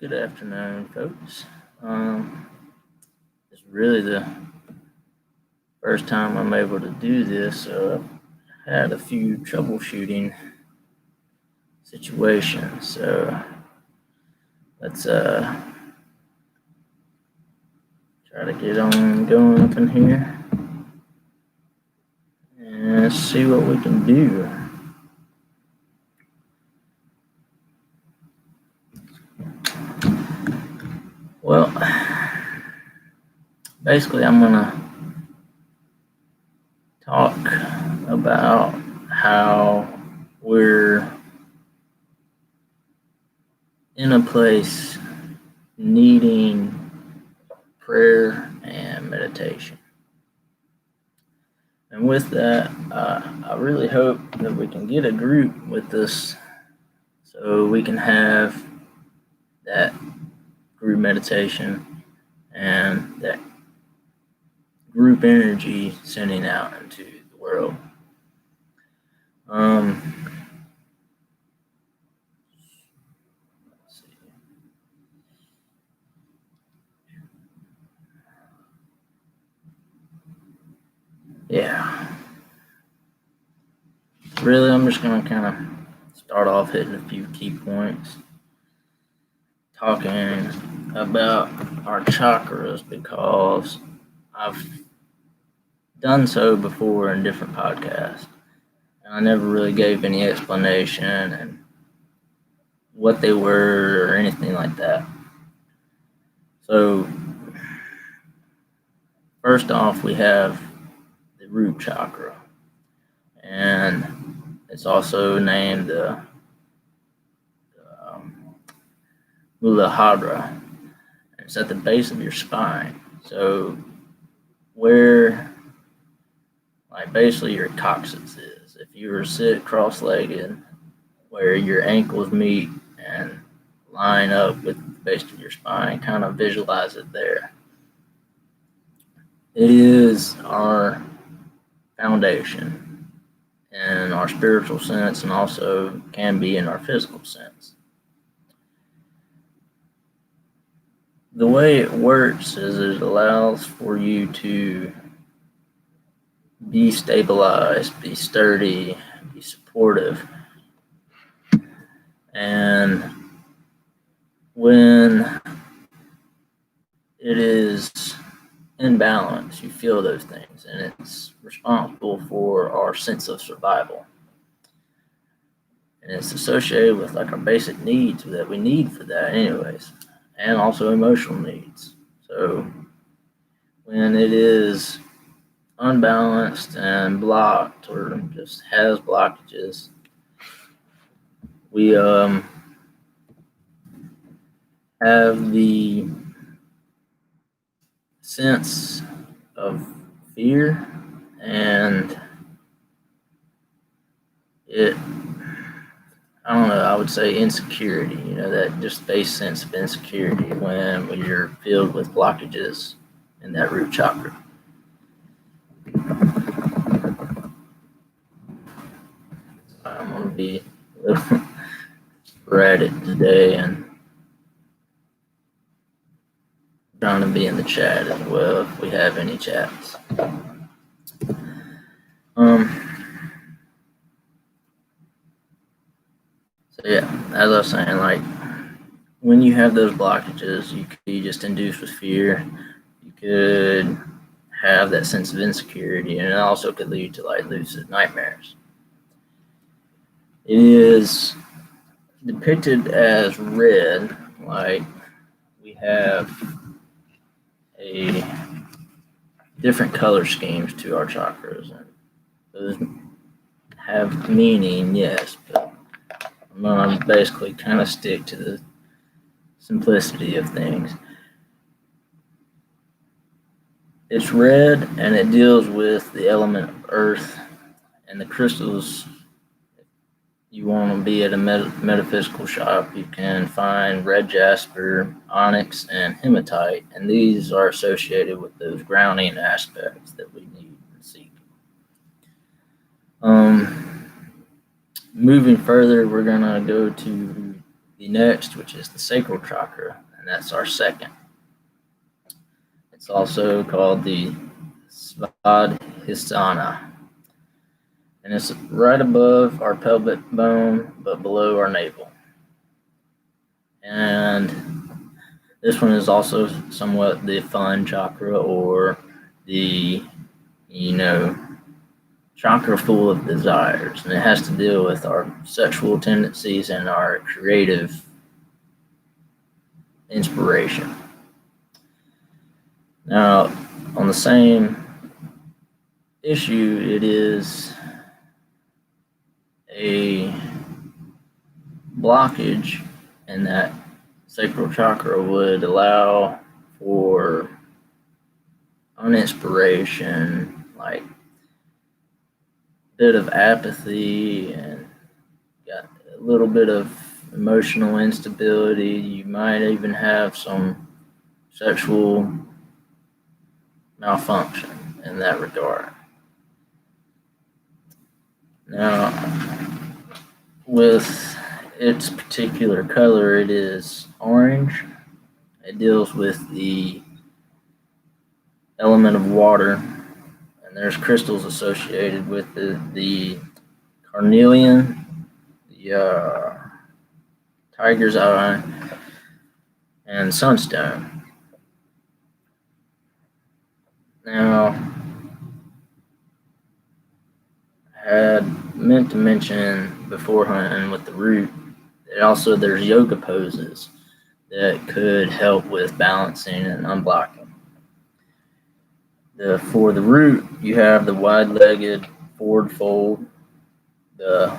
Good afternoon, folks. It's really the first time I'm able to do this, so I've had a few troubleshooting situations. So let's try to get on going up in here and see what we can do. Well, basically, I'm gonna talk about how we're in a place needing prayer and meditation. And with that, I really hope that we can get a group with us so we can have that group meditation and that group energy sending out into the world. Let's see. Yeah. Really, I'm just going to kind of start off hitting a few key points, talking about our chakras, because I've done so before in different podcasts, and I never really gave any explanation and what they were or anything like that. So first off, we have the root chakra, and it's also named the Muladhara. It's at the base of your spine. So where, like, basically your coccyx is. If you were to sit cross-legged, where your ankles meet and line up with the base of your spine, kind of visualize it there. It is our foundation in our spiritual sense, and also can be in our physical sense. The way it works is it allows for you to be stabilized, be sturdy, be supportive. And when it is in balance, you feel those things, and it's responsible for our sense of survival. And it's associated with like our basic needs that we need for that anyways, and also emotional needs. So when it is unbalanced and blocked, or just has blockages, we have the sense of fear, and I would say insecurity, that just base sense of insecurity when you're filled with blockages in that root chakra. I'm going to be a little sporadic today, and trying to be in the chat as well if we have any chats. So yeah, as I was saying, like, when you have those blockages, you could be just induced with fear. You could have that sense of insecurity, and it also could lead to like lucid nightmares. It is depicted as red, like we have a different color schemes to our chakras, and those have meaning, yes, but I'm going to basically kind of stick to the simplicity of things. It's red, and it deals with the element of earth, and the crystals. If you want to be at a metaphysical shop, you can find red jasper, onyx, and hematite, and these are associated with those grounding aspects that we need and seek. Moving further, we're going to go to the next, which is the sacral chakra, and that's our second. It's also called the Svadhisthana, and it's right above our pelvic bone, but below our navel. And this one is also somewhat the fun chakra, or the, chakra full of desires, and it has to deal with our sexual tendencies and our creative inspiration. Now, on the same issue, it is a blockage in that sacral chakra would allow for uninspiration, like a bit of apathy, and got a little bit of emotional instability. You might even have some sexual malfunction in that regard. Now, with its particular color, it is orange. It deals with the element of water, and there's crystals associated with the carnelian, the tiger's eye, and sunstone. Now, I had meant to mention beforehand with the root that also there's yoga poses that could help with balancing and unblocking. For the root, you have the wide-legged forward fold, the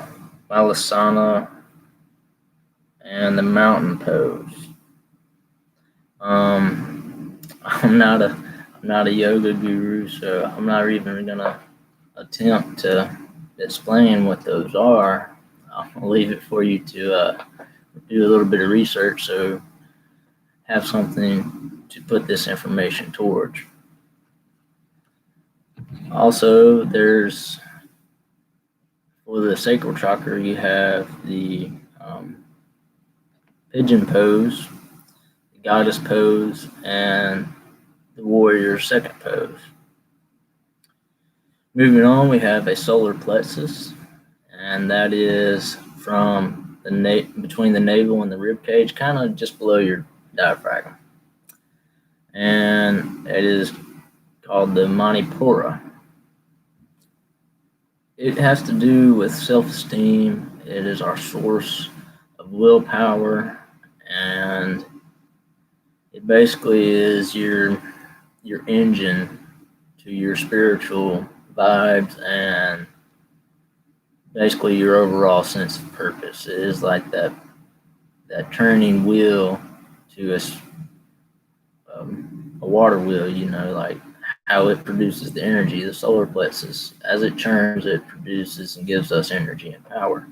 Malasana, and the mountain pose. I'm not a yoga guru, so I'm not even gonna attempt to explain what those are. I'll leave it for you to do a little bit of research, so have something to put this information towards. Also, there's, for the sacral chakra, you have the pigeon pose, the goddess pose, and the warrior second pose. Moving on, we have a solar plexus, and that is from between the navel and the rib cage, kind of just below your diaphragm. And it is called the Manipura. It has to do with self-esteem. It is our source of willpower, and it basically is your engine to your spiritual vibes and basically your overall sense of purpose. It is like that turning wheel to a water wheel, like how it produces the energy. The solar plexus, as it churns, it produces and gives us energy and power.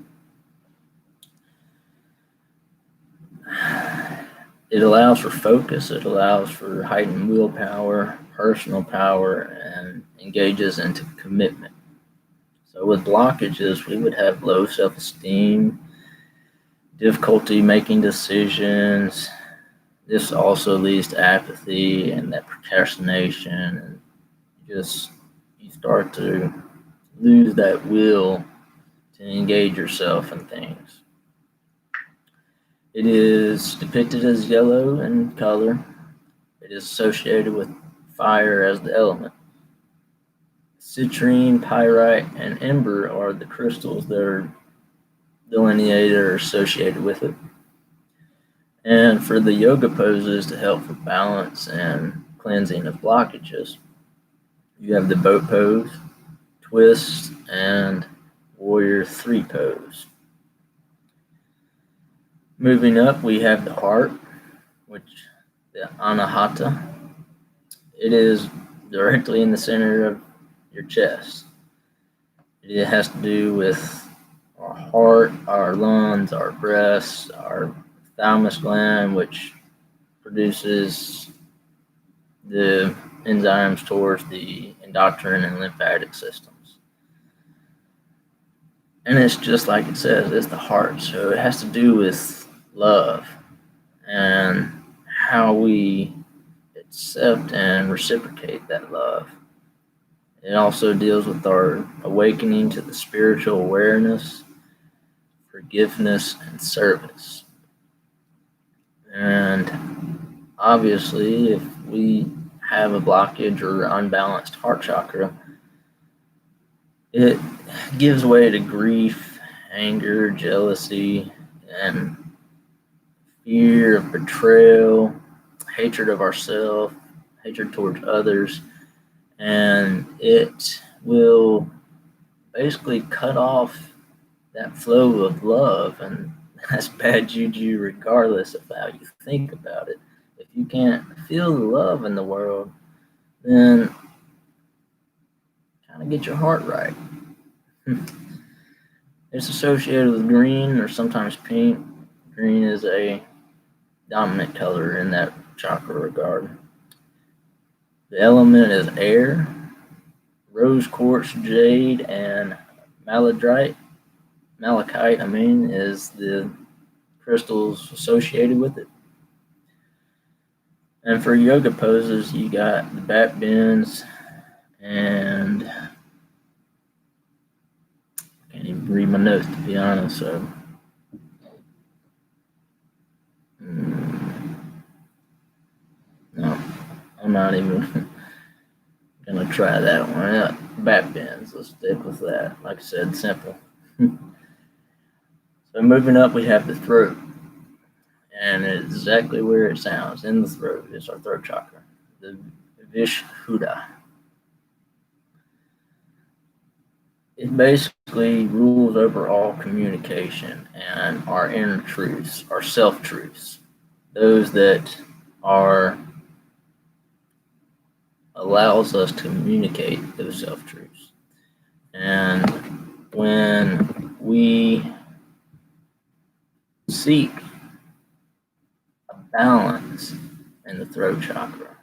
It allows for focus, it allows for heightened willpower, personal power, and engages into commitment. So with blockages, we would have low self-esteem, difficulty making decisions. This also leads to apathy and that procrastination, and you start to lose that will to engage yourself in things. It is depicted as yellow in color. It is associated with fire as the element. Citrine, pyrite, and ember are the crystals that are delineated or associated with it. And for the yoga poses to help for balance and cleansing of blockages, you have the boat pose, twist, and warrior 3 pose. Moving up, we have the heart, which the Anahata. It is directly in the center of your chest. It has to do with our heart, our lungs, our breasts, our thymus gland, which produces the enzymes towards the endocrine and lymphatic systems. And it's just like it says, it's the heart. So it has to do with love and how we accept and reciprocate that love. It also deals with our awakening to the spiritual awareness, forgiveness, and service. And obviously, if we have a blockage or unbalanced heart chakra, it gives way to grief, anger, jealousy, and fear of betrayal, hatred of ourselves, hatred towards others, and it will basically cut off that flow of love, and that's bad juju regardless of how you think about it. If you can't feel the love in the world, then kind of get your heart right. It's associated with green or sometimes pink. Green is a dominant color in that chakra regard. The element is air. Rose quartz, jade, and malachite is the crystals associated with it. And for yoga poses, you got the back bends, and I can't even read my notes to be honest, so no, I'm not even gonna try that one. Yeah, back bends, let's stick with that. Like I said, simple. So moving up, we have the throat, and it's exactly where it sounds, in the throat. It's our throat chakra, the Vishuddha. It basically rules over all communication and our inner truths, our self-truths, those that are allows us to communicate those self-truths. And when we seek a balance in the throat chakra,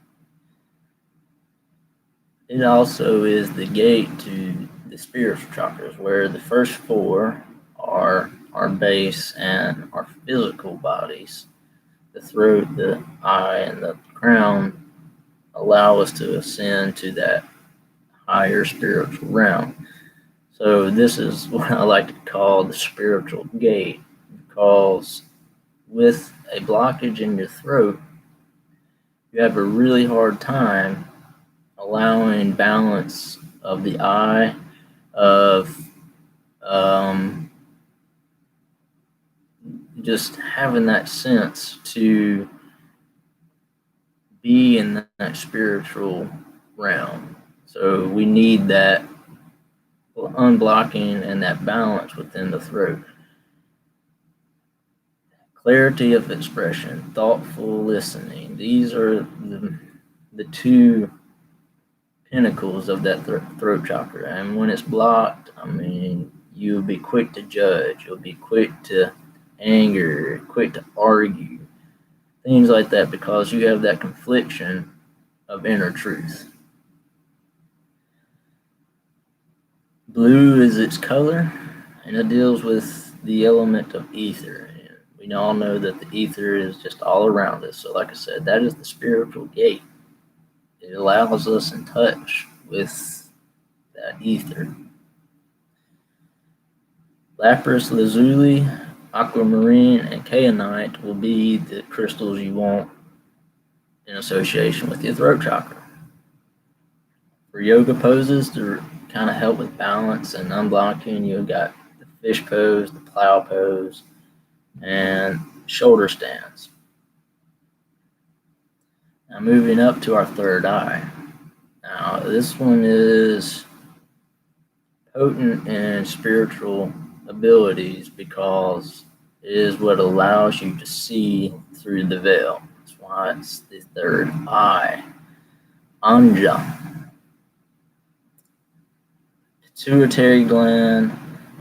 it also is the gate to the spiritual chakras, where the first four are our base and our physical bodies. The throat, the eye, and the crown allow us to ascend to that higher spiritual realm. So this is what I like to call the spiritual gate, because with a blockage in your throat, you have a really hard time allowing balance of the eye, of just having that sense to be in that spiritual realm. So we need that unblocking and that balance within the throat. Clarity of expression, thoughtful listening. These are the two pinnacles of that throat chakra. And when it's blocked, you'll be quick to judge. You'll be quick to anger, quick to argue, things like that, because you have that confliction of inner truth. Blue is its color, and it deals with the element of ether. We all know that the ether is just all around us. So like I said, that is the spiritual gate. It allows us in touch with that ether. Lapis lazuli, aquamarine, and kayanite will be the crystals you want in association with your throat chakra. For yoga poses, to kind of help with balance and unblocking, you've got the fish pose, the plow pose, and shoulder stands. Now moving up to our third eye. Now this one is potent in spiritual abilities because it is what allows you to see through the veil. That's why it's the third eye. Anja. Pituitary gland,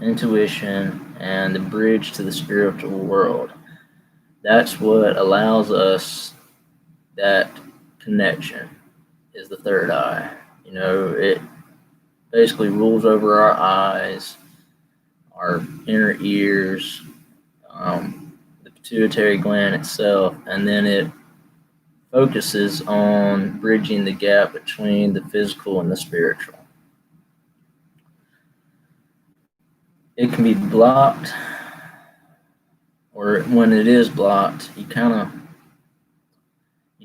intuition, and the bridge to the spiritual world. That's what allows us that connection, is the third eye. It basically rules over our eyes, our inner ears, the pituitary gland itself, and then it focuses on bridging the gap between the physical and the spiritual. It can be blocked, or when it is blocked, you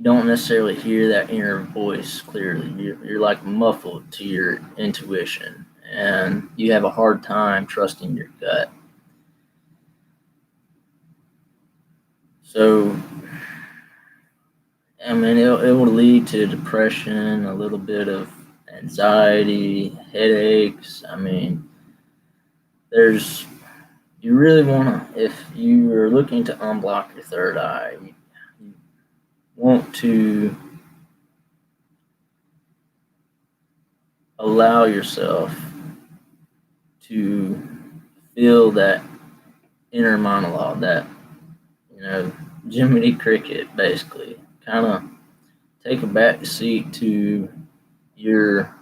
don't necessarily hear that inner voice clearly. You're like muffled to your intuition, and you have a hard time trusting your gut. So, I mean, it will lead to depression, a little bit of anxiety, headaches. I mean, you really want to, if you are looking to unblock your third eye, you want to allow yourself to feel that inner monologue, that, Jiminy Cricket, basically. Kind of take a back seat to your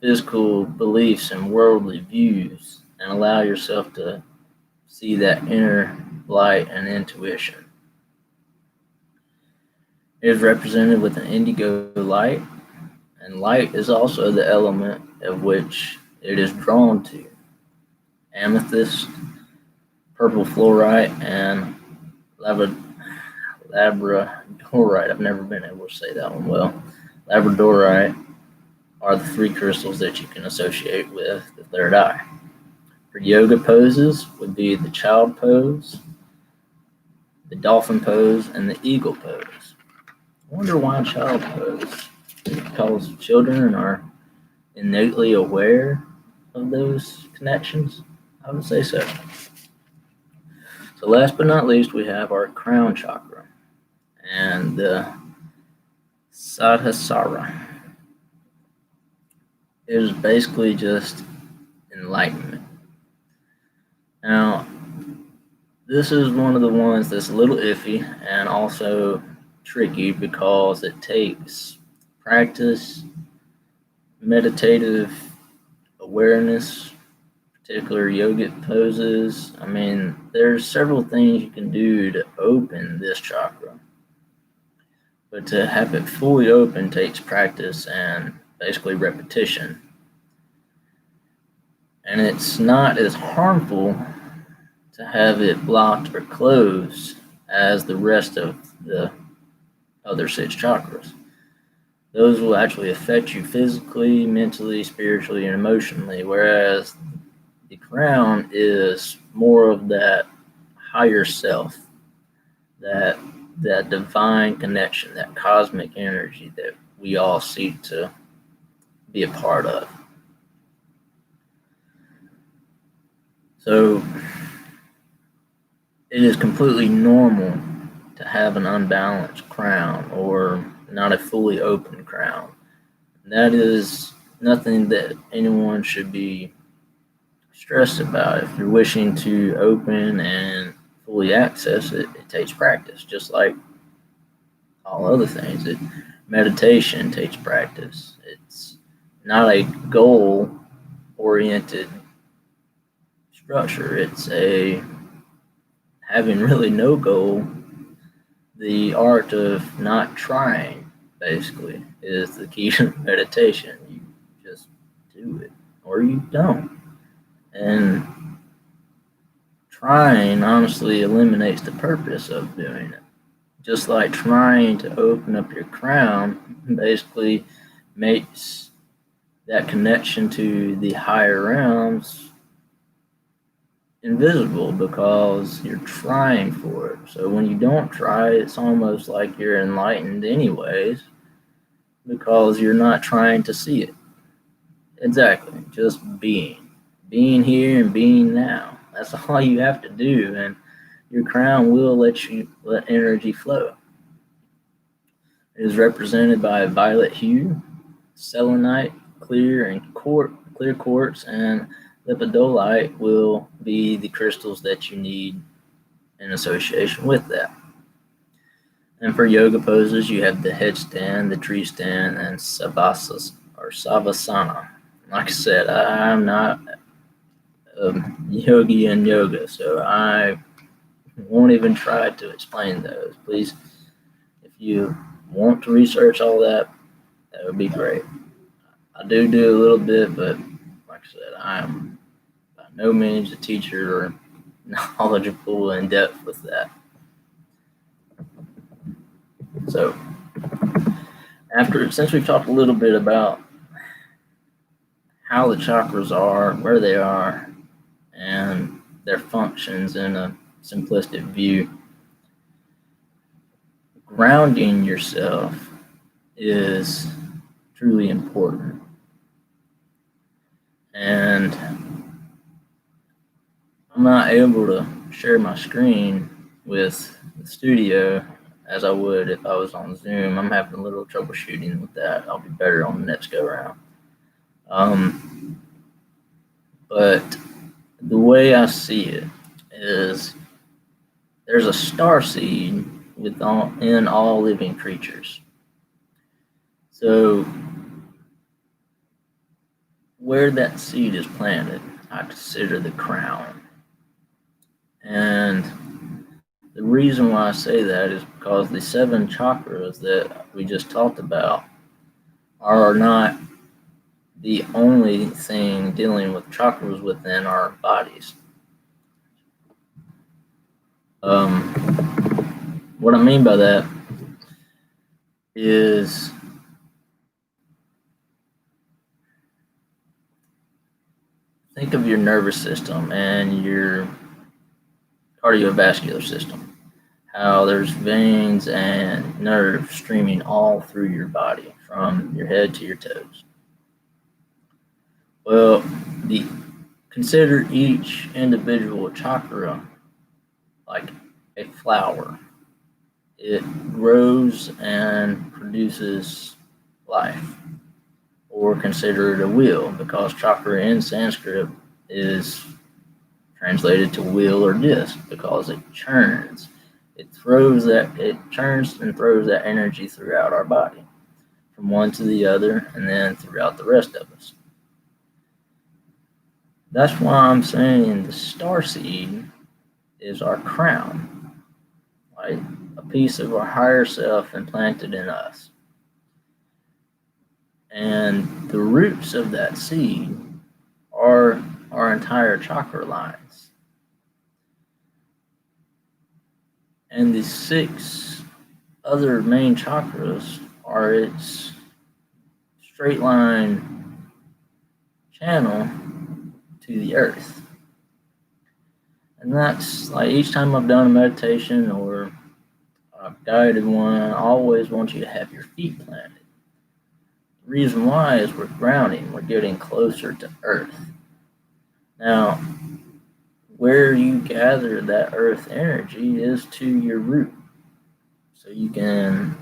physical beliefs and worldly views and allow yourself to see that inner light and intuition. It is represented with an indigo light, and light is also the element of which it is drawn to. Amethyst, purple fluorite, and labradorite. I've never been able to say that one well. Labradorite are the three crystals that you can associate with the third eye. For yoga poses would be the child pose, the dolphin pose, and the eagle pose. I wonder why child pose? Because children are innately aware of those connections? I would say so. So last but not least, we have our crown chakra and the Sadhasara. It is basically just enlightenment. Now, this is one of the ones that's a little iffy and also tricky because it takes practice, meditative awareness, particular yogic poses. I mean, there's several things you can do to open this chakra. But to have it fully open takes practice and basically repetition. And it's not as harmful to have it blocked or closed as the rest of the other 6 chakras. Those will actually affect you physically, mentally, spiritually, and emotionally, whereas the crown is more of that higher self, that divine connection, that cosmic energy that we all seek to be a part of. So it is completely normal to have an unbalanced crown or not a fully open crown. That is nothing that anyone should be stressed about. If you're wishing to open and fully access it, it takes practice, just like all other things. Meditation takes practice. It's not a goal-oriented structure. It's having really no goal. The art of not trying, basically, is the key to meditation. You just do it, or you don't. And trying honestly eliminates the purpose of doing it. Just like trying to open up your crown basically makes that connection to the higher realms invisible because you're trying for it. So when you don't try, it's almost like you're enlightened anyways because you're not trying to see it. Exactly, just being here and being now. That's all you have to do, and your crown will let energy flow. It is represented by a violet hue, selenite, clear quartz, and lepidolite will be the crystals that you need in association with that. And for yoga poses, you have the headstand, the tree stand, and savasana. Like I said, I'm not a yogi in yoga, so I won't even try to explain those. Please, if you want to research all that, that would be great. I do a little bit, but like I said, I am by no means a teacher or knowledgeable in depth with that. So, since we've talked a little bit about how the chakras are, where they are, and their functions in a simplistic view, grounding yourself is truly important. And I'm not able to share my screen with the studio as I would if I was on Zoom. I'm having a little troubleshooting with that. I'll be better on the next go around. But the way I see it is there's a star seed in all living creatures. So where that seed is planted, I consider the crown. And the reason why I say that is because the 7 chakras that we just talked about are not the only thing dealing with chakras within our bodies. What I mean by that is think of your nervous system and your cardiovascular system, how there's veins and nerves streaming all through your body from your head to your toes. Well, consider each individual chakra like a flower. It grows and produces life. Or consider it a wheel, because chakra in Sanskrit is translated to wheel or disc because it churns. It churns and throws that energy throughout our body, from one to the other, and then throughout the rest of us. That's why I'm saying the starseed is our crown, like a piece of our higher self implanted in us. And the roots of that seed are our entire chakra lines. And the 6 other main chakras are its straight line channel to the earth. And that's like each time I've done a meditation or a guided one, I always want you to have your feet planted. The reason why is we're grounding, we're getting closer to earth. Now, where you gather that earth energy is to your root. So you can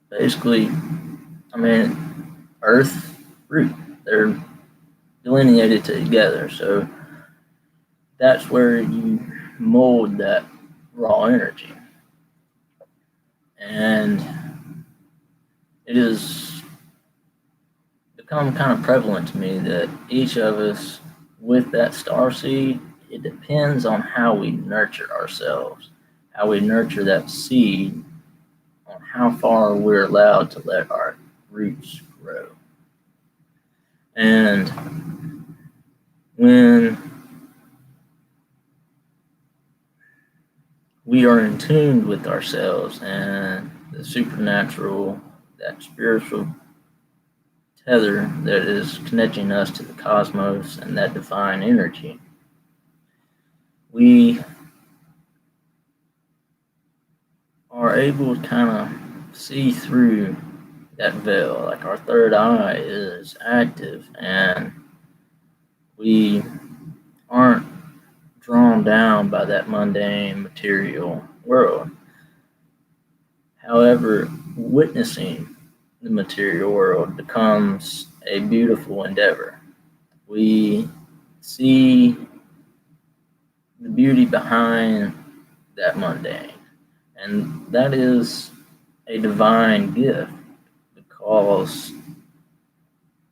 basically, earth, root, they're delineated together. So that's where you mold that raw energy. And it has become kind of prevalent to me that each of us with that star seed, it depends on how we nurture ourselves, how we nurture that seed, on how far we're allowed to let our roots grow. And when we are in tune with ourselves and the supernatural, that spiritual tether that is connecting us to the cosmos and that divine energy, we are able to kind of see through that veil. Like our third eye is active and we aren't drawn down by that mundane material world. However, witnessing the material world becomes a beautiful endeavor. We see the beauty behind that mundane, and that is a divine gift, because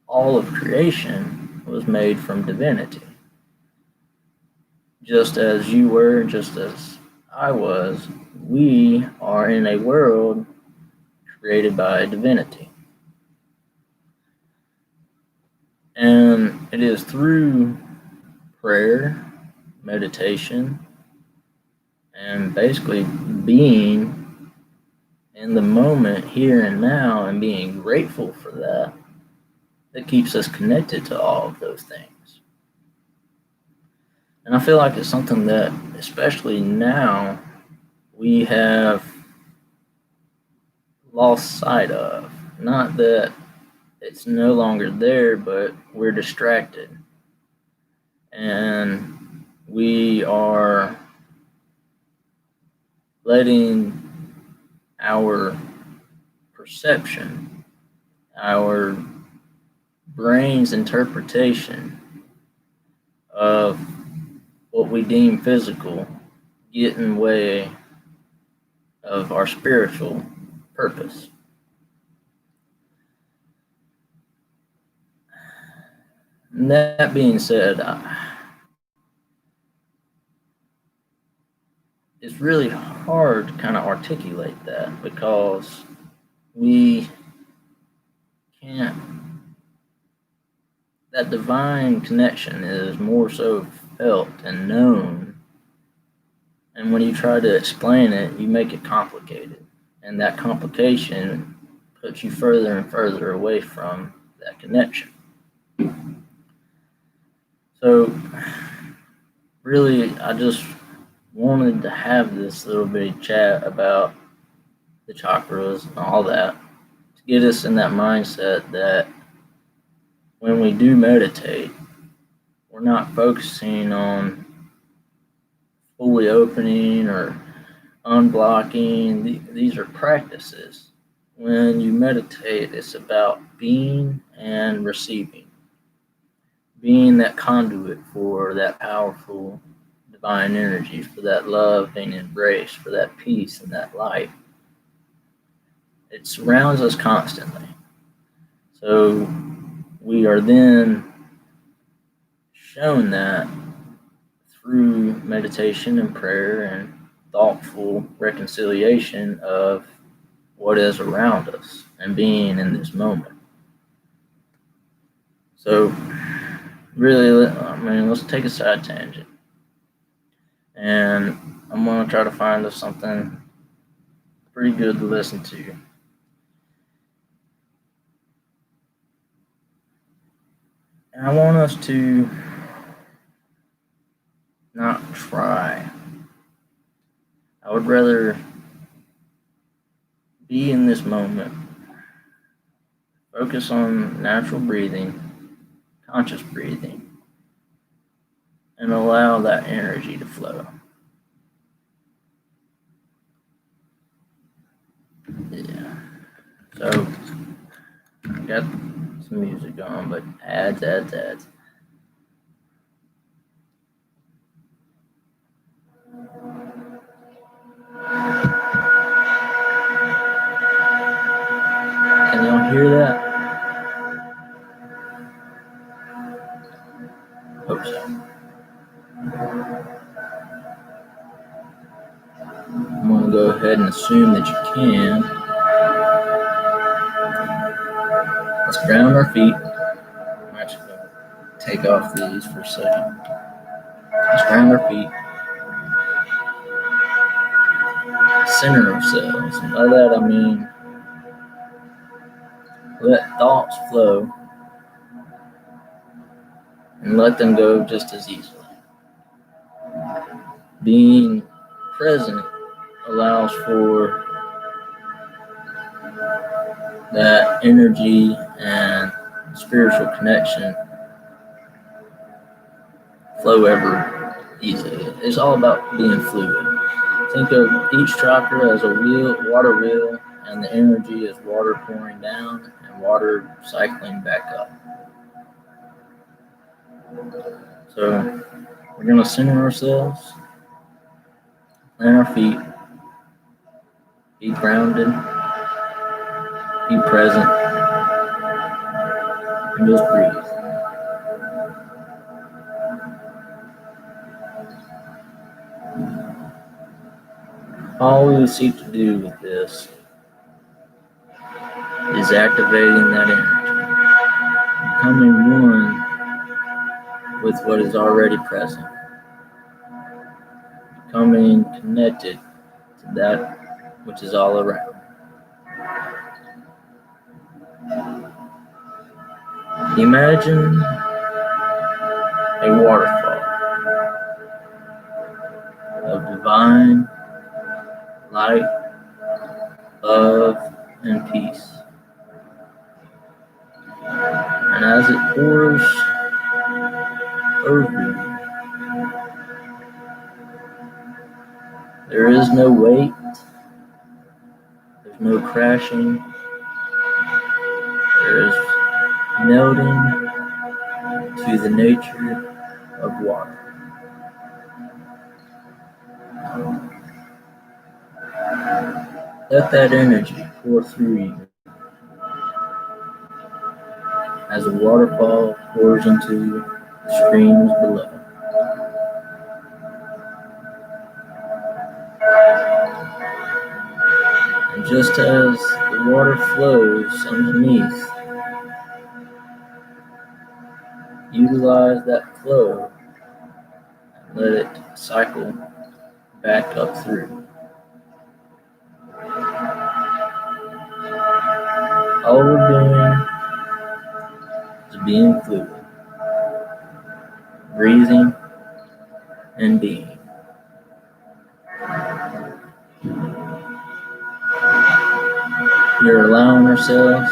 all of creation was made from divinity. just as you were, just as I was, we are in a world created by divinity. And it is through prayer, meditation, and basically being in the moment here and now and being grateful for that that keeps us connected to all of those things. And I feel like it's something that, especially now, we have lost sight of. Not that it's no longer there, but we're distracted. And we are letting our perception, our brain's interpretation of what we deem physical get in the way of our spiritual purpose. And that being said, it's really hard to kind of articulate that because we can't. That divine connection is more so felt and known. And when you try to explain it, you make it complicated. And that complication puts you further and further away from that connection. So, really, I just wanted to have this little bitty chat about the chakras and all that to get us in that mindset that when we do meditate, we're not focusing on fully opening or unblocking. These are practices. When you meditate, it's about being and receiving. Being that conduit for that powerful divine energy, for that love and embrace, for that peace and that light. It surrounds us constantly. So we are then shown that through meditation and prayer and thoughtful reconciliation of what is around us and being in this moment. So really, let's take a side tangent. And I'm going to try to find us something pretty good to listen to. And I want us to not try. I would rather be in this moment, focus on natural breathing, conscious breathing, and allow that energy to flow. Yeah. So, I got some music on, but ads. Can y'all hear that? Hope so. I'm going to go ahead and assume that you can. Let's ground our feet. I'm actually going to take off these for a second. Let's ground our feet. Center ourselves. And by that I mean let thoughts flow and let them go just as easily. Being present allows for that energy and spiritual connection flow ever easily. It's all about being fluid. Think of each chakra as a water wheel, and the energy is water pouring down and water cycling back up. So we're going to center ourselves, plant our feet, be grounded, be present, and just breathe. All we seek to do with this is activating that energy, becoming one with what is already present, becoming connected to that which is all around. Imagine a waterfall of divine light, love, and peace. And as it pours over you, there is no weight, there's no crashing, there is melting to the nature of water. Let that energy pour through you as a waterfall pours into the streams below. And just as the water flows underneath, utilize that flow and let it cycle back up through. All we're doing is being fluid, breathing and being. We're allowing ourselves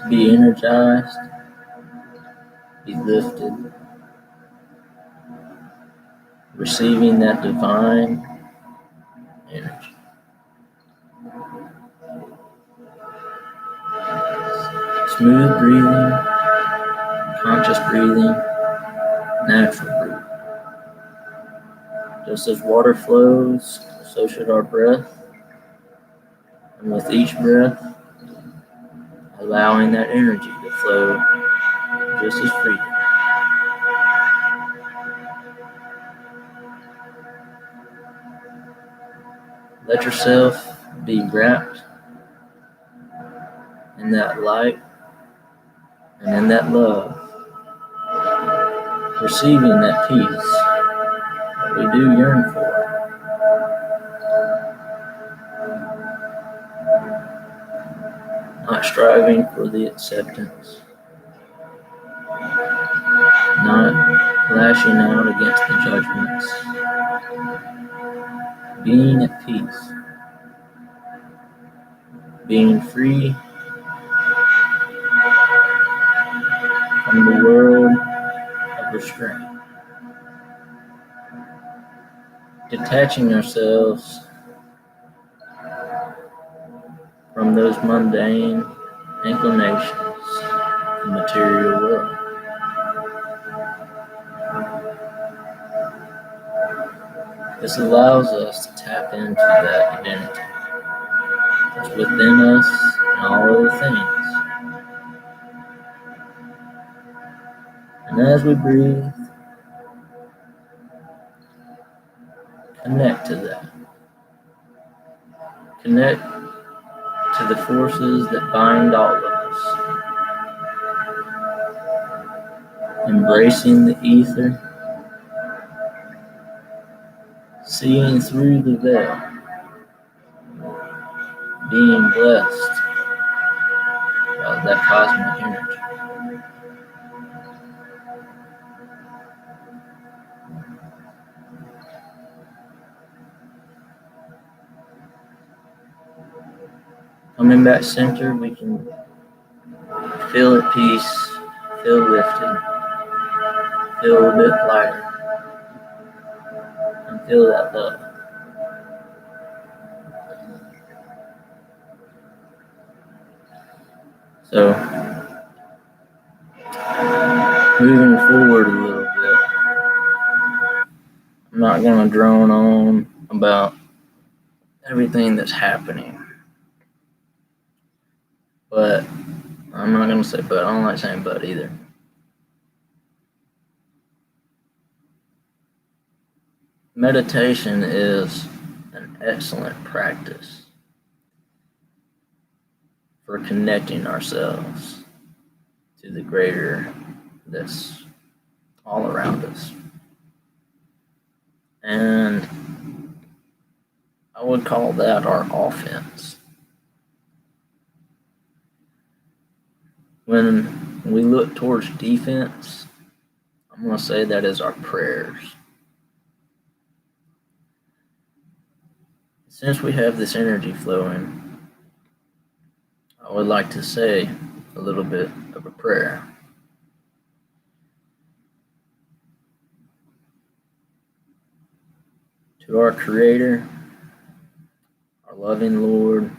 to be energized, be lifted, receiving that divine energy. Smooth breathing, conscious breathing, natural breathing. Just as water flows, so should our breath. And with each breath, allowing that energy to flow just as freely. Let yourself be wrapped in that light and in that love, receiving that peace that we do yearn for. Not striving for the acceptance, not lashing out against the judgments, being at peace, being free from the world of restraint, detaching ourselves from those mundane inclinations of the material world. This allows us to tap into that identity that's within us and all other things. And as we breathe, connect to that. Connect to the forces that bind all of us. Embracing the ether, seeing through the veil, being blessed by that cosmic energy. Coming back center, we can feel at peace, feel lifted, feel a bit lighter, and feel that love. So, moving forward a little bit, I'm not going to drone on about everything that's happening, but I'm not going to say but. I don't like saying but either. meditation is an excellent practice for connecting ourselves to the greater that's all around us. And I would call that our offense. When we look towards defense, I'm going to say that is our prayers. Since we have this energy flowing, I would like to say a little bit of a prayer. To our Creator, our loving Lord,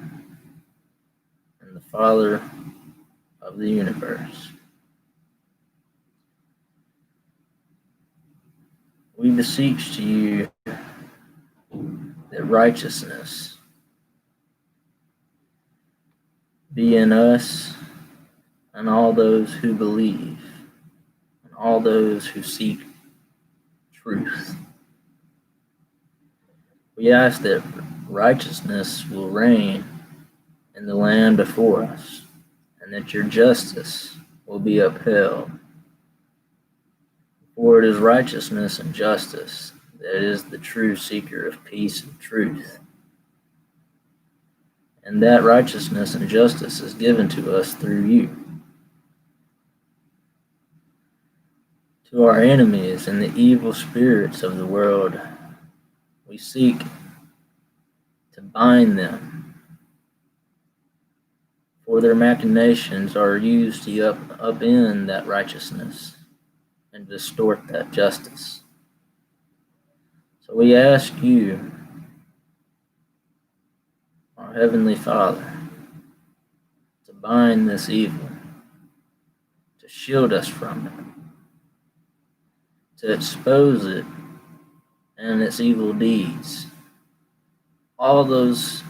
and the Father of the universe, we beseech to you that righteousness be in us and all those who believe and all those who seek truth. We ask that righteousness will reign in the land before us, and that your justice will be upheld. For it is righteousness and justice that is the true seeker of peace and truth. And that righteousness and justice is given to us through you. To our enemies and the evil spirits of the world, we seek to bind them, for their machinations are used to upend that righteousness and distort that justice. So we ask you, our Heavenly Father, to bind this evil, to shield us from it, to expose it and its evil deeds. All those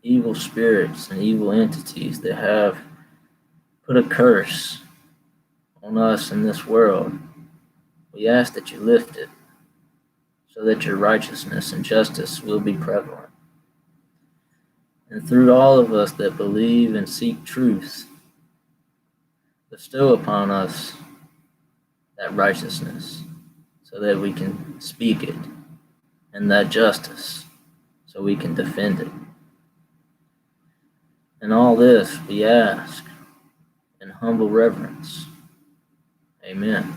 evil spirits and evil entities that have put a curse on us in this world, we ask that you lift it so that your righteousness and justice will be prevalent. And through all of us that believe and seek truth, bestow upon us that righteousness so that we can speak it, and that justice so we can defend it. And all this we ask in humble reverence. Amen.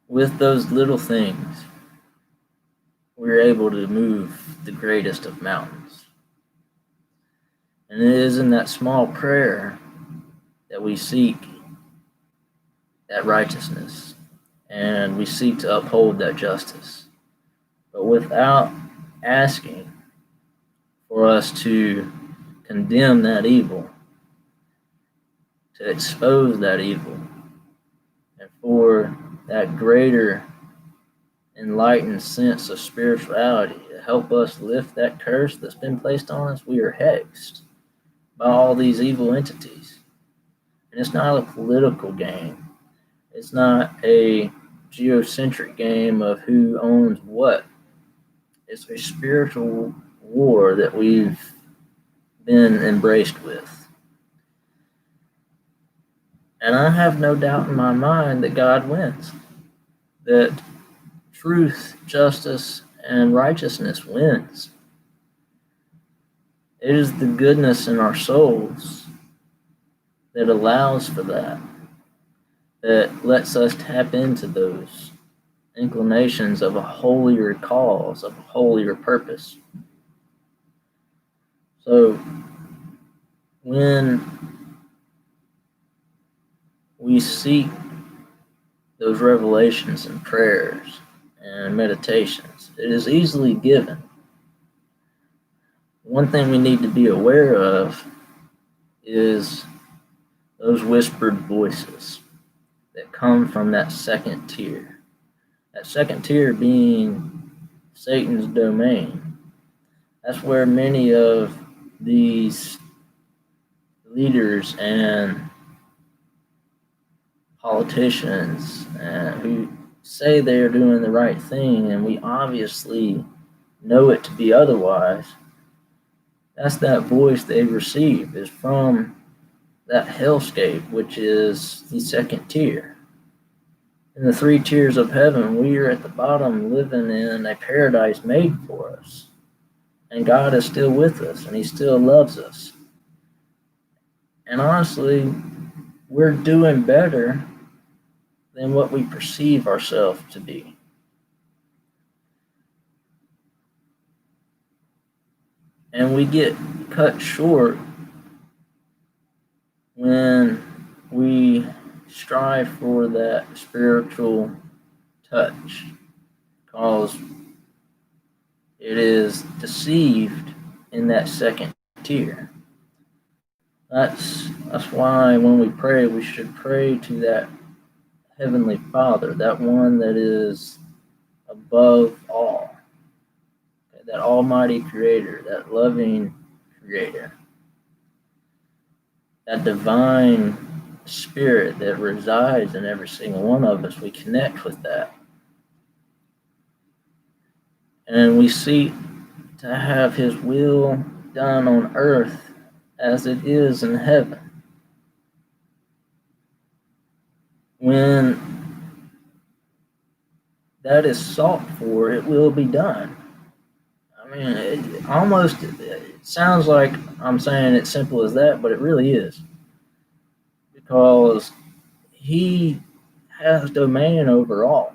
With those little things, we're able to move the greatest of mountains. And it is in that small prayer that we seek that righteousness and we seek to uphold that justice. But without asking for us to condemn that evil, to expose that evil, and for that greater enlightened sense of spirituality to help us lift that curse that's been placed on us, we are hexed by all these evil entities. And it's not a political game. It's not a geocentric game of who owns what. It's a spiritual war that we've been embraced with. And I have no doubt in my mind that God wins, that truth, justice, and righteousness wins. It is the goodness in our souls that allows for that lets us tap into those inclinations of a holier cause, of a holier purpose. So when we seek those revelations and prayers and meditations, it is easily given. One thing we need to be aware of is those whispered voices that come from that second tier. That second tier being Satan's domain. That's where many of these leaders and politicians who say they're doing the right thing, and we obviously know it to be otherwise. That's that voice they receive is from that hellscape, which is the second tier. In the three tiers of heaven, we are at the bottom living in a paradise made for us. And God is still with us, and He still loves us. And honestly, we're doing better than what we perceive ourselves to be. And we get cut short when we strive for that spiritual touch, because it is deceived in that second tier. That's why when we pray, we should pray to that Heavenly Father, that one that is above all, that almighty creator, that loving creator, that divine spirit that resides in every single one of us. We connect with that. And we seek to have His will done on earth as it is in heaven. When that is sought for, it will be done. I mean, it sounds like I'm saying it's simple as that, but it really is. Because He has domain over all.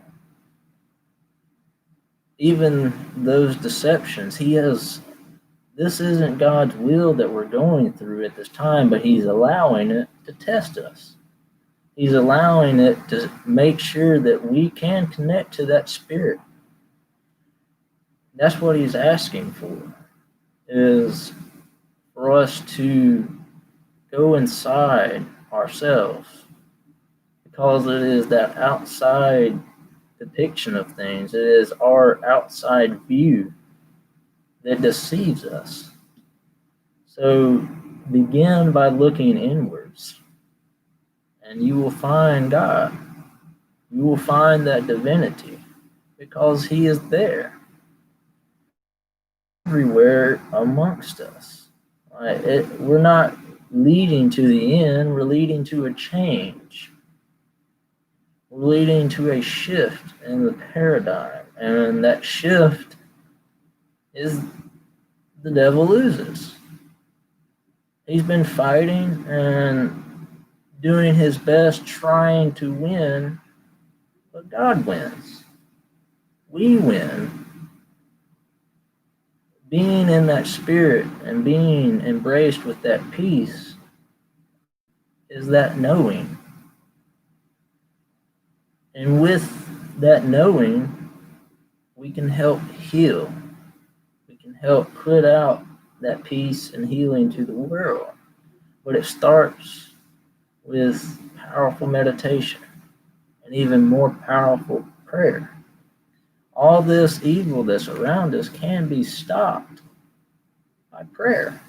Even those deceptions, He has. This isn't God's will that we're going through at this time, but He's allowing it to test us. He's allowing it to make sure that we can connect to that spirit. That's what He's asking for, is for us to go inside ourselves, because it is that outside depiction of things. It is our outside view that deceives us. So begin by looking inwards, and you will find God. You will find that divinity, because He is there, everywhere amongst us. We're not leading to the end, we're leading to a change. We're leading to a shift in the paradigm, and that shift is the devil loses. He's been fighting and doing his best trying to win, but God wins. We win. Being in that spirit and being embraced with that peace is that knowing. And with that knowing, we can help heal. We can help put out that peace and healing to the world. But it starts with powerful meditation and even more powerful prayer. All this evil that's around us can be stopped by prayer.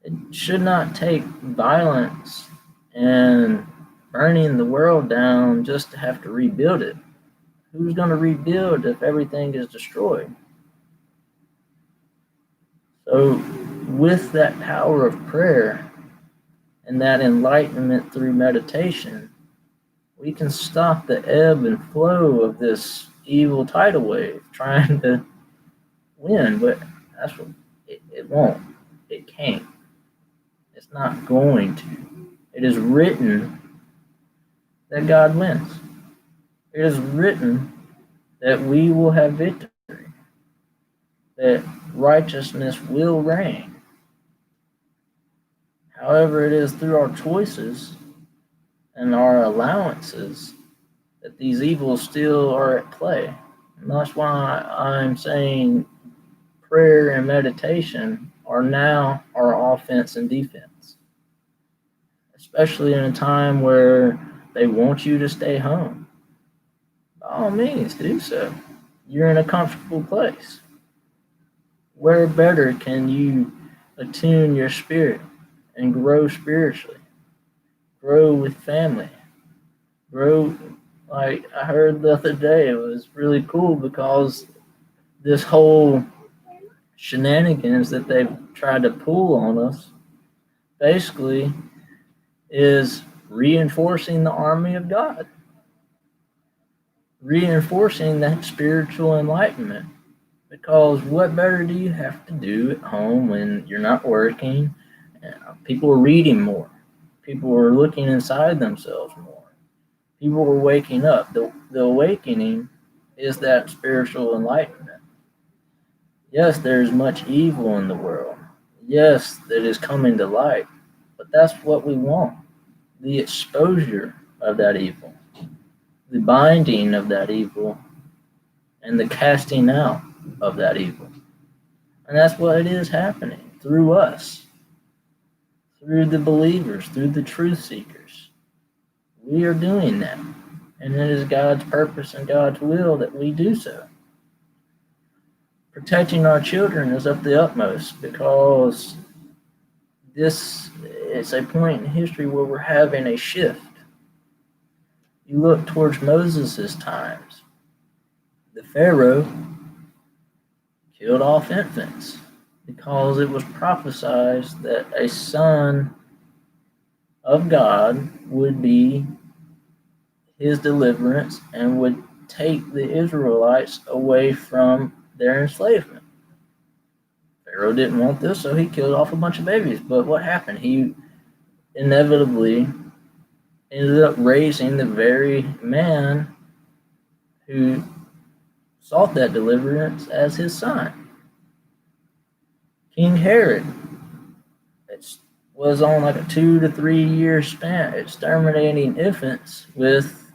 It should not take violence and burning the world down just to have to rebuild it. Who's going to rebuild if everything is destroyed? So with that power of prayer and that enlightenment through meditation, we can stop the ebb and flow of this evil tidal wave trying to win, but that's what it won't. It can't. It's not going to. It is written that God wins. It is written that we will have victory, that righteousness will reign. However, it is through our choices and our allowances that these evils still are at play. And that's why I'm saying prayer and meditation are now our offense and defense, especially in a time where they want you to stay home. By all means, do so. You're in a comfortable place. Where better can you attune your spirit and grow spiritually, grow with family, grow. Like I heard the other day, it was really cool because this whole shenanigans that they've tried to pull on us basically is reinforcing the army of God, reinforcing that spiritual enlightenment. Because what better do you have to do at home when you're not working? People are reading more. People are looking inside themselves more. People are waking up. The awakening is that spiritual enlightenment. Yes, there's much evil in the world. Yes, that is coming to light. But that's what we want. The exposure of that evil, the binding of that evil, and the casting out of that evil. And that's what it is happening through us, through the believers, through the truth seekers. We are doing that. And it is God's purpose and God's will that we do so. Protecting our children is of the utmost because this is a point in history where we're having a shift. You look towards Moses' times. The Pharaoh killed off infants because it was prophesied that a son of God would be his deliverance and would take the Israelites away from their enslavement. Pharaoh didn't want this, so he killed off a bunch of babies. But what happened? He inevitably ended up raising the very man who sought that deliverance as his son. King Herod was on like a 2 to 3 year span exterminating infants with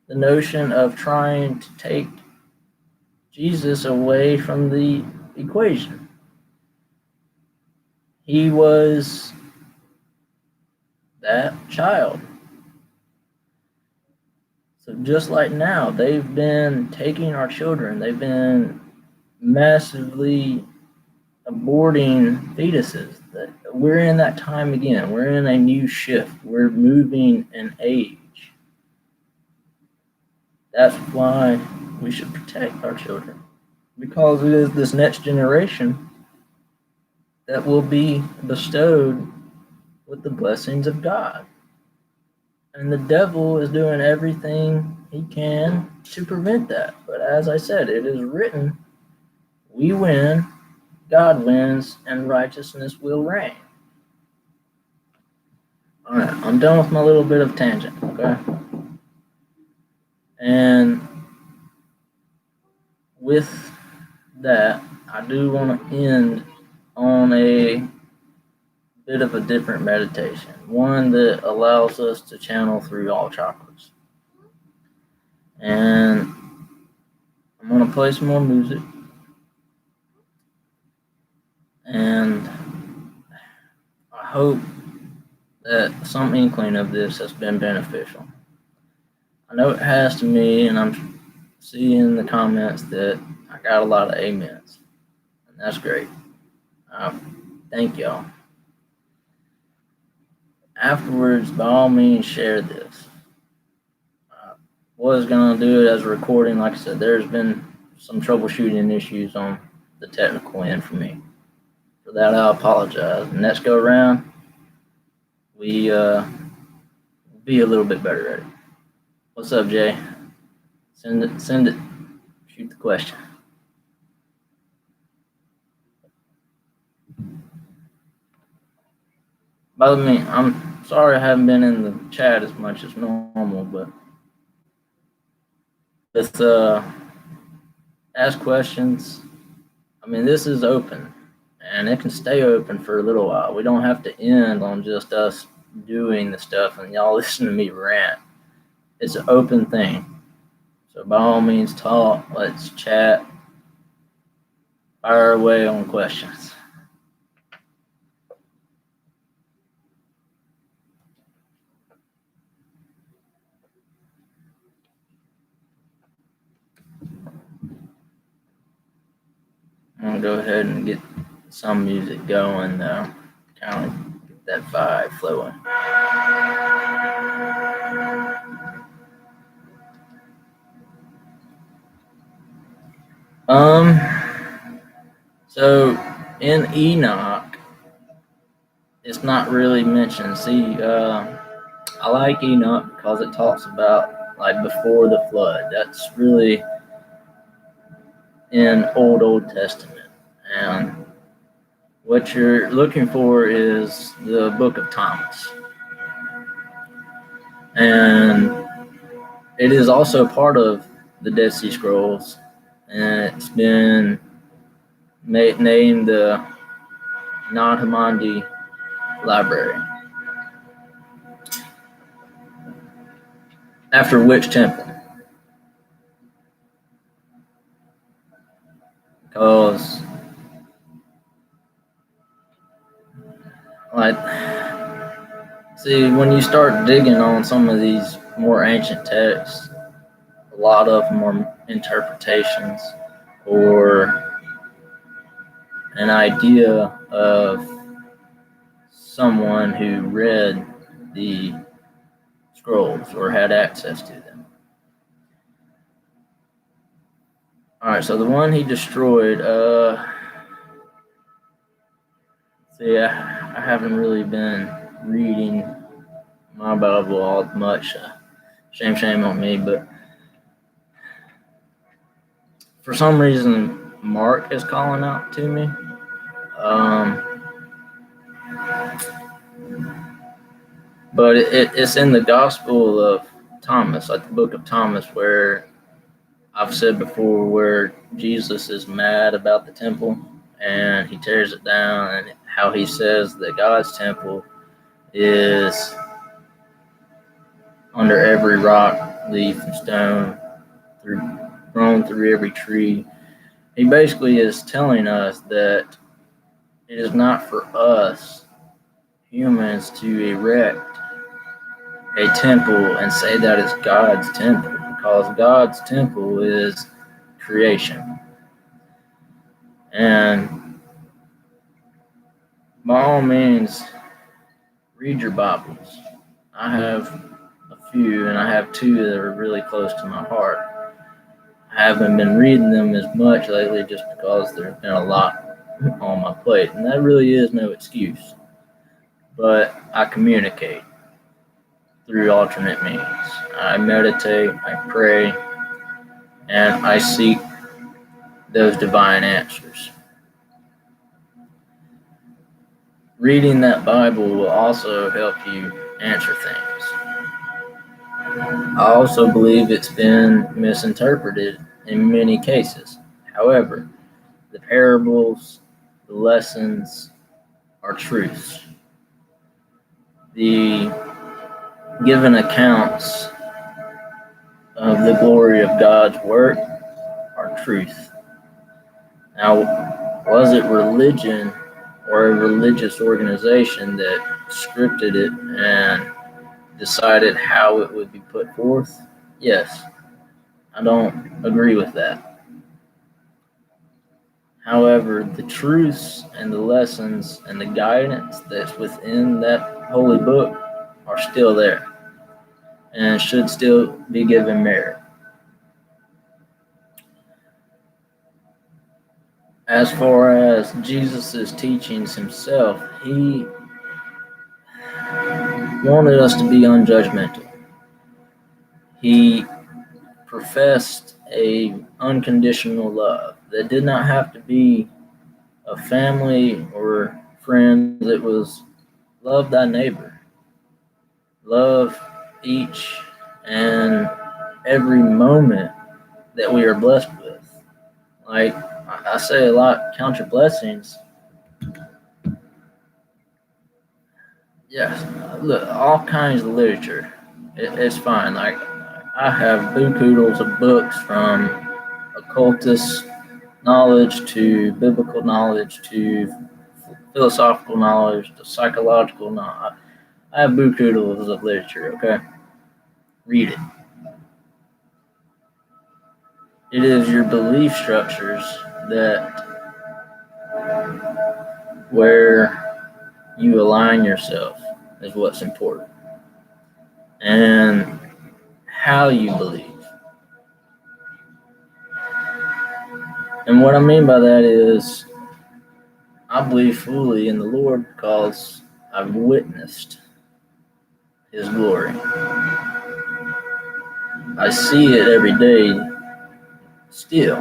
the notion of trying to take Jesus away from the equation. He was that child. So just like now, they've been taking our children, they've been massively aborting fetuses. We're in that time again. We're in a new shift. We're moving an age. That's why we should protect our children. Because it is this next generation that will be bestowed with the blessings of God. And the devil is doing everything he can to prevent that. But as I said, it is written, we win, God wins, and righteousness will reign. All right, I'm done with my little bit of tangent, okay? And with that, I do want to end on a bit of a different meditation, one that allows us to channel through all chakras. And I'm going to play some more music. And I hope that some inkling of this has been beneficial. I know it has to me, and I'm seeing in the comments that I got a lot of amens. And that's great. Thank y'all. Afterwards, by all means, share this. I was going to do it as a recording. Like I said, there's been some troubleshooting issues on the technical end for me. For that, I apologize. Next go around, we be a little bit better at it. What's up, Jay? Send it. Shoot the question. By the way, I'm sorry I haven't been in the chat as much as normal, but with ask questions. I mean, this is open, and it can stay open for a little while. We don't have to end on just us doing the stuff and y'all listen to me rant. It's an open thing. So by all means, talk. Let's chat. Fire away on questions. I'm gonna go ahead and get some music going though. Kind of get that vibe flowing. Enoch, it's not really mentioned. See, I like Enoch because it talks about like before the flood. That's really in Old Testament. And what you're looking for is the Book of Thomas. And it is also part of the Dead Sea Scrolls. And it's been named the Nag Hammadi Library. After which temple? Because, like, see, when you start digging on some of these more ancient texts, a lot of them are interpretations or an idea of someone who read the scrolls or had access to them. All right, so the one he destroyed, see, I haven't really been reading my Bible all much. Shame on me, but for some reason, Mark is calling out to me. But it's in the Gospel of Thomas, like the Book of Thomas, where I've said before, where Jesus is mad about the temple and he tears it down, and how he says that God's temple is under every rock, leaf, and stone, grown through every tree. He basically is telling us that it is not for us humans to erect a temple and say that it's God's temple, because God's temple is creation. And by all means, read your Bibles. I have a few, and I have two that are really close to my heart. I haven't been reading them as much lately just because there's been a lot on my plate, and that really is no excuse. But I communicate through alternate means. I meditate, I pray, and I seek those divine answers. Reading that Bible will also help you answer things. I also believe it's been misinterpreted in many cases. However, the parables, the lessons are truths. The given accounts of the glory of God's work are truth. Now, was it religion or a religious organization that scripted it and decided how it would be put forth? Yes, I don't agree with that. However, the truths and the lessons and the guidance that's within that holy book are still there and should still be given merit. As far as Jesus' teachings himself, he wanted us to be unjudgmental. He professed a unconditional love that did not have to be a family or friends. It was love thy neighbor. Love each and every moment that we are blessed with. Like I say a lot, count your blessings. Yes, look, all kinds of literature. It's fine. Like I have buku of books from occultist knowledge to biblical knowledge to philosophical knowledge to psychological knowledge. I have buku of literature. Okay, read it. It is your belief structures that where you align yourself is what's important, and how you believe. And what I mean by that is, I believe fully in the Lord because I've witnessed His glory. I see it every day still.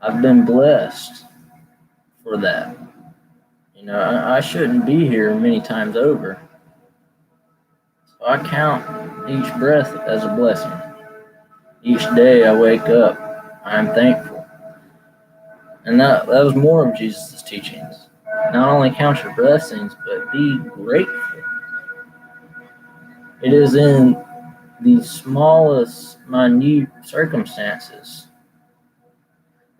I've been blessed for that. I shouldn't be here many times over. So I count each breath as a blessing. Each day I wake up, I am thankful. And that was more of Jesus' teachings. Not only count your blessings, but be grateful. It is in the smallest, minute circumstances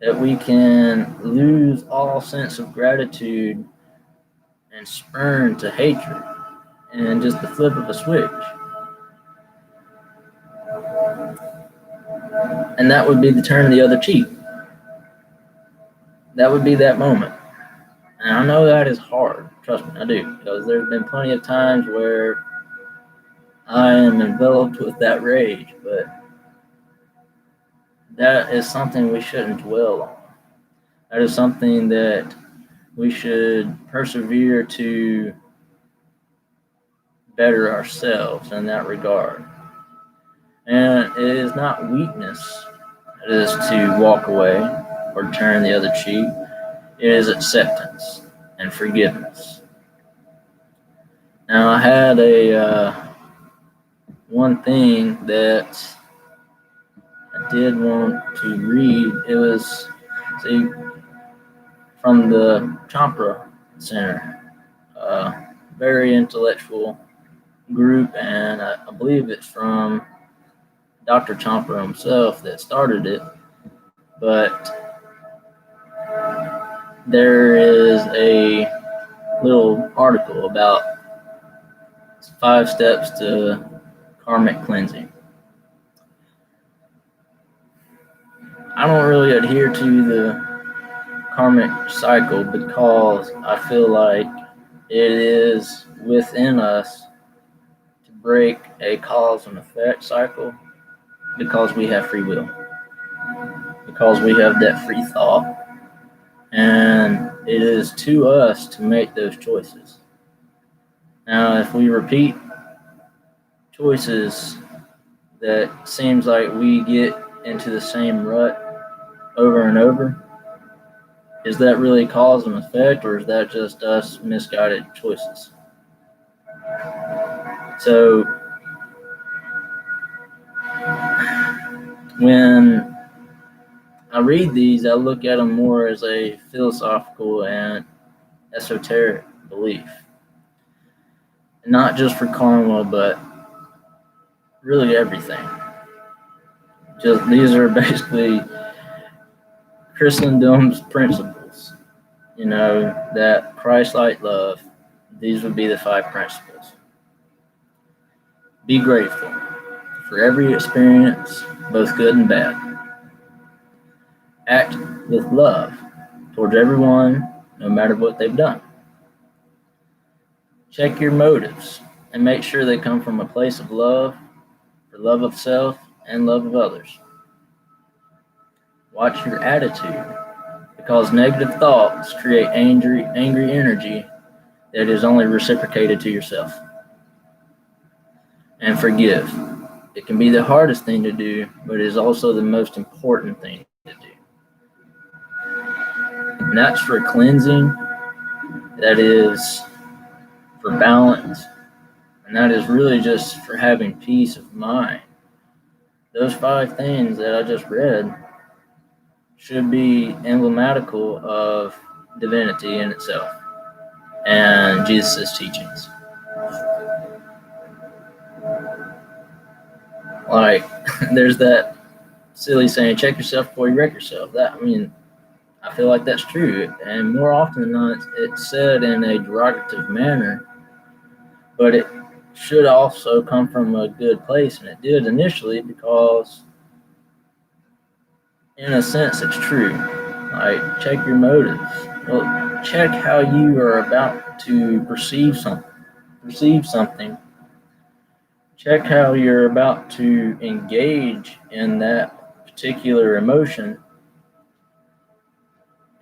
that we can lose all sense of gratitude and spurn to hatred and just the flip of a switch. And that would be the turn the other cheek. That would be that moment. And I know that is hard. Trust me, I do. Because there's been plenty of times where I am enveloped with that rage. But that is something we shouldn't dwell on. That is something that we should persevere to better ourselves in that regard. And it is not weakness. It is to walk away or turn the other cheek. It is acceptance and forgiveness. Now, I had one thing that I did want to read. It was, from the Champra Center, very intellectual group, and I believe it's from Dr. Champra himself that started it. But there is a little article about 5 steps to karmic cleansing. I don't really adhere to the karmic cycle because I feel like it is within us to break a cause and effect cycle because we have free will, because we have that free thought, and it is to us to make those choices. Now, if we repeat choices that seems like we get into the same rut over and over, is that really cause and effect, or is that just us misguided choices? So when I read these, I look at them more as a philosophical and esoteric belief. Not just for karma, but really everything. Just these are basically Christendom's principles. That Christ-like love. These would be the 5 principles. Be grateful for every experience, both good and bad. Act with love towards everyone, no matter what they've done. Check your motives and make sure they come from a place of love, for love of self and love of others. Watch your attitude, because negative thoughts create angry energy that is only reciprocated to yourself. And forgive. It can be the hardest thing to do, but it is also the most important thing to do. And that's for cleansing, that is for balance, and that is really just for having peace of mind. Those 5 things that I just read should be emblematical of divinity in itself and Jesus' teachings. Like, there's that silly saying, check yourself before you wreck yourself. I feel like that's true. And more often than not, it's said in a derogative manner, but it should also come from a good place. And it did initially because, in a sense, it's true. Like, check your motives. Well, check how you are about to perceive something. Check how you're about to engage in that particular emotion.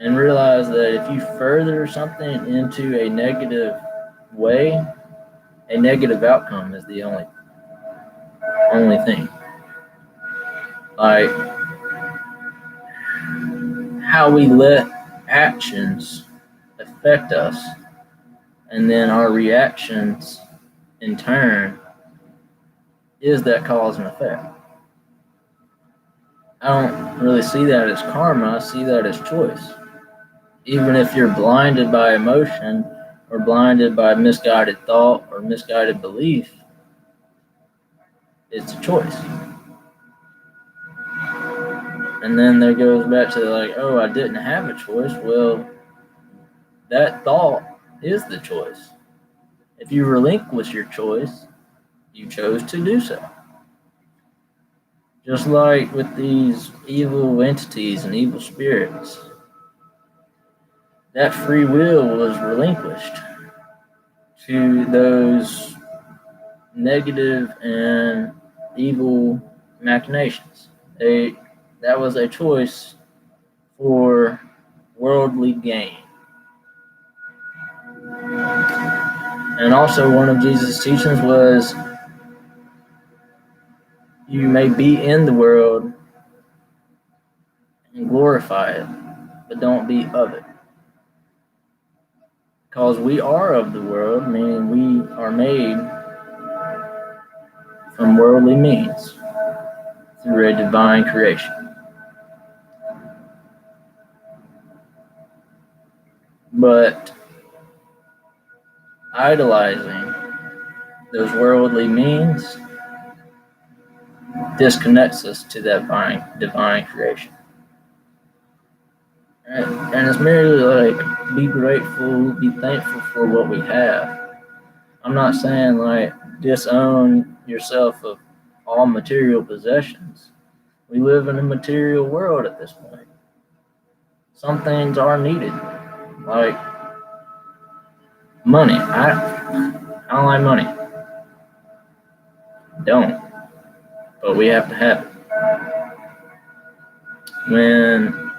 and realize that if you further something into a negative way, a negative outcome is the only thing. Like how we let actions affect us, and then our reactions in turn is that cause and effect. I don't really see that as karma, I see that as choice. Even if you're blinded by emotion or blinded by misguided thought or misguided belief, it's a choice. And then there goes back to like, oh, I didn't have a choice. Well, that thought is the choice. If you relinquish your choice, you chose to do so. Just like with these evil entities and evil spirits, that free will was relinquished to those negative and evil machinations. That was a choice for worldly gain. And also one of Jesus' teachings was, you may be in the world and glorify it, but don't be of it. Because we are of the world, meaning we are made from worldly means through a divine creation. But idolizing those worldly means disconnects us to that divine creation. And it's merely like, be grateful, be thankful for what we have. I'm not saying like disown yourself of all material possessions. We live in a material world at this point. Some things are needed, like money. I don't like money. Don't. But we have to have it. When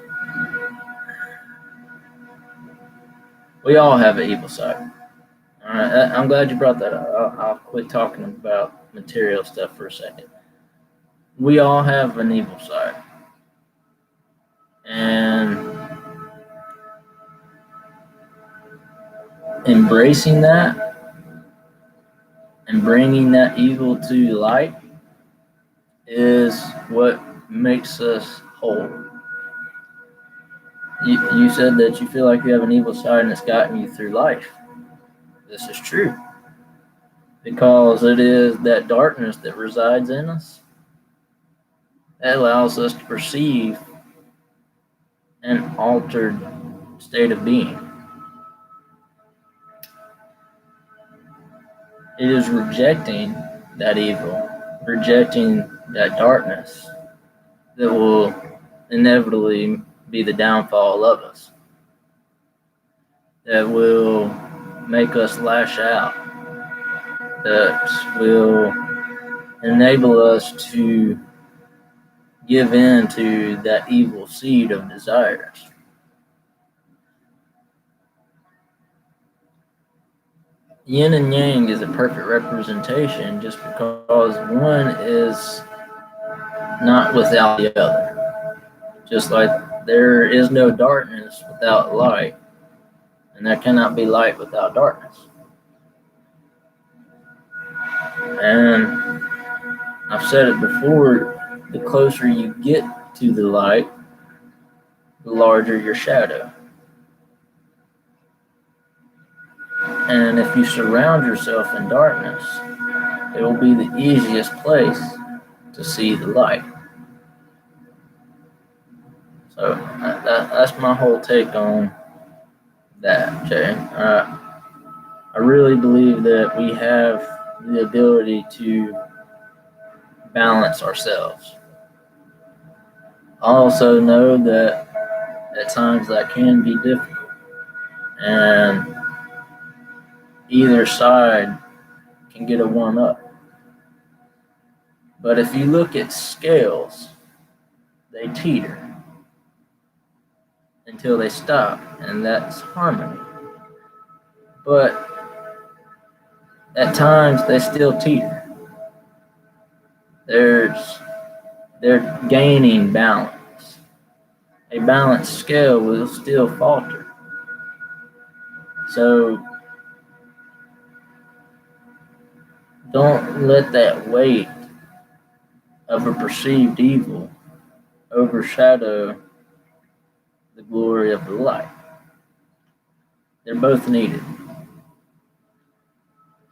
we all have an evil side. All right, I'm glad you brought that up. I'll quit talking about material stuff for a second. We all have an evil side. And embracing that and bringing that evil to light is what makes us whole. You said that you feel like you have an evil side and it's gotten you through life. This is true. Because it is that darkness that resides in us that allows us to perceive an altered state of being. It is rejecting that evil, rejecting that darkness that will inevitably be the downfall of us, that will make us lash out, that will enable us to give in to that evil seed of desires. Yin and yang is a perfect representation just because one is not without the other. Just like there is no darkness without light, and there cannot be light without darkness. And I've said it before, the closer you get to the light, the larger your shadow. And if you surround yourself in darkness, it will be the easiest place to see the light. So that's my whole take on that, Jay. I really believe that we have the ability to balance ourselves. I also know that at times that can be difficult, and either side can get a one up. But if you look at scales, they teeter. until they stop, and that's harmony. But at times they still teeter. They're gaining balance. A balanced scale will still falter. So don't let that weight of a perceived evil overshadow the glory of the light. They're both needed.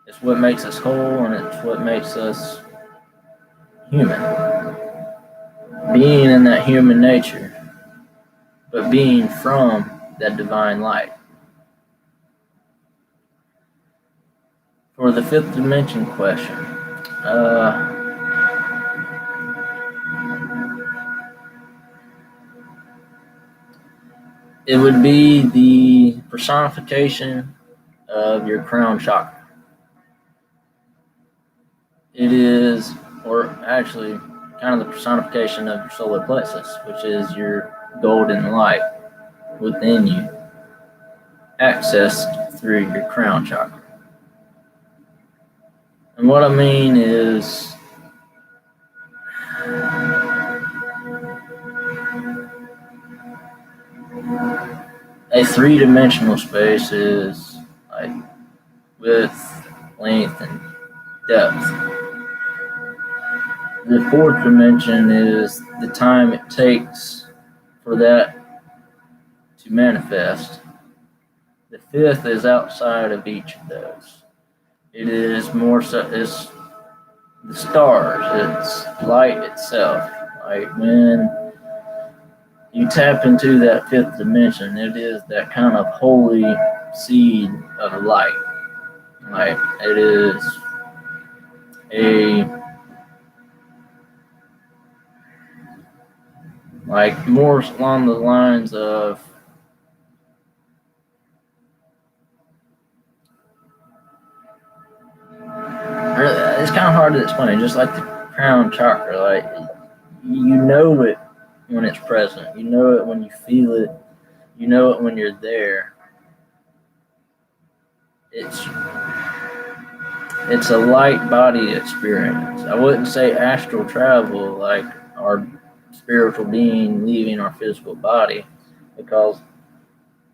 It's what makes us whole, and it's what makes us human. Being in that human nature, but being from that divine light. For the fifth dimension question, it would be the personification of your crown chakra. It is, or actually, kind of the personification of your solar plexus, which is your golden light within you, accessed through your crown chakra. And what I mean is, a three-dimensional space is like width, length, and depth. The fourth dimension is the time it takes for that to manifest. The fifth is outside of each of those. It is more so, it's the stars, it's light itself. Like when you tap into that fifth dimension, it is that kind of holy seed of light. Like it is like more along the lines of it's kind of hard to explain. Just like the crown chakra, like you know it when it's present, you know it when you feel it, you know it when you're there. It's a light body experience. I wouldn't say astral travel, like our spiritual being leaving our physical body, because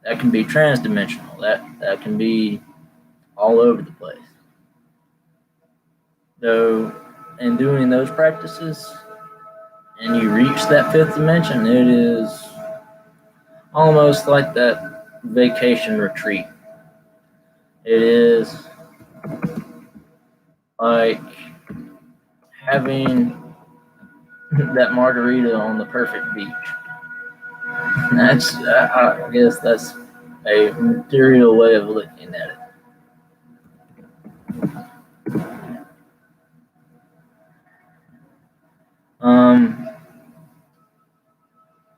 that can be transdimensional. That can be all over the place. Though, in doing those practices, and you reach that fifth dimension, it is almost like that vacation retreat. It is like having that margarita on the perfect beach. I guess that's a material way of looking at it.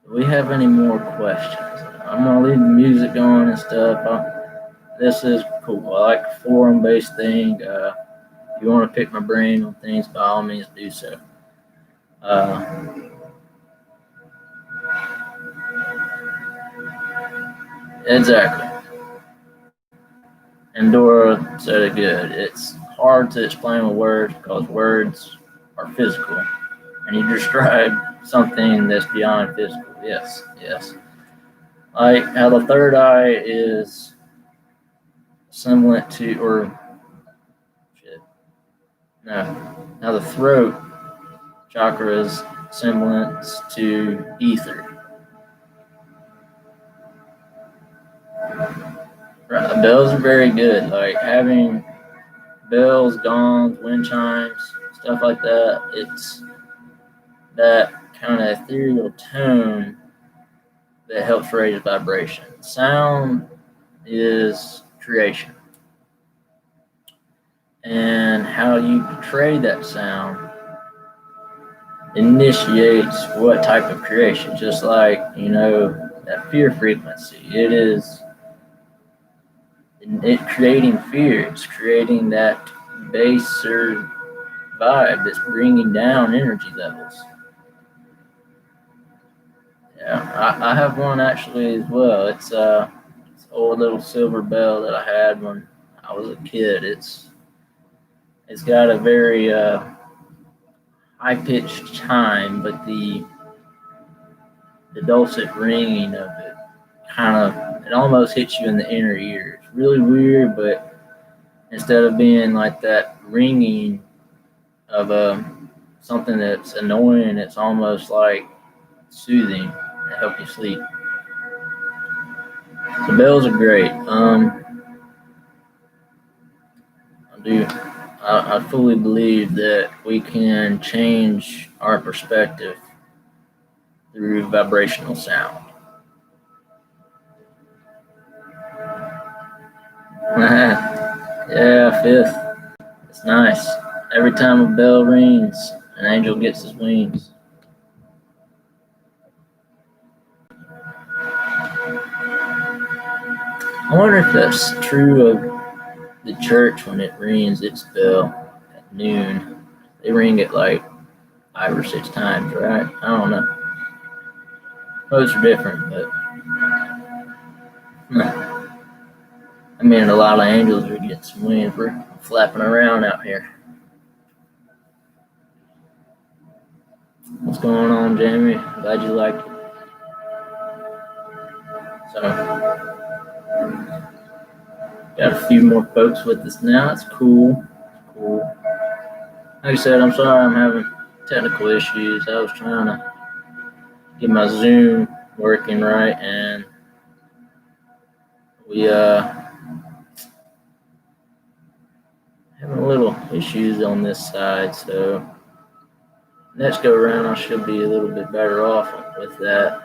Do we have any more questions? I'm gonna leave the music going and stuff. This is cool. I like a forum-based thing. If you want to pick my brain on things, by all means do so. Exactly. And Dora said it good. It's hard to explain with words because words are physical. And you describe something that's beyond physical. Yes. Like how the third eye is similar to, how the throat chakra is semblance to ether. Right, bells are very good. Like having bells, gongs, wind chimes, stuff like that. It's that kind of ethereal tone that helps raise vibration. Sound is creation. And how you portray that sound initiates what type of creation. Just like, that fear frequency. It creating fear. It's creating that baser vibe that's bringing down energy levels. Yeah, I have one actually as well. It's an old little silver bell that I had when I was a kid. It's got a very high pitched chime, but the dulcet ringing of it it almost hits you in the inner ear. It's really weird, but instead of being like that ringing of something that's annoying, it's almost like soothing to help you sleep. The bells are great. I fully believe that we can change our perspective through vibrational sound. Yeah, fifth. It's nice. Every time a bell rings, an angel gets his wings. I wonder if that's true of the church when it rings its bell at noon. They ring it like 5 or 6 times, right? I don't know. Most are different, but I mean, a lot of angels are getting some wings. We're flapping around out here. What's going on, Jamie? Glad you liked it. So, got a few more folks with us now. It's cool. Cool. Like I said, I'm sorry I'm having technical issues. I was trying to get my Zoom working right, and we having a little issues on this side. So next go around, I should be a little bit better off with that.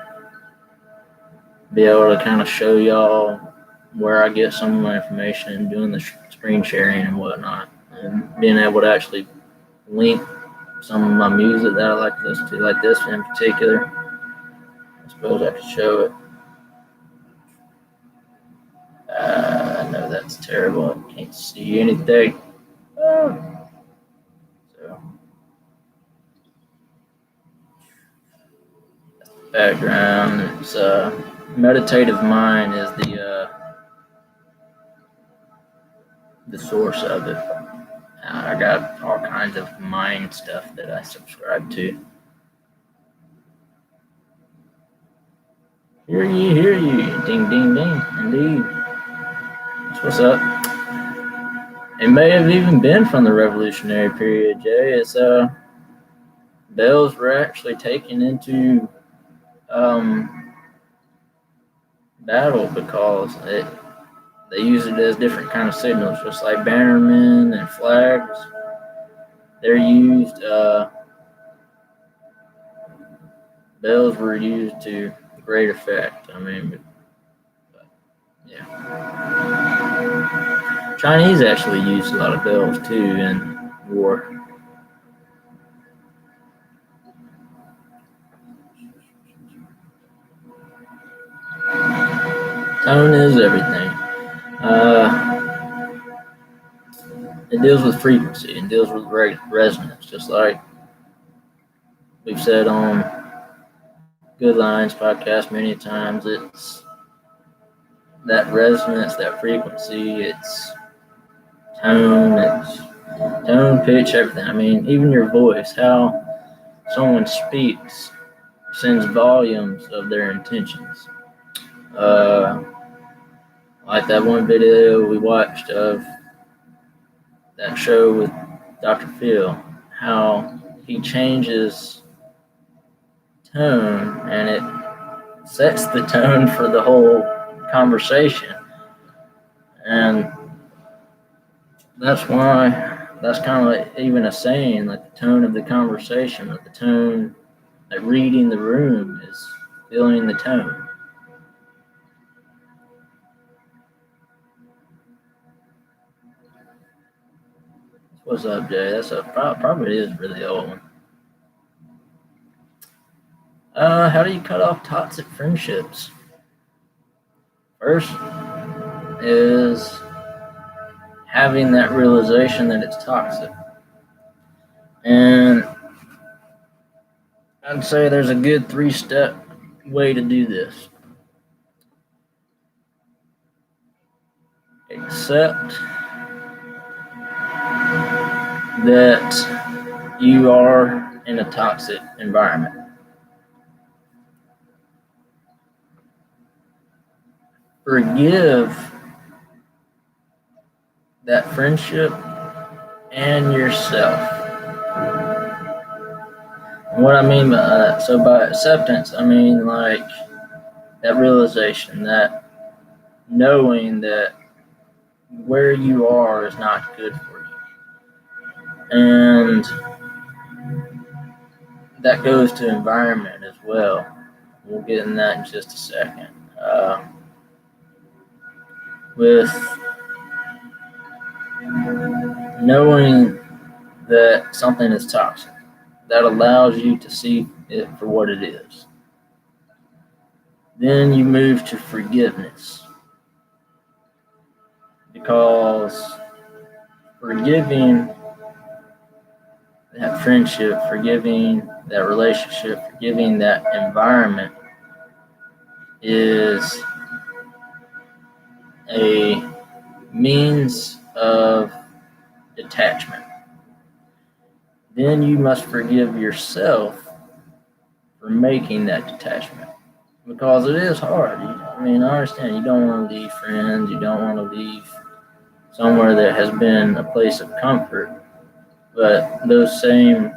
Be able to kind of show y'all where I get some of my information and doing the screen sharing and whatnot, and being able to actually link some of my music that I like to listen to, like this in particular. I suppose I could show it. I know that's terrible. I can't see anything. So, background. It's meditative mind is the source of it. I got all kinds of mind stuff that I subscribe to. Hear ye, ding, ding, ding, indeed. That's what's up. It may have even been from the Revolutionary period, Jay. It's bells were actually taken into battle because they use it as different kind of signals, just like bannermen and flags. They're used. Bells were used to great effect. I mean, but yeah. Chinese actually used a lot of bells too in war. Tone is everything. It deals with frequency and deals with resonance, just like we've said on Good Lines podcast many times. It's that resonance, that frequency, it's tone, pitch, everything. I mean, even your voice, how someone speaks sends volumes of their intentions. Like that one video we watched of that show with Dr. Phil, how he changes tone and it sets the tone for the whole conversation. And that's why that's kind of like even a saying, like the tone of the conversation, like the tone, like reading the room is feeling the tone. What's up, Jay? That's probably is a really old one. How do you cut off toxic friendships? First is having that realization that it's toxic. And I'd say there's a good 3-step way to do this. Accept that you are in a toxic environment. Forgive that friendship and yourself. And what I mean by that, so by acceptance, I mean like that realization, that knowing that where you are is not good for you. And that goes to environment as well. We'll get in that in just a second. With knowing that something is toxic, that allows you to see it for what it is. Then you move to forgiveness, because forgiving that friendship, forgiving that relationship, forgiving that environment is a means of detachment. Then you must forgive yourself for making that detachment, because it is hard. I mean, I understand you don't want to leave friends, you don't want to leave somewhere that has been a place of comfort, but those same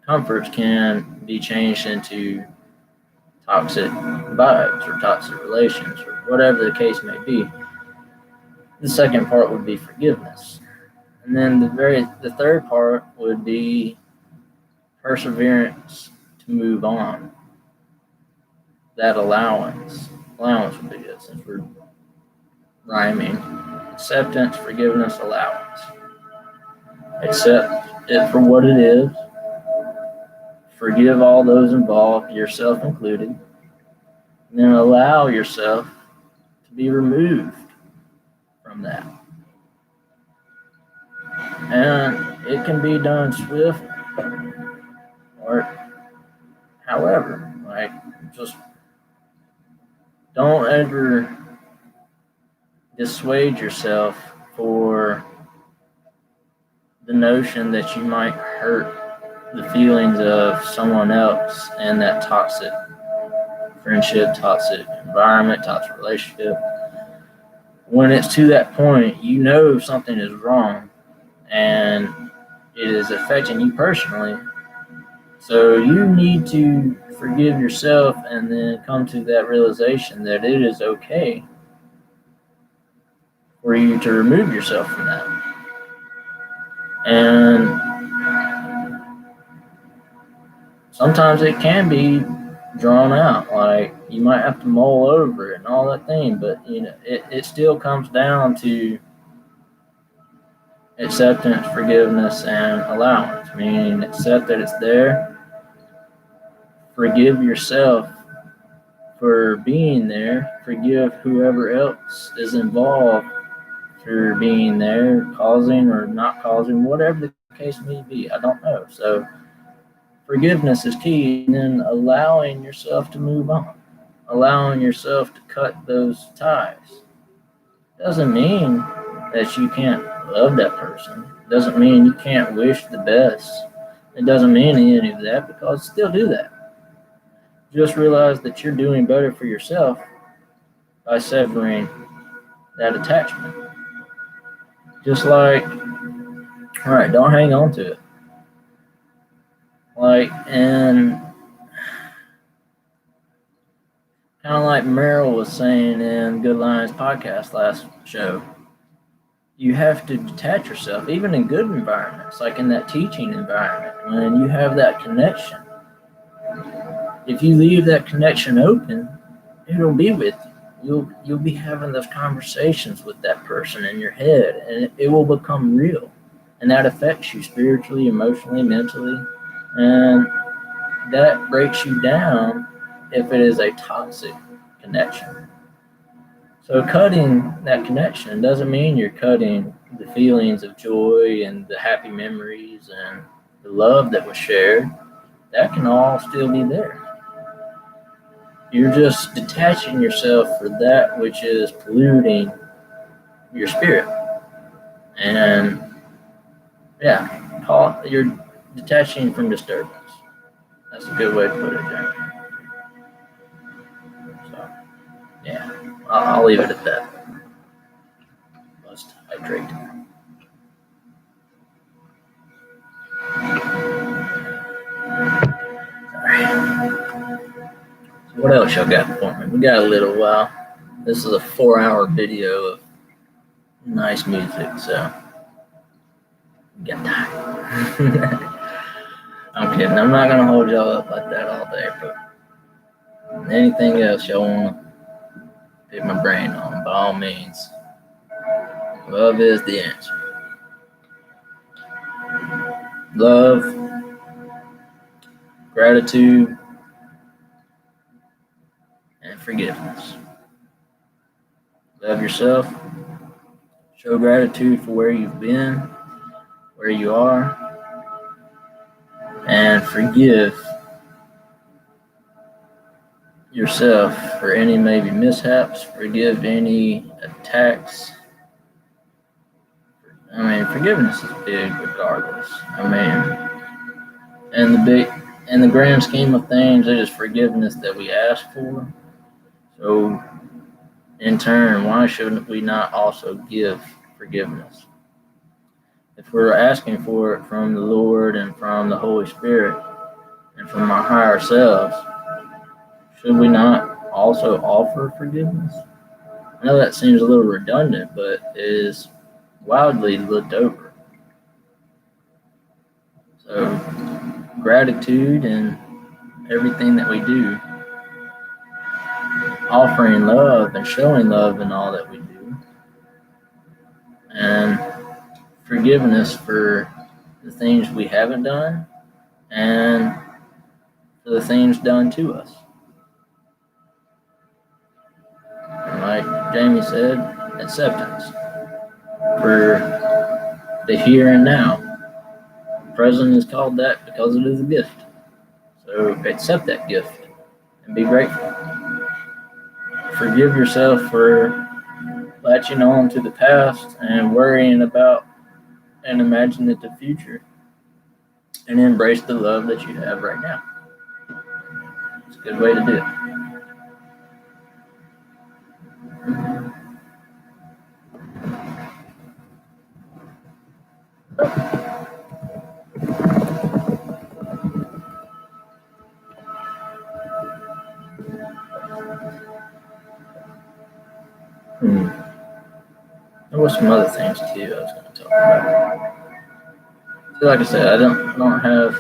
comforts can be changed into toxic vibes or toxic relations or whatever the case may be. The second part would be forgiveness. And then the third part would be perseverance to move on. That allowance would be good since we're rhyming. Acceptance, forgiveness, allowance. Accept it for what it is. Forgive all those involved, yourself included. And then allow yourself to be removed from that. And it can be done swift or however. Like, just don't ever dissuade yourself for the notion that you might hurt the feelings of someone else in that toxic friendship, toxic environment, toxic relationship. When it's to that point, you know something is wrong and it is affecting you personally. So you need to forgive yourself and then come to that realization that it is okay for you to remove yourself from that. And sometimes it can be drawn out, like you might have to mull over it and all that thing, but you know, it still comes down to acceptance, forgiveness, and allowance. Meaning, accept that it's there, forgive yourself for being there, forgive whoever else is involved for being there, causing or not causing, whatever the case may be. I don't know. So forgiveness is key, and then allowing yourself to move on, allowing yourself to cut those ties. Doesn't mean that you can't love that person. Doesn't mean you can't wish the best. It doesn't mean any of that, because still do that. Just realize that you're doing better for yourself by severing that attachment. Just like, all right, don't hang on to it. Like, and kind of like Meryl was saying in Good Lions podcast last show, you have to detach yourself, even in good environments, like in that teaching environment, when you have that connection. If you leave that connection open, it'll be with you. You'll be having those conversations with that person in your head, and it will become real. And that affects you spiritually, emotionally, mentally, and that breaks you down if it is a toxic connection. So cutting that connection doesn't mean you're cutting the feelings of joy and the happy memories and the love that was shared. That can all still be there. You're just detaching yourself for that which is polluting your spirit. And yeah, you're detaching from disturbance. That's a good way to put it, Jamie. So, yeah, I'll leave it at that. Must hydrate. So what else y'all got for me? We got a little while. This is a 4-hour video of nice music, so we got time. I'm kidding. I'm not gonna hold y'all up like that all day, but anything else y'all wanna pick my brain on, by all means. Love is the answer. Love, gratitude, and forgiveness. Love yourself. Show gratitude for where you've been, where you are, and forgive yourself for any maybe mishaps. Forgive any attacks. I mean, forgiveness is big regardless. I mean, in the grand scheme of things, it is forgiveness that we ask for. So, in turn, why shouldn't we not also give forgiveness? If we're asking for it from the Lord and from the Holy Spirit and from our higher selves, should we not also offer forgiveness? I know that seems a little redundant, but it is widely looked over. So, gratitude and everything that we do, offering love and showing love in all that we do, and forgiveness for the things we haven't done and for the things done to us. And like Jamie said, acceptance for the here and now. Present is called that because it is a gift. So accept that gift and be grateful. Forgive yourself for latching on to the past and worrying about and imaginative future, and embrace the love that you have right now. It's a good way to do it. There was some other things too I was going to talk about. So like I said, I don't have.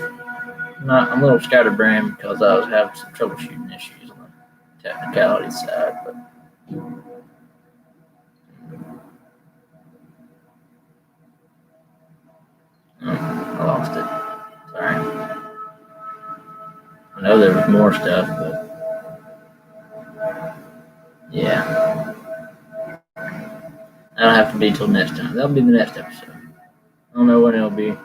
I'm a little scatterbrained because I was having some troubleshooting issues on the technicality side, but I lost it. Sorry. I know there was more stuff, but yeah. That'll have to be till next time. That'll be the next episode. I don't know when it'll be.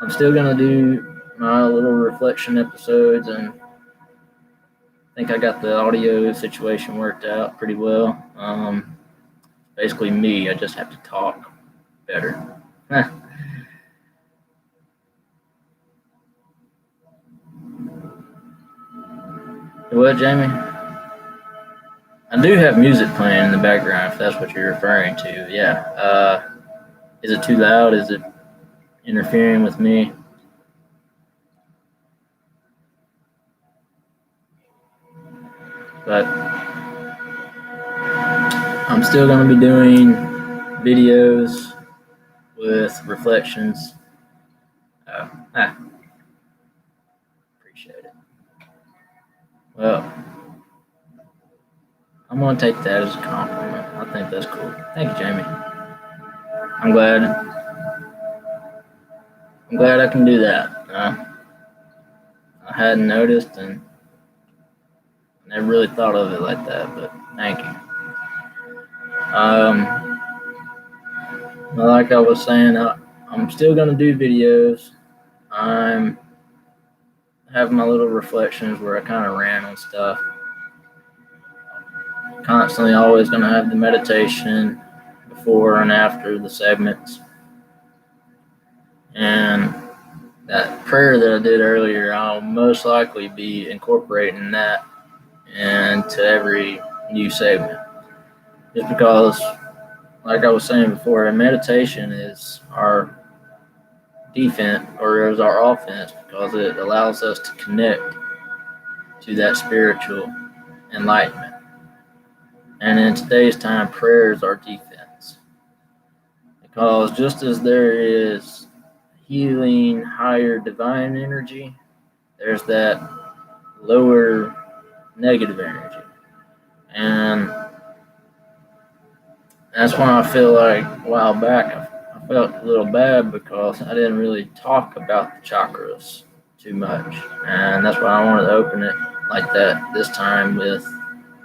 I'm still gonna do my little reflection episodes, and I think I got the audio situation worked out pretty well. Basically me. I just have to talk better. What, Jamie? I do have music playing in the background, if that's what you're referring to. Yeah. Is it too loud? Is it interfering with me? But I'm still going to be doing videos with reflections. Appreciate it. Well, I'm going to take that as a compliment. I think that's cool. Thank you, Jamie. I'm glad I can do that. I hadn't noticed and never really thought of it like that, but thank you. Like I was saying, I'm still going to do videos. I'm having my little reflections where I kind of rant on stuff. constantly always going to have the meditation before and after the segments. And that prayer that I did earlier, I'll most likely be incorporating that into every new segment. Just because, like I was saying before, meditation is our defense or is our offense, because it allows us to connect to that spiritual enlightenment. And in today's time, prayer is our defense. Because just as there is healing, higher divine energy, there's that lower negative energy. And that's why I feel like a while back I felt a little bad because I didn't really talk about the chakras too much. And that's why I wanted to open it like that this time with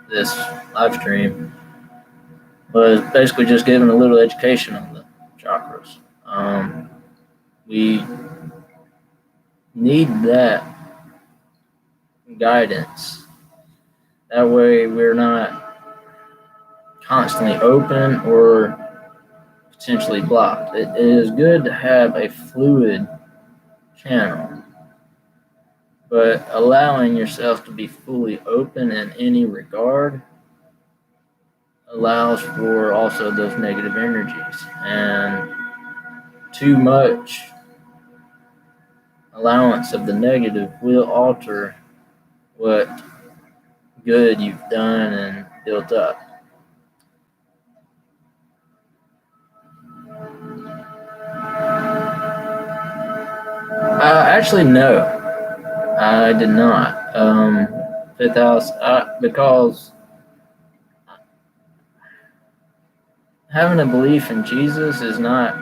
this live stream. Was basically just giving a little education on the chakras. We need that guidance. That way we're not constantly open or potentially blocked. It is good to have a fluid channel, but allowing yourself to be fully open in any regard allows for also those negative energies. And too much allowance of the negative will alter what good you've done and built up. Actually, no, I did not. Fifth house, because having a belief in Jesus is not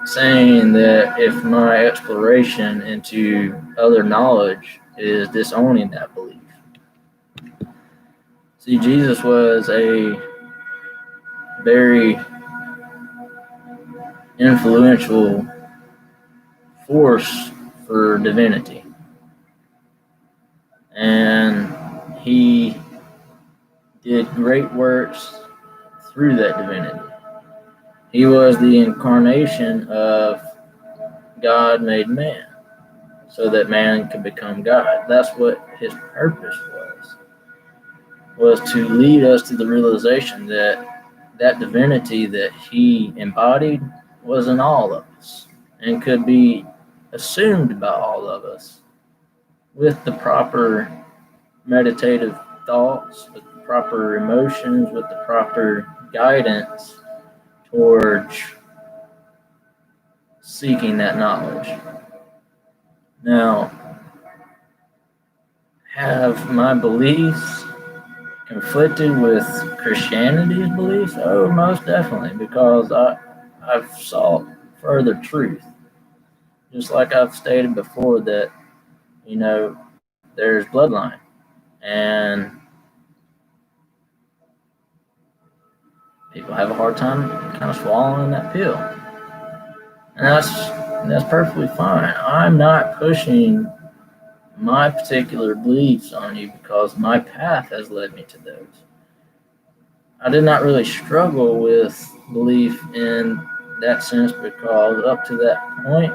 saying that if my exploration into other knowledge is disowning that belief. See, Jesus was a very influential force for divinity. And he did great works through that divinity. He was the incarnation of God made man, so that man could become God. That's what his purpose was to lead us to the realization that that divinity that he embodied was in all of us and could be assumed by all of us with the proper meditative thoughts, with the proper emotions, with the proper guidance towards seeking that knowledge. Now, have my beliefs conflicted with Christianity's beliefs? Oh, most definitely, because I've sought further truth. Just like I've stated before that, there's bloodline. And people have a hard time kind of swallowing that pill. And that's perfectly fine. I'm not pushing my particular beliefs on you because my path has led me to those. I did not really struggle with belief in that sense because up to that point,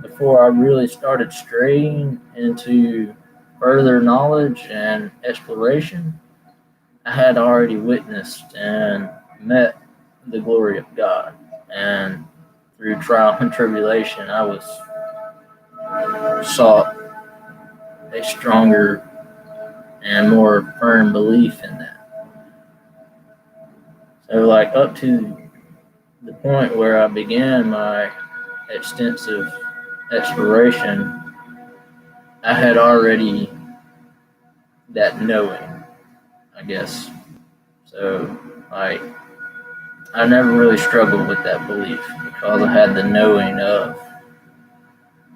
before I really started straying into further knowledge and exploration, I had already witnessed and met the glory of God. And through trial and tribulation, I was sought a stronger and more firm belief in that. So, like, up to the point where I began my extensive exploration, I had already that knowing, I guess. So, like, I never really struggled with that belief because I had the knowing of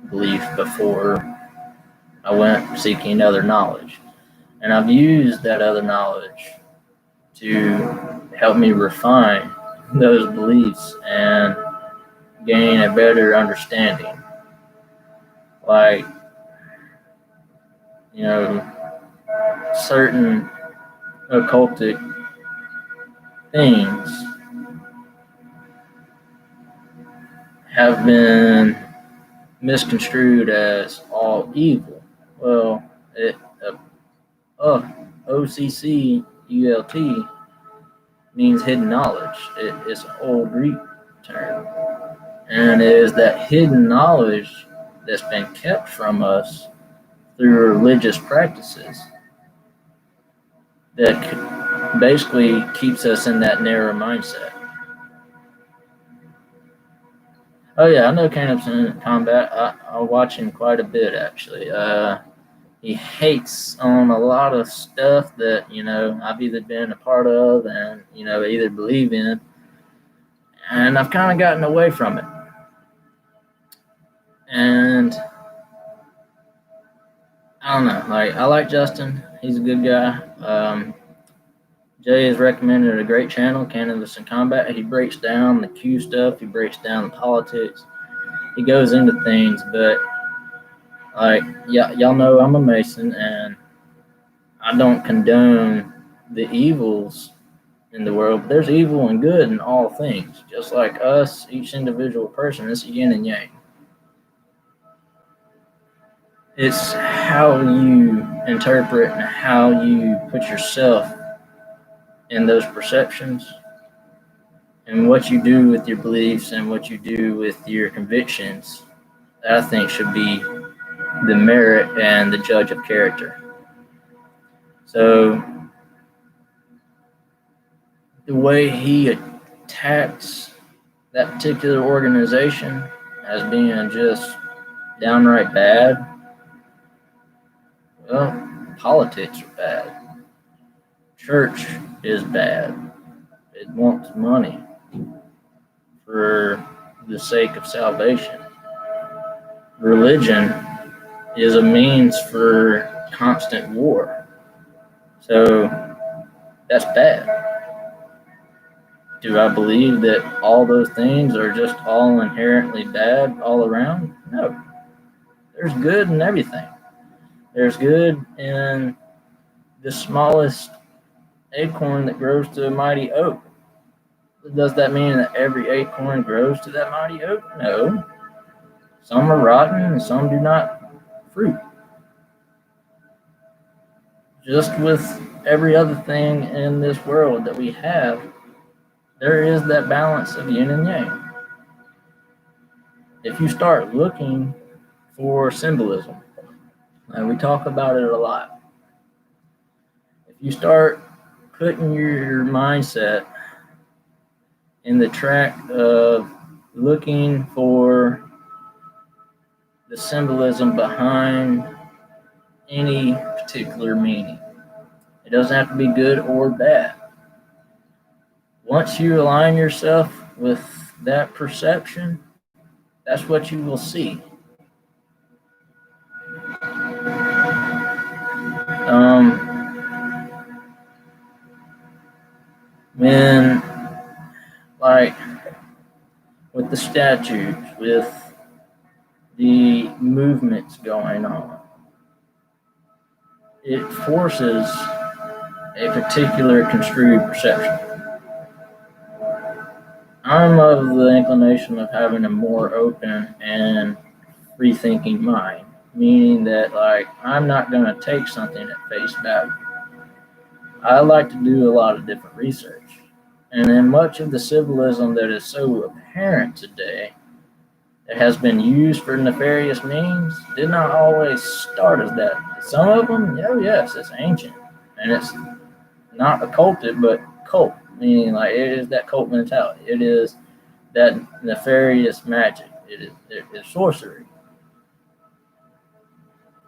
belief before I went seeking other knowledge. And I've used that other knowledge to help me refine those beliefs and gain a better understanding. Like, certain occultic things have been misconstrued as all evil. Well, OCCULT means hidden knowledge. It's an old Greek term. And it is that hidden knowledge that's been kept from us through religious practices that basically keeps us in that narrow mindset. Oh yeah, I know Caleb's in combat. I watch him quite a bit actually. He hates on a lot of stuff that I've either been a part of and either believe in, and I've kind of gotten away from it. And I don't know, like I like Justin. He's a good guy. Jay has recommended a great channel, Cannabis in Combat. He breaks down the Q stuff. He breaks down the politics. He goes into things, but like y'all know I'm a Mason, and I don't condone the evils in the world. There's evil and good in all things. Just like us, each individual person, it's yin and yang. It's how you interpret and how you put yourself in those perceptions, and what you do with your beliefs and what you do with your convictions, that I think should be the merit and the judge of character. So the way he attacks that particular organization as being just downright bad, well, politics are bad. Church is bad. It wants money for the sake of salvation. Religion is a means for constant war. So that's bad. Do I believe that all those things are just all inherently bad all around? No. There's good in everything. There's good in the smallest acorn that grows to a mighty oak. Does that mean that every acorn grows to that mighty oak? No. Some are rotten and some do not fruit. Just with every other thing in this world that we have, there is that balance of yin and yang. If you start looking for symbolism, and we talk about it a lot, if you start putting your mindset in the track of looking for the symbolism behind any particular meaning, it doesn't have to be good or bad. Once you align yourself with that perception, that's what you will see. When, like, with the statues, with the movements going on, it forces a particular construed perception. I'm of the inclination of having a more open and free-thinking mind, meaning that, like, I'm not going to take something at face value. I like to do a lot of different research. And in much of the symbolism that is so apparent today, that has been used for nefarious means, did not always start as that. Some of them, oh yes, it's ancient. And it's not occulted, but cult, meaning like it is that cult mentality. It is that nefarious magic. It is sorcery.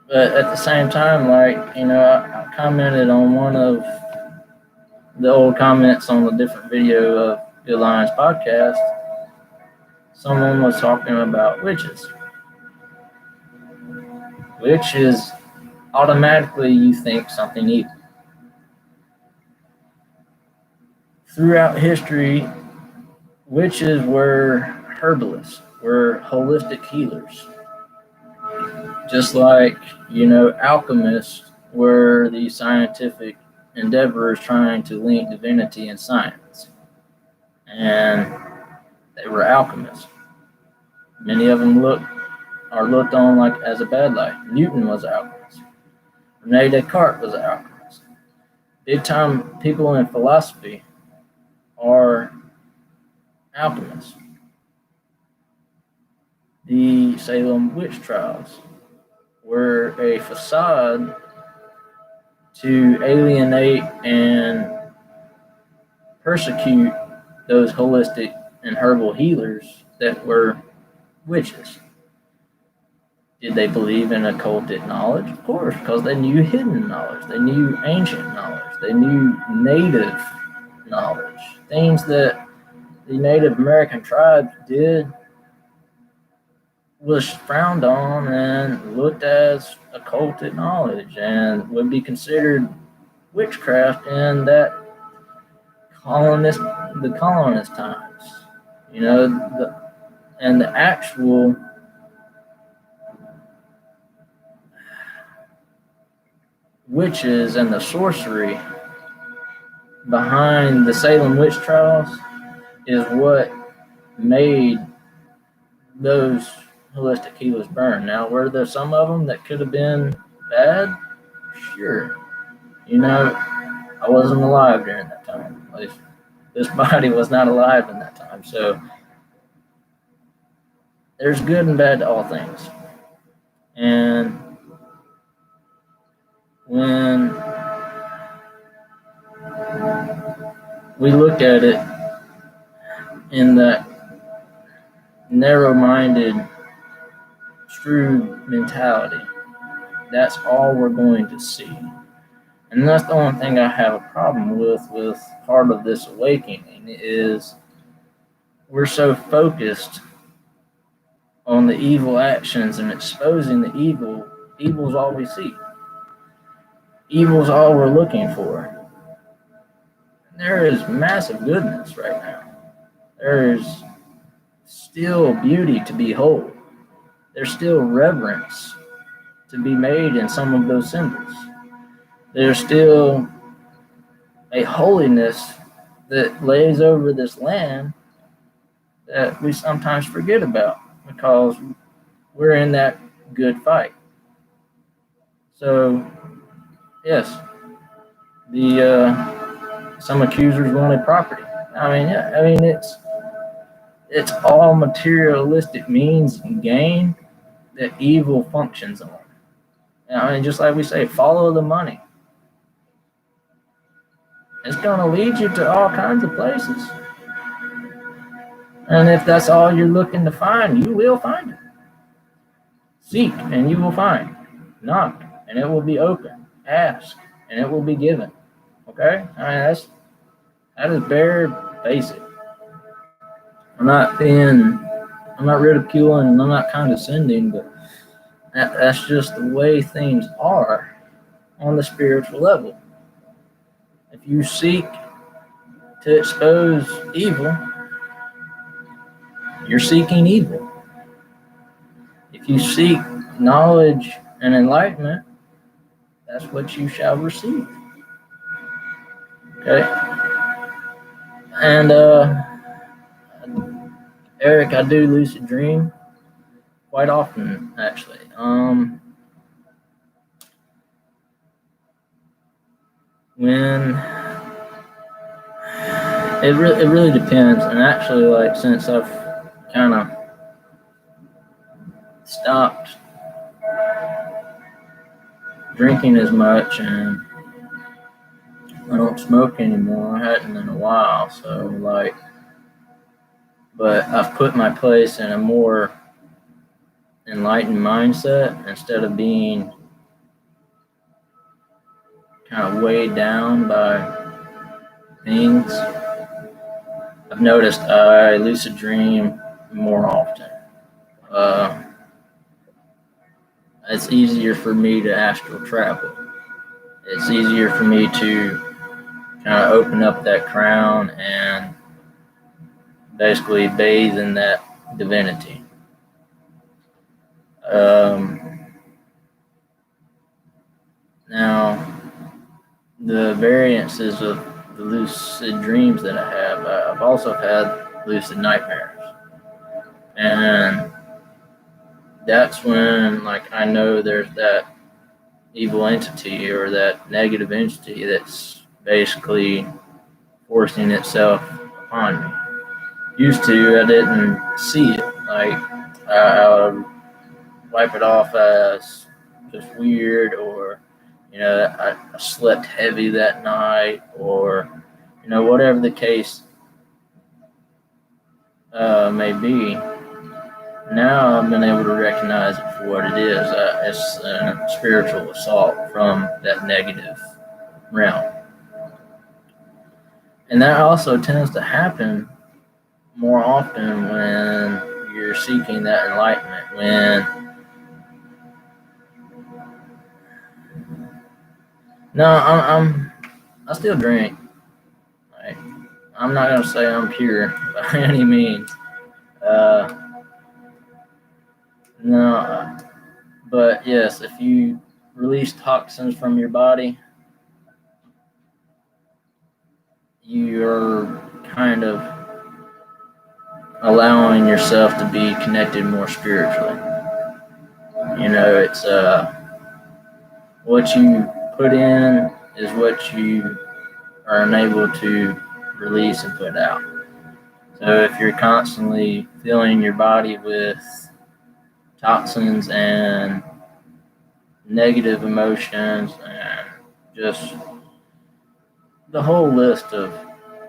But at the same time, like, I commented on one of the old comments on the different video of Good Lions podcast. Someone was talking about witches. Witches, automatically you think something evil. Throughout history, witches were herbalists, were holistic healers. Just like, alchemists were the scientific endeavors trying to link divinity and science. And they were alchemists. Many of them are looked on like as a bad light. Newton was an alchemist. Rene Descartes was an alchemist. Big time people in philosophy are alchemists. The Salem witch trials were a facade to alienate and persecute those holistic and herbal healers that were witches. Did they believe in occulted knowledge? Of course, because they knew hidden knowledge. They knew ancient knowledge. They knew native knowledge. Things that the Native American tribes did was frowned on and looked as occulted knowledge and would be considered witchcraft in the colonist times. You know, the actual witches and the sorcery behind the Salem witch trials is what made those holistic healers burn. Now, were there some of them that could have been bad? Sure. You know, I wasn't alive during that time. At least this body was not alive in that time. So there's good and bad to all things. And when we look at it in that narrow-minded, shrewd mentality, that's all we're going to see. And that's the only thing I have a problem with part of this awakening is we're so focused on the evil actions and exposing the evil. Evil's all we see. Evil's all we're looking for. There is massive goodness right now. There is still beauty to behold. There's still reverence to be made in some of those symbols. There's still a holiness that lays over this land that we sometimes forget about because we're in that good fight. So, yes, some accusers wanted property. It's all materialistic means and gain that evil functions on. Just like we say, follow the money. It's going to lead you to all kinds of places. And if that's all you're looking to find, you will find it. Seek, and you will find. Knock, and it will be open. Ask, and it will be given. Okay? That is bare basic. I'm not ridiculing, and I'm not condescending, but that's just the way things are on the spiritual level. If you seek to expose evil, you're seeking evil. If you seek knowledge and enlightenment, that's what you shall receive. Okay? And Eric, I do lucid dream quite often, actually. When it really depends, and actually, like, since I've kind of stopped drinking as much and I don't smoke anymore, I hadn't in a while, so but I've put my place in a more enlightened mindset instead of being kind of weighed down by things. I've noticed I lucid dream more often. It's easier for me to astral travel. It's easier for me to kind of open up that crown and basically bathe in that divinity. Now, the variances of the lucid dreams that I have. I've also had lucid nightmares, and that's when like I know there's that evil entity or that negative entity that's basically forcing itself upon me. Used to, I didn't see it. Like I would wipe it off as just weird, or I slept heavy that night, or whatever the case may be. Now I've been able to recognize it for what it is. It's a spiritual assault from that negative realm. And that also tends to happen more often when you're seeking that enlightenment. I still drink. Right? I'm not gonna say I'm pure by any means. No, but yes, if you release toxins from your body, you're kind of allowing yourself to be connected more spiritually. It's what you put in is what you are unable to release and put out. So if you're constantly filling your body with toxins and negative emotions and just the whole list of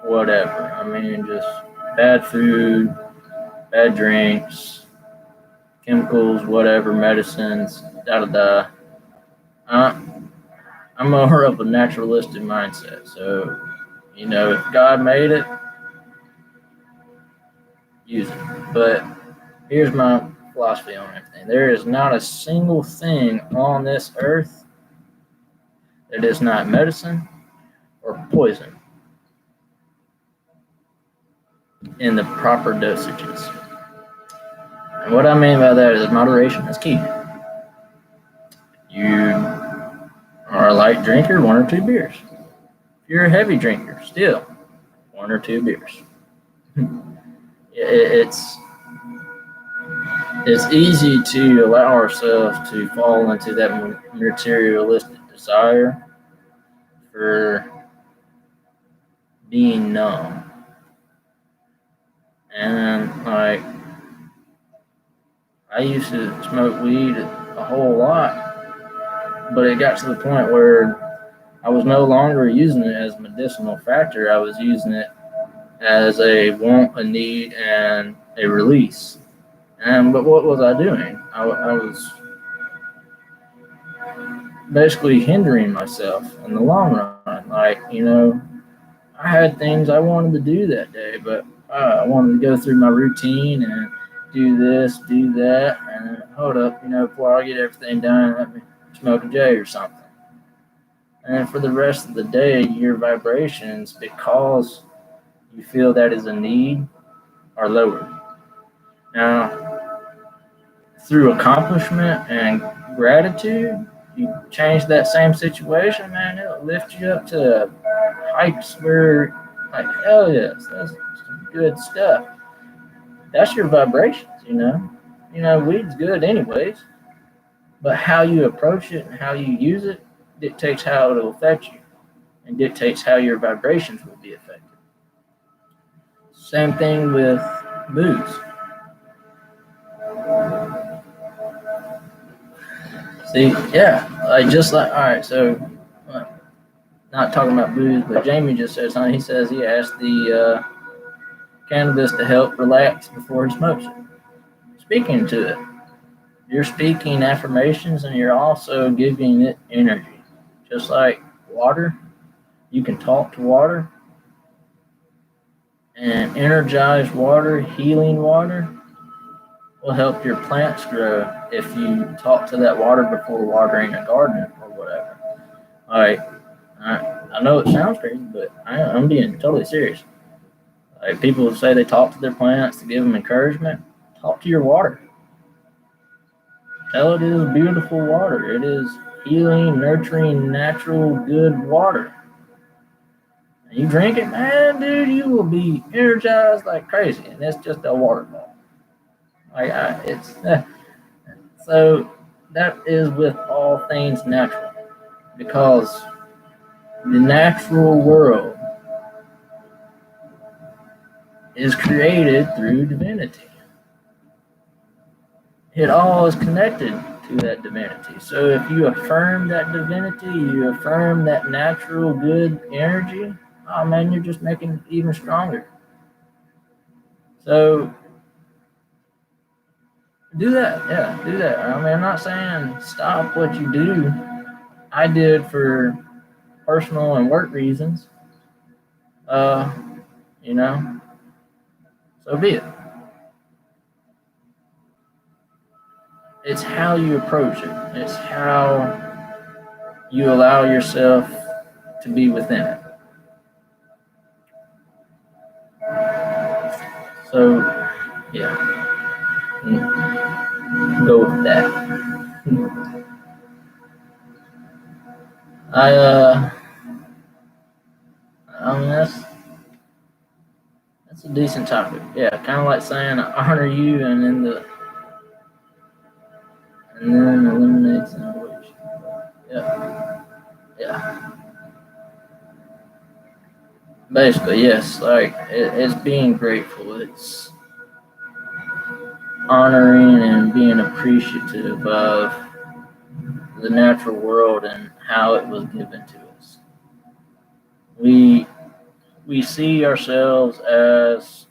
whatever, I mean, just bad food, bad drinks, chemicals, whatever, medicines, I'm more of a naturalistic mindset. So, if God made it, use it. But here's my philosophy on everything. There is not a single thing on this earth that is not medicine or poison in the proper dosages. And what I mean by that is moderation is key. You are a light drinker, 1 or 2 beers. If you're a heavy drinker, still 1 or 2 beers. It's easy to allow ourselves to fall into that materialistic desire for being numb. And like, I used to smoke weed a whole lot, but it got to the point where I was no longer using it as a medicinal factor. I was using it as a want, a need, and a release. But what was I doing? I was basically hindering myself in the long run. Like, I had things I wanted to do that day, but I wanted to go through my routine and do this, do that, and hold up, before I get everything done, let me smoke a J or something. And for the rest of the day, your vibrations, because you feel that is a need, are lowered. Now, through accomplishment and gratitude, you change that same situation, man, it'll lift you up to heights where, like, hell yes, that's some good stuff. That's your vibrations, weed's good anyways, but how you approach it and how you use it dictates how it'll affect you and dictates how your vibrations will be affected. Same thing with booze. See, yeah, all right, so not talking about booze, but Jamie just said something. He says he asked the cannabis to help relax before he smokes it. Speaking to it, you're speaking affirmations and you're also giving it energy. Just like water, you can talk to water, and energized water, healing water, will help your plants grow if you talk to that water before watering a garden or whatever. All right, I know it sounds crazy, but I'm being totally serious. Like, people say they talk to their plants to give them encouragement. Talk to your water. Tell it is beautiful water. It is healing, nurturing, natural, good water. And you drink it, man, dude, you will be energized like crazy. And it's just a water bottle. So that is with all things natural, because the natural world is created through divinity. It all is connected to that divinity. So if you affirm that divinity, you affirm that natural good energy, oh man, you're just making it even stronger. So do that. Yeah, do that. I mean, I'm not saying stop what you do. I did for personal and work reasons. Uh, you know, so be it. It's how you approach it. It's how you allow yourself to be within it. So, yeah, go with that. I I mean that's a decent topic. Yeah, kind of like saying I honor you, and then eliminate situation. Yeah, yeah. Basically, yes. Like it's being grateful. It's honoring and being appreciative of the natural world and how it was given to us. We we see ourselves as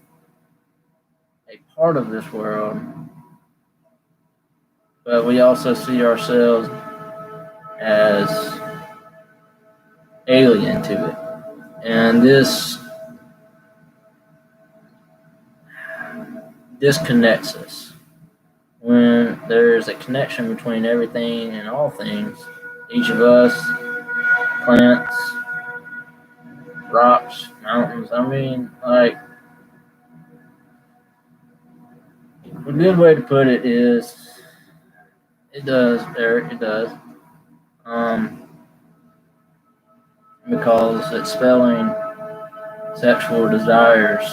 a part of this world, but we also see ourselves as alien to it. And this disconnects us. When there's a connection between everything and all things, each of us, plants, rocks, mountains, I mean, like, a good way to put it is, it does, Eric, it does. Because expelling sexual desires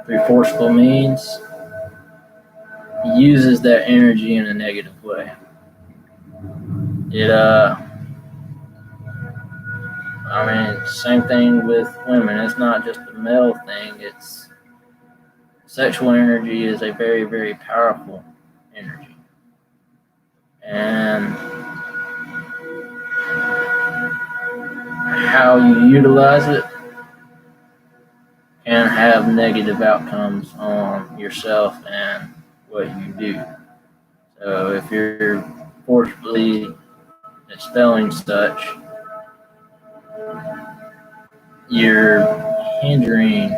through forceful means uses that energy in a negative way. It I mean, same thing with women. It's not just a male thing. It's sexual energy is a very, very powerful energy, and how you utilize it can have negative outcomes on yourself and what you do. So if you're forcefully expelling such, you're hindering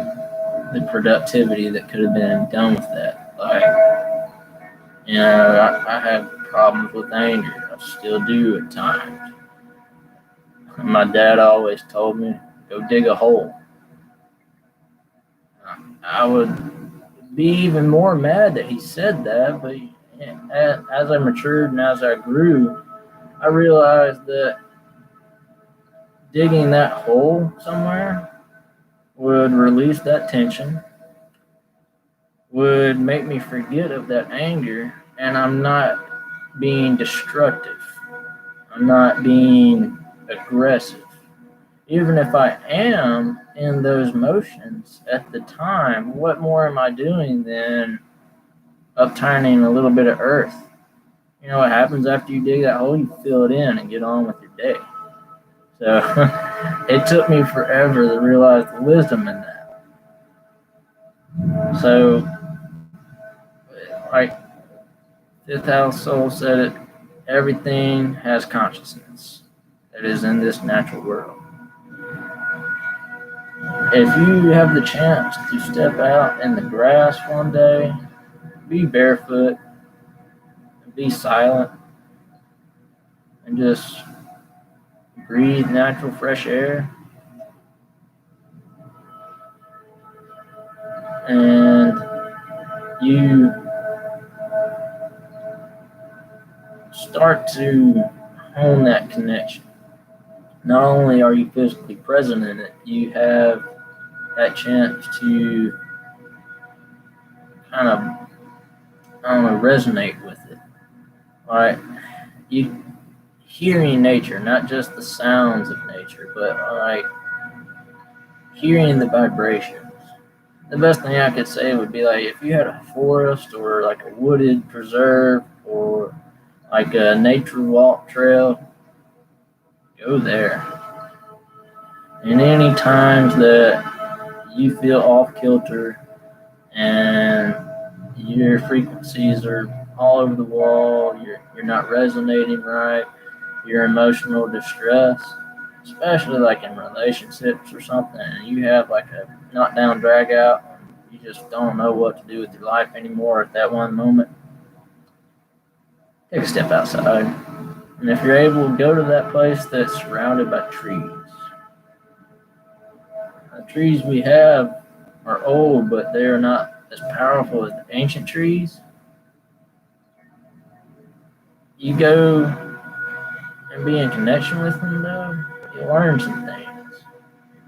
the productivity that could have been done with that. Like, I have problems with anger. I still do at times. My dad always told me, go dig a hole. I would be even more mad that he said that, but as I matured and as I grew, I realized that digging that hole somewhere would release that tension, would make me forget of that anger, and I'm not being destructive. I'm not being aggressive. Even if I am in those motions at the time, what more am I doing than upturning a little bit of earth? You know what happens after you dig that hole? You fill it in and get on with your day. So it took me forever to realize the wisdom in that. So, like Fifth House Soul said it, everything has consciousness that is in this natural world. If you have the chance to step out in the grass one day, be barefoot, be silent, and just breathe natural fresh air, and you start to hone that connection. not only are you physically present in it, you have that chance to kind of, I don't know, resonate with it. Like, you hearing nature, not just the sounds of nature, but like hearing the vibrations. The best thing I could say would be like if you had a forest or like a wooded preserve or like a nature walk trail, go there. And any times that you feel off kilter and your frequencies are all over the wall, you're not resonating right, your emotional distress, especially like in relationships or something, and you have like a knockdown drag out, you just don't know what to do with your life anymore at that one moment, take a step outside. And if you're able to go to that place that's surrounded by trees, the trees we have are old, but they are not as powerful as the ancient trees. You go and be in connection with them, though, you learn some things.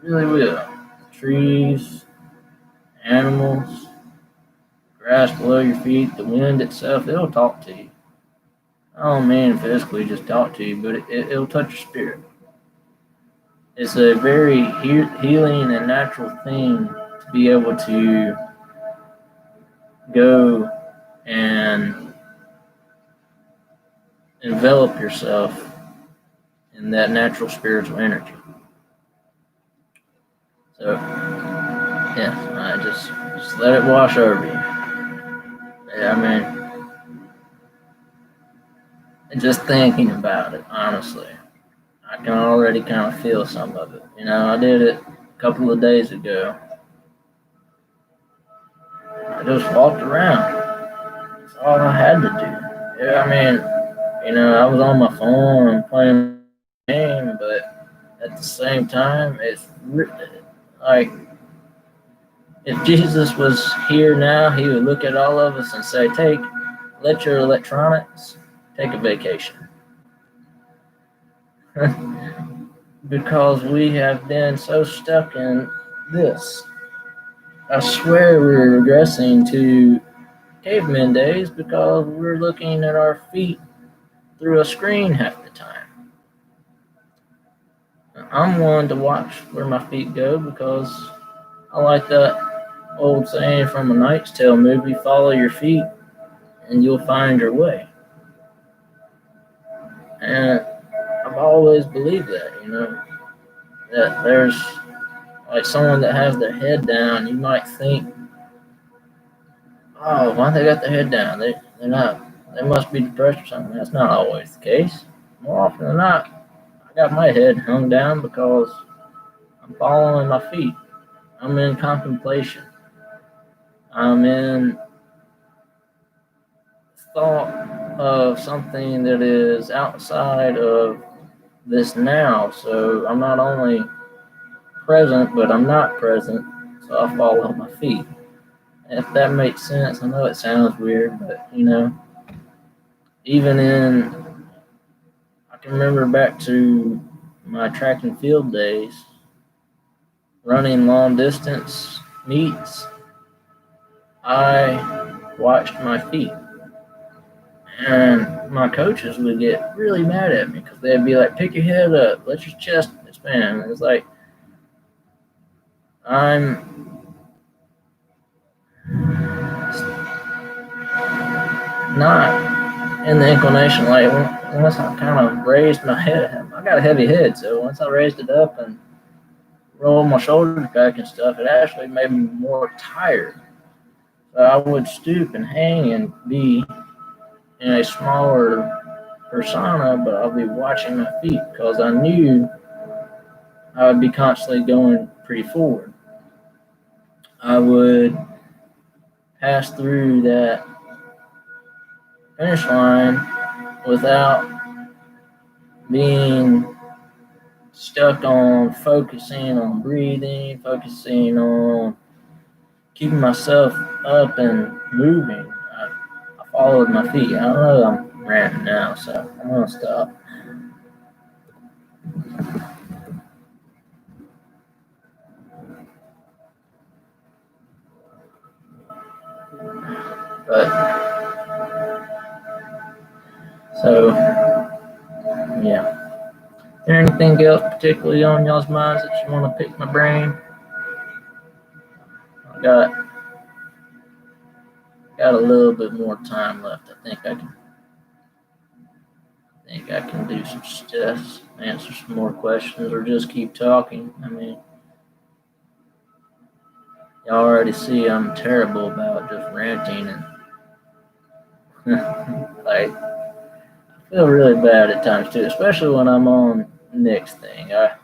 You really will. Trees, animals, grass below your feet, the wind itself, it'll talk to you. I don't mean physically just talk to you, but it'll touch your spirit. It's a very healing and natural thing to be able to go and envelop yourself in that natural spiritual energy. So, yeah, I just let it wash over you. Yeah, I mean, just thinking about it, honestly, I can already kind of feel some of it. You know, I did it a couple of days ago. I just walked around. That's all I had to do. Yeah, I mean, you know, I was on my phone and playing a game, but at the same time, it's like if Jesus was here now, he would look at all of us and say, let your electronics take a vacation. Because we have been so stuck in this. I swear we're regressing to caveman days because we're looking at our feet through a screen half the time. I'm one to watch where my feet go because I like that old saying from a Knight's Tale movie, follow your feet and you'll find your way. And I've always believed that, you know, that there's like someone that has their head down, you might think, oh, why they got their head down? They must be depressed or something. That's not always the case. More often than not, I got my head hung down because I'm following my feet. I'm in contemplation. I'm in thought of something that is outside of this now. So I'm not only present, but I'm not present. So I follow my feet. If that makes sense, I know it sounds weird, but you know, even I can remember back to my track and field days, running long distance meets, I watched my feet. And my coaches would get really mad at me because they'd be like, pick your head up, let your chest expand. It's like, I'm not in the inclination, like, once I kind of raised my head, I got a heavy head, so once I raised it up and rolled my shoulders back and stuff, it actually made me more tired. So I would stoop and hang and be in a smaller persona, but I'll be watching my feet because I knew I would be constantly going pretty forward. I would pass through that finish line without being stuck on focusing on breathing, focusing on keeping myself up and moving. I followed my feet. I know I'm ranting now, so I'm gonna stop. But so yeah. Is there anything else particularly on y'all's minds that you want to pick my brain? I got a little bit more time left. I think I can do some stuff, answer some more questions, or just keep talking. I mean, y'all already see I'm terrible about just ranting and like I feel really bad at times too, especially when I'm on Nick's thing. I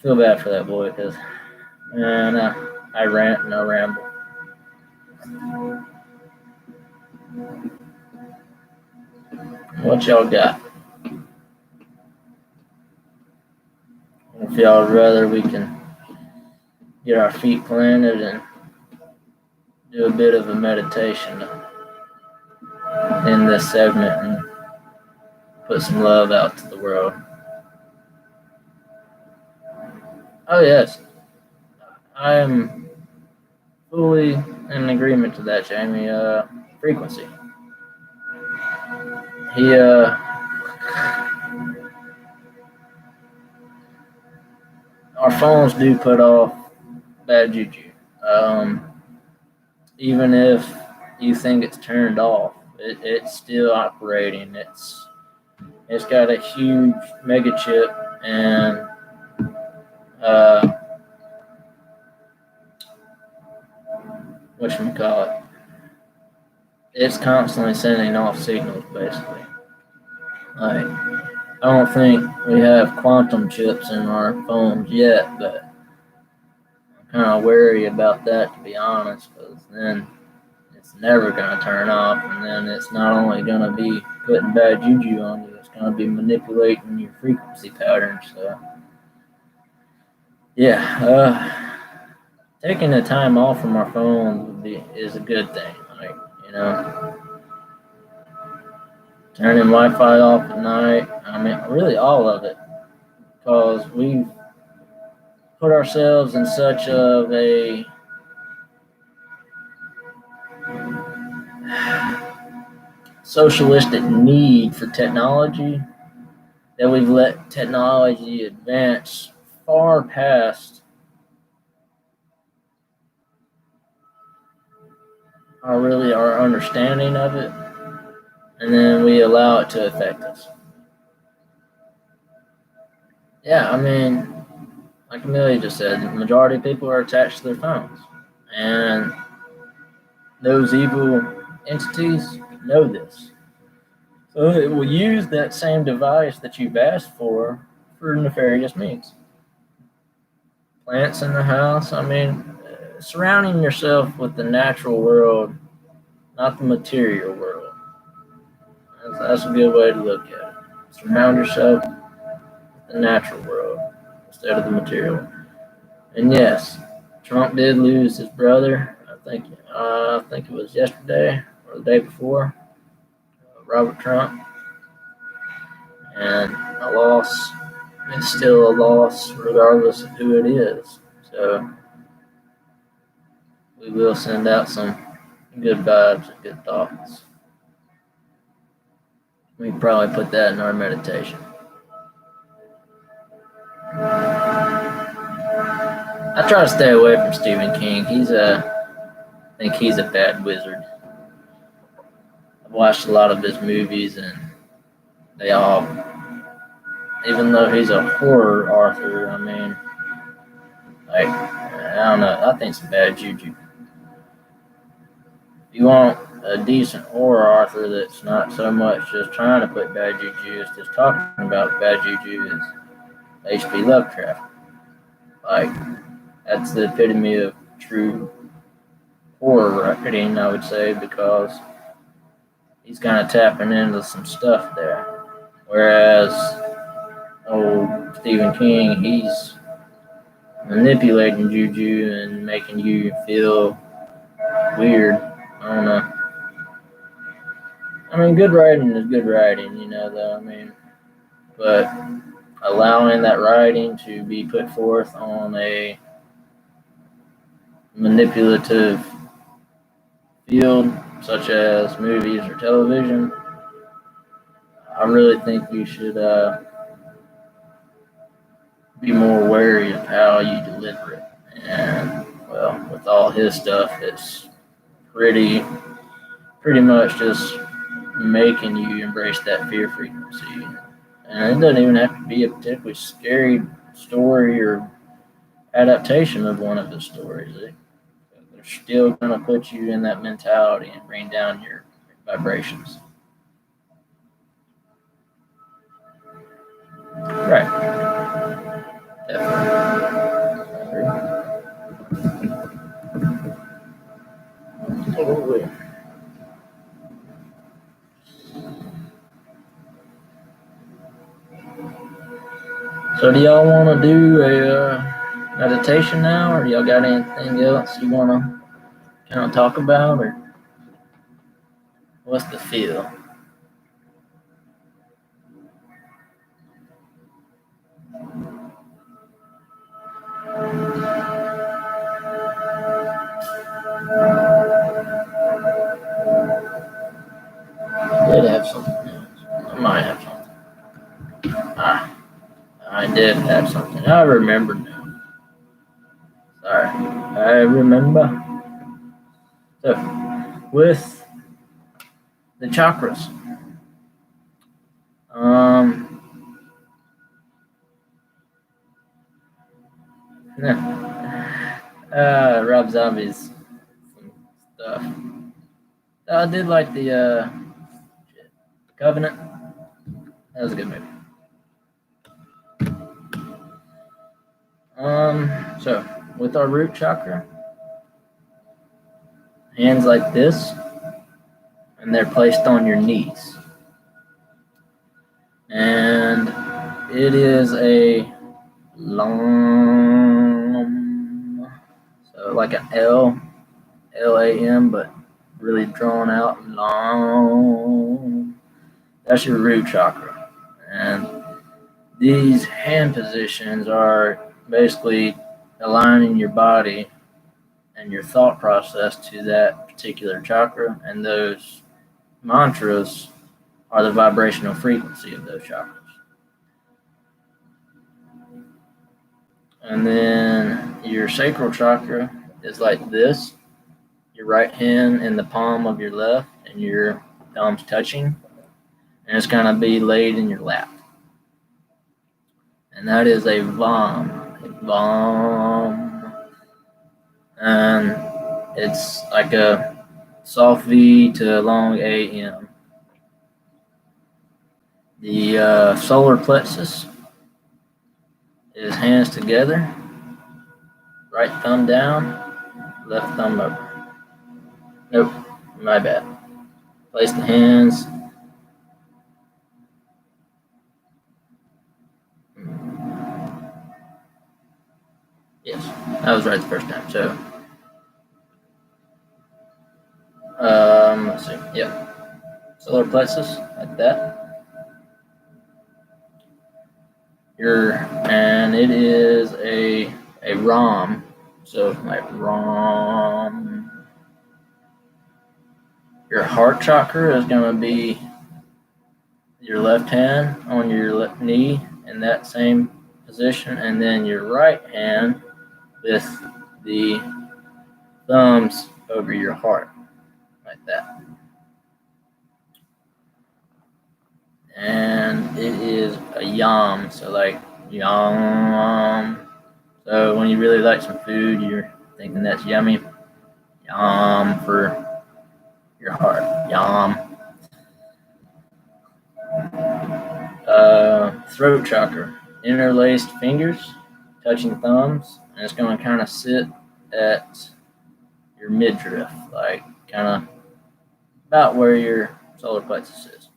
feel bad for that boy because man, I rant and I ramble. What y'all got? If y'all would rather, we can get our feet planted and do a bit of a meditation in this segment and put some love out to the world. Oh yes, I am fully in agreement to that, Jamie. Frequency. Our phones do put off bad juju. Even if you think it's turned off, it's still operating. It's got a huge mega chip and whatchamacallit, it's constantly sending off signals basically. Like, I don't think we have quantum chips in our phones yet, but I'm kind of wary about that, to be honest, because then it's never going to turn off, and then it's not only going to be putting bad juju on you, it's going to be manipulating your frequency patterns. So, yeah, taking the time off from our phones is a good thing. Like, you know, turning Wi-Fi off at night. I mean, really all of it, because we've put ourselves in such of a socialistic need for technology that we've let technology advance far past our understanding of it, and then we allow it to affect us. Yeah, I mean, like Amelia just said, the majority of people are attached to their phones, and those evil entities know this. So it will use that same device that you've asked for nefarious means. Plants in the house, I mean, surrounding yourself with the natural world, not the material world. That's a good way to look at it. Surround yourself with the natural world instead of the material. And yes, Trump did lose his brother. I think it was yesterday or the day before, Robert Trump. And a loss is still a loss regardless of who it is. So we will send out some good vibes and good thoughts. We can probably put that in our meditation. I try to stay away from Stephen King. I think he's a bad wizard. I've watched a lot of his movies, and they all, even though he's a horror author, I mean, like, I don't know, I think it's bad juju. If you want a decent horror author that's not so much just trying to put bad juju, it's just talking about bad juju, is H.P. Lovecraft. Like, that's the epitome of true horror writing, I would say, because he's kind of tapping into some stuff there. Whereas old Stephen King, he's manipulating juju and making you feel weird. I don't know. I mean, good writing is good writing, you know, though. I mean, but allowing that writing to be put forth on a manipulative field, such as movies or television, I really think you should be more wary of how you deliver it. And well, with all his stuff, it's pretty much just making you embrace that fear frequency. And it doesn't even have to be a particularly scary story or adaptation of one of his stories. They're still going to put you in that mentality and bring down your vibrations. Right. Definitely. Totally. So, do y'all want to do a meditation now, or y'all got anything else you want to kind of talk about, or what's the feel? I did have something else. I might have something. Ah, I did have something. I remember now. Sorry. I remember. So, with the chakras, um, Rob Zombie's some stuff. I did like the Covenant. That was a good movie. So with our root chakra, hands like this, and they're placed on your knees. And it is a long, so like an L-A-M, but really drawn out, long. That's your root chakra. And these hand positions are basically aligning your body and your thought process to that particular chakra, and those mantras are the vibrational frequency of those chakras. And then your sacral chakra is like this, your right hand in the palm of your left and your thumbs touching, and it's going to be laid in your lap. And that is a Vam. And it's like a soft V to a long AM. The solar plexus is hands together, right thumb down, left thumb over. Nope, my bad. Place the hands. Yes, that was right the first time. So, let's see. Yep, solar plexus like that. And it is a ROM. So like ROM. Your heart chakra is going to be your left hand on your left knee in that same position, and then your right hand with the thumbs over your heart, like that. And it is a yam, so like yam. So when you really like some food, you're thinking that's yummy. Yam for your heart. Yam. Throat chakra. Interlaced fingers touching thumbs, and it's going to kind of sit at your midriff, like kind of about where your solar plexus is.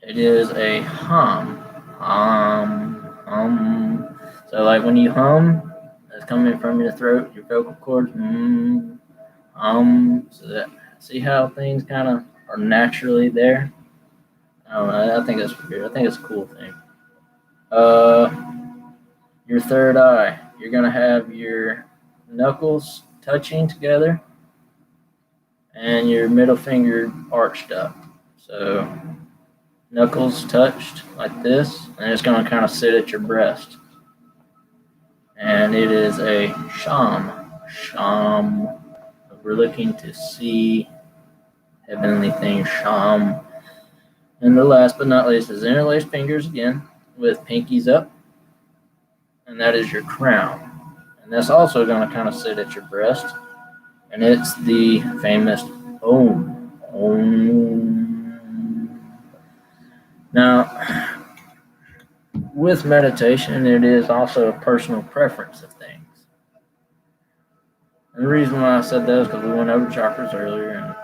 It is a hum. So like when you hum, it's coming from your throat, your vocal cords. So that, see how things kind of are naturally there. I don't know. I think that's weird. I think it's a cool thing. Your third eye. You're gonna have your knuckles touching together and your middle finger arched up. So knuckles touched like this, and it's going to kind of sit at your breast. And it is a sham. Sham. We're looking to see heavenly things. Sham. And the last but not least is interlaced fingers again with pinkies up. And that is your crown. And that's also going to kind of sit at your breast. And it's the famous Om. Om. Now, with meditation, it is also a personal preference of things. And the reason why I said that is because we went over chakras earlier,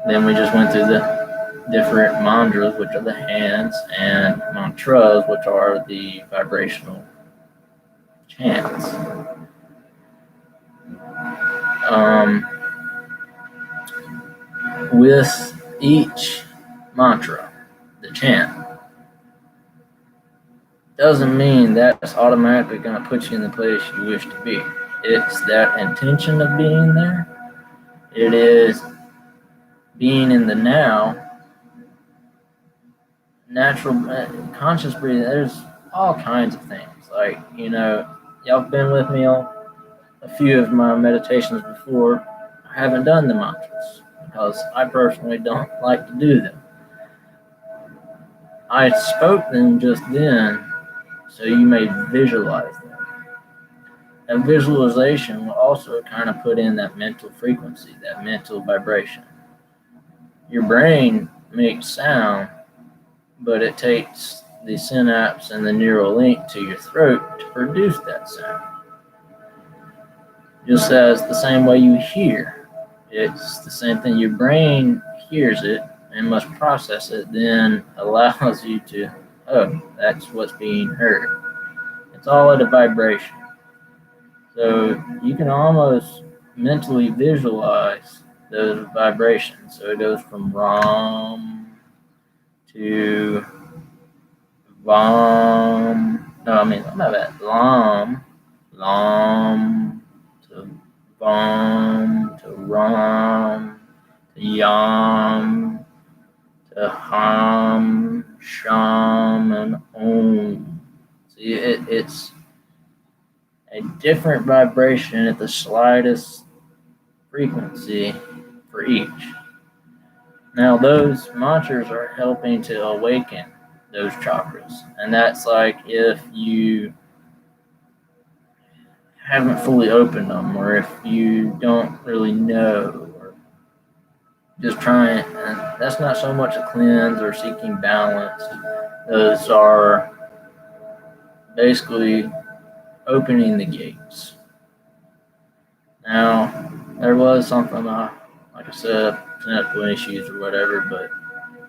and then we just went through the different mantras, which are the hands, and mantras, which are the vibrational chants. With each mantra, the chant, doesn't mean that's automatically going to put you in the place you wish to be. It's that intention of being there. It is being in the now, natural, conscious breathing. There's all kinds of things. Like, y'all have been with me on a few of my meditations before. I haven't done the mantras because I personally don't like to do them. I spoke them just then so you may visualize them. And visualization will also kind of put in that mental frequency, that mental vibration. Your brain makes sound, but it takes the synapse and the neural link to your throat to produce that sound. Just as the same way you hear, it's the same thing. Your brain hears it and must process it, then allows you to, oh, that's what's being heard. It's all at a vibration. So you can almost mentally visualize those vibrations. So it goes from Ram to Vam. Lam, Lam to Vam to Ram to Yam to Ham, Sham, and Om. See, it's a different vibration at the slightest frequency for each. Now, those mantras are helping to awaken those chakras. And that's like if you haven't fully opened them, or if you don't really know, or just trying, and that's not so much a cleanse or seeking balance. Those are basically opening the gates. Now, there was something, like I said, technical issues or whatever, but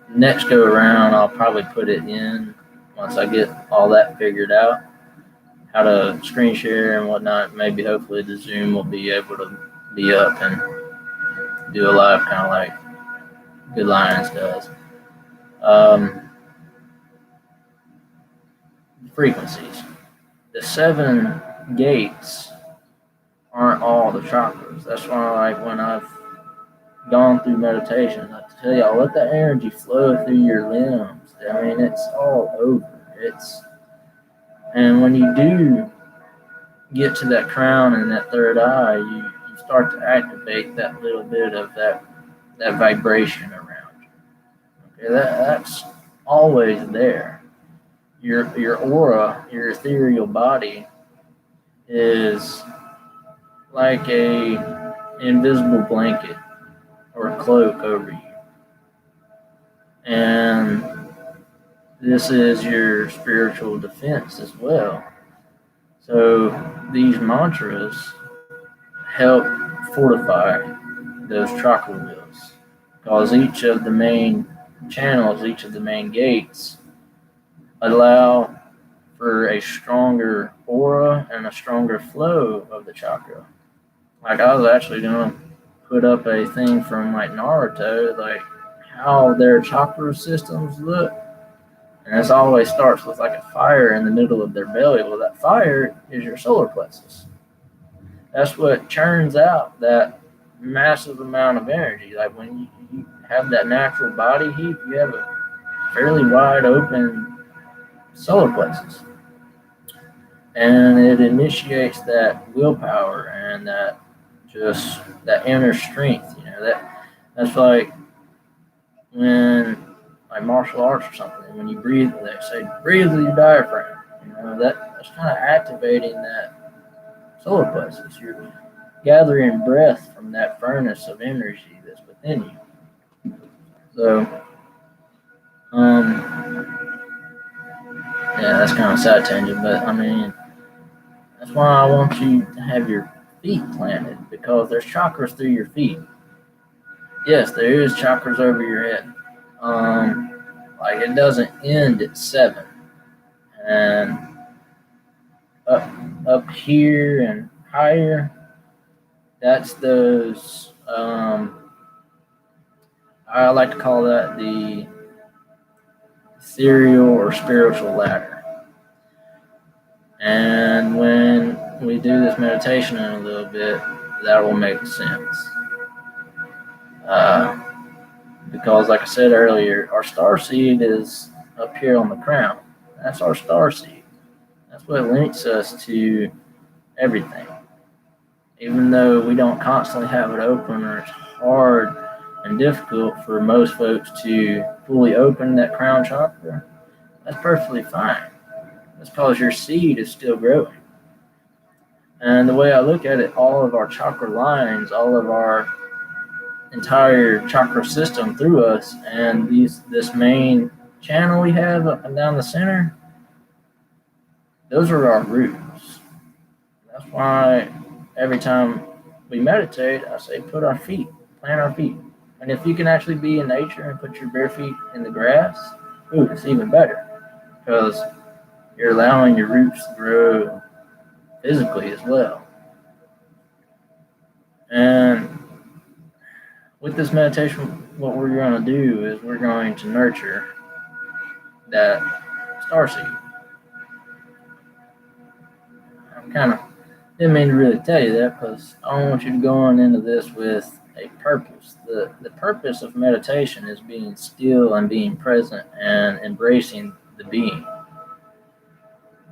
next go around, I'll probably put it in once I get all that figured out, how to screen share and whatnot. Maybe hopefully the Zoom will be able to be up and do a live kind of like Good Lions does. Frequencies. The 7 gates aren't all the chakras. That's why, like, when I've gone through meditation, I tell y'all, let that energy flow through your limbs. I mean, it's all over. And when you do get to that crown and that third eye, you start to activate that little bit of that vibration around you. Okay, that's always there. Your aura, your ethereal body, is like a invisible blanket or a cloak over you. And this is your spiritual defense as well. So these mantras help fortify those chakra wheels, because each of the main channels, each of the main gates, allow for a stronger aura and a stronger flow of the chakra. Like, I was actually going to put up a thing from like Naruto, like how their chakra systems look. And this always starts with like a fire in the middle of their belly. Well, that fire is your solar plexus. That's what churns out that massive amount of energy. Like when you have that natural body heat, you have a fairly wide open solar plexus, and it initiates that willpower and that just that inner strength. That's like when like martial arts or something. When you breathe, they say breathe with your diaphragm. That's kind of activating that solar plexus. You're gathering breath from that furnace of energy that's within you. So, yeah, that's kind of a side tangent, but I mean, that's why I want you to have your feet planted, because there's chakras through your feet. Yes, there is chakras over your head. Like it doesn't end at 7, and up here and higher. That's those. I like to call that the ethereal or spiritual ladder. And when we do this meditation in a little bit, that will make sense. Because, like I said earlier, our star seed is up here on the crown. That's our star seed. That's what links us to everything. Even though we don't constantly have it open, or it's hard and difficult for most folks to fully open that crown chakra, that's perfectly fine. That's because your seed is still growing. And the way I look at it, all of our chakra lines, all of our entire chakra system through us, and this main channel we have up and down the center, those are our roots. That's why every time we meditate, I say plant our feet. And if you can actually be in nature and put your bare feet in the grass, it's even better, because you're allowing your roots to grow physically as well. And with this meditation, what we're going to do is we're going to nurture that starseed. I kind of didn't mean to really tell you that, because I don't want you to go on into this with a purpose. The purpose of meditation is being still and being present and embracing the being.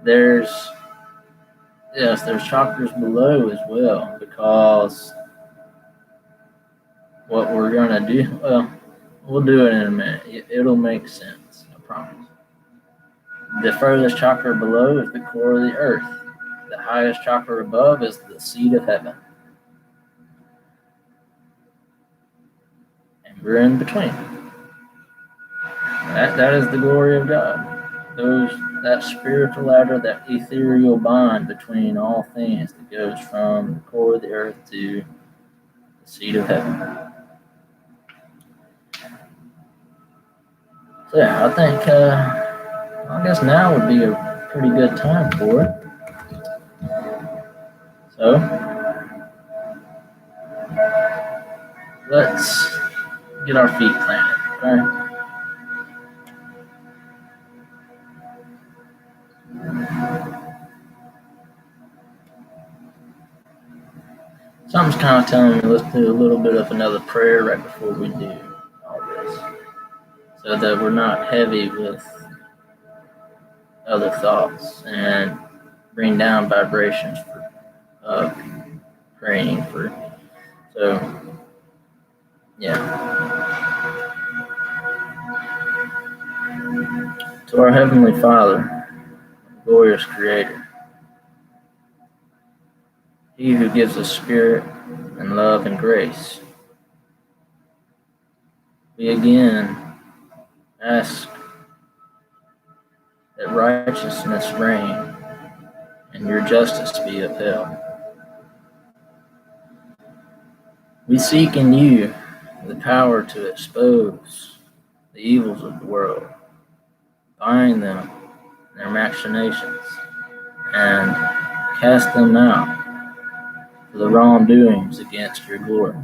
There's chakras below as well, because what we're going to do, well, we'll do it in a minute. It'll make sense, I promise. The furthest chakra below is the core of the earth. The highest chakra above is the seat of heaven. And we're in between. That is the glory of God. That spiritual ladder, that ethereal bond between all things that goes from the core of the earth to the seat of heaven. So yeah, I think I guess now would be a pretty good time for it. So let's get our feet planted, okay? Something's kind of telling me let's do a little bit of another prayer right before we do all this, so that we're not heavy with other thoughts and bring down vibrations for praying for. So, yeah. To our Heavenly Father, glorious Creator, He who gives us spirit and love and grace, we again ask that righteousness reign and your justice be upheld. We seek in you the power to expose the evils of the world, bind them in their machinations, and cast them out for the wrongdoings against your glory.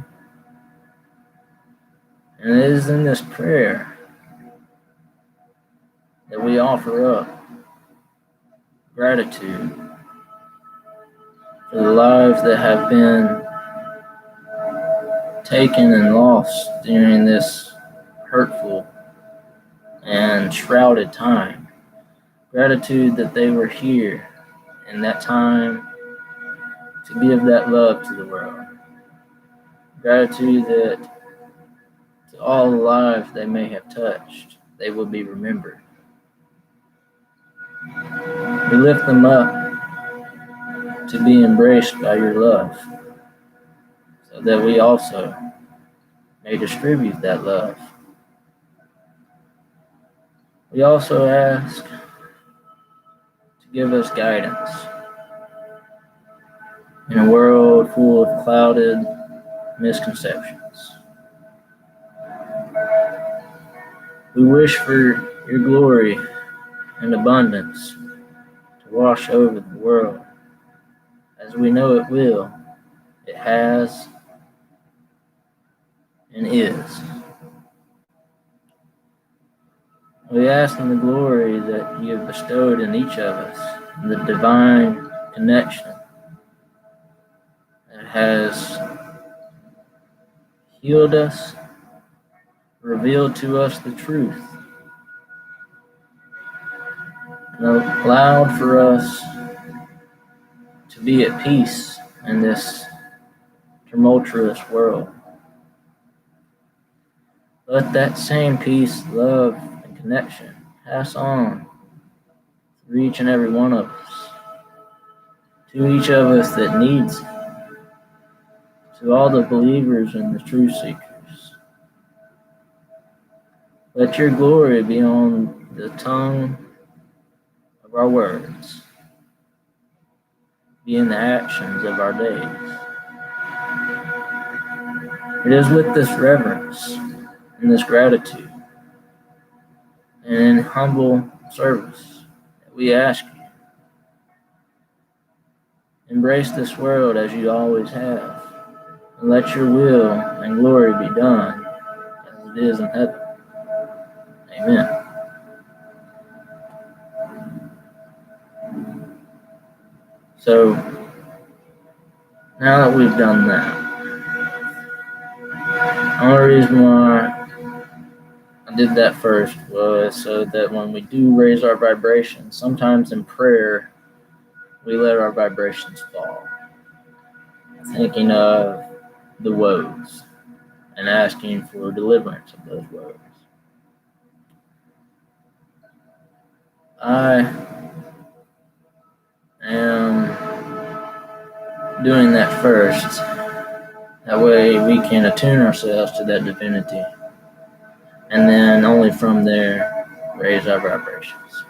And it is in this prayer that we offer up gratitude for the lives that have been taken and lost during this hurtful and shrouded time. Gratitude that they were here in that time to give that love to the world. Gratitude that to all the lives they may have touched, they will be remembered. We lift them up to be embraced by your love, so that we also may distribute that love. We also ask to give us guidance in a world full of clouded misconceptions. We wish for your glory and abundance to wash over the world, as we know it will, it has, and is. We ask in the glory that you have bestowed in each of us, in the divine connection that has healed us, revealed to us the truth, and allowed for us to be at peace in this tumultuous world. Let that same peace, love, and connection pass on through each and every one of us, to each of us that needs it, to all the believers and the truth seekers. Let your glory be on the tongue of our words, be in the actions of our days. It is with this reverence and this gratitude and in humble service that we ask you, embrace this world as you always have, and let your will and glory be done as it is in heaven. Amen. So, now that we've done that, the only reason why I did that first was so that when we do raise our vibrations, sometimes in prayer, we let our vibrations fall, thinking of the woes and asking for deliverance of those woes. I am doing that first. That way we can attune ourselves to that divinity, and then only from there raise our vibrations.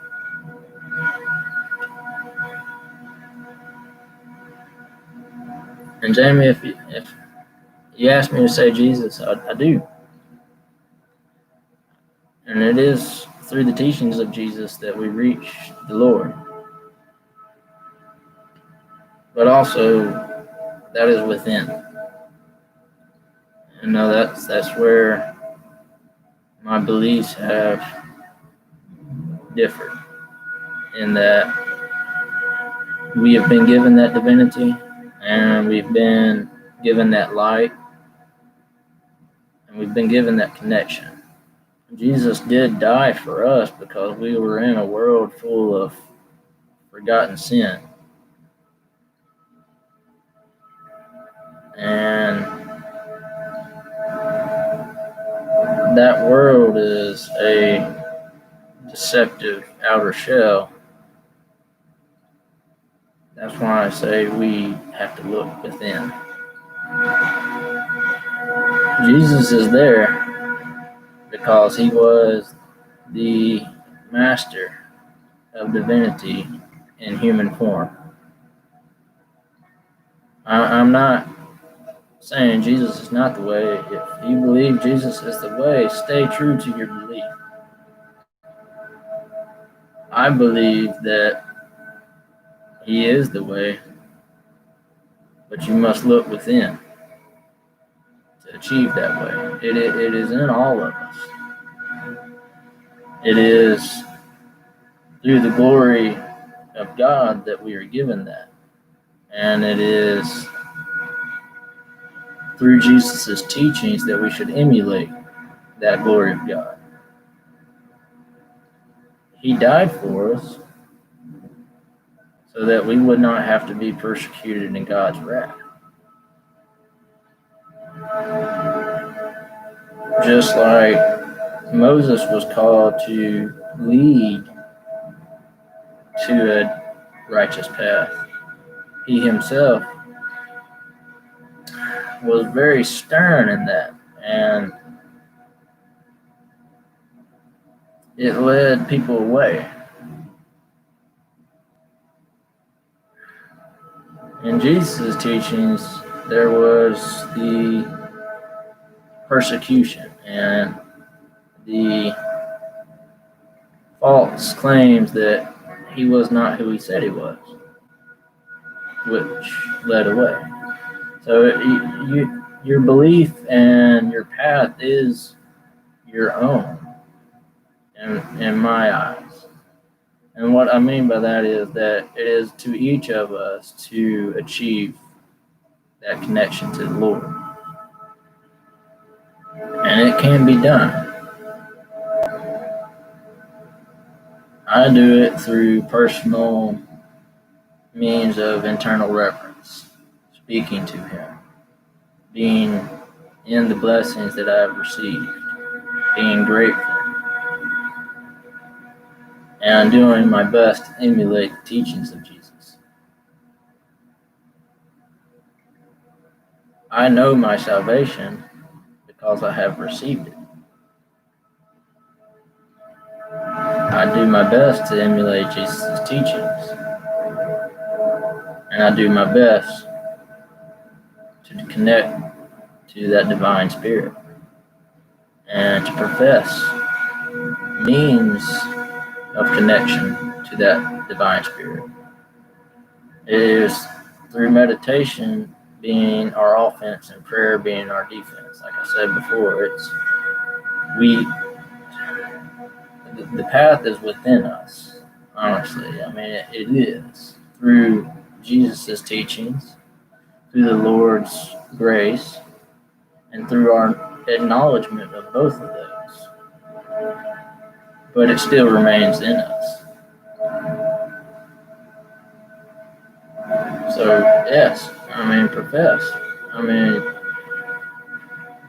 And Jamie, if you ask me to say Jesus, I do. And it is through the teachings of Jesus that we reach the Lord. But also, that is within. And now that's where my beliefs have differed, in that we have been given that divinity, and we've been given that light, and we've been given that connection. Jesus did die for us because we were in a world full of forgotten sin. And that world is a deceptive outer shell. That's why I say we have to look within. Jesus is there because he was the master of divinity in human form. I'm not saying Jesus is not the way. If you believe Jesus is the way, stay true to your belief. I believe that he is the way, but you must look within to achieve that way. It is in all of us. It is through the glory of God that we are given that. And it is through Jesus' teachings that we should emulate that glory of God. He died for us so that we would not have to be persecuted in God's wrath. Just like Moses was called to lead to a righteous path, he himself was very stern in that, and it led people away. In Jesus' teachings, there was the persecution and the false claims that he was not who he said he was, which led away. So your belief and your path is your own, in my eyes. And what I mean by that is that it is to each of us to achieve that connection to the Lord. And it can be done. I do it through personal means of internal reverence, speaking to Him, being in the blessings that I have received, being grateful, and doing my best to emulate the teachings of Jesus. I know my salvation because I have received it. I do my best to emulate Jesus' teachings, and I do my best to connect to that divine spirit and to profess means of connection to that divine spirit. It is through meditation being our offense and prayer being our defense. Like I said before, the path is within us, honestly. I mean, it is through Jesus' teachings, through the Lord's grace, and through our acknowledgement of both of those. But it still remains in us. So, yes, profess.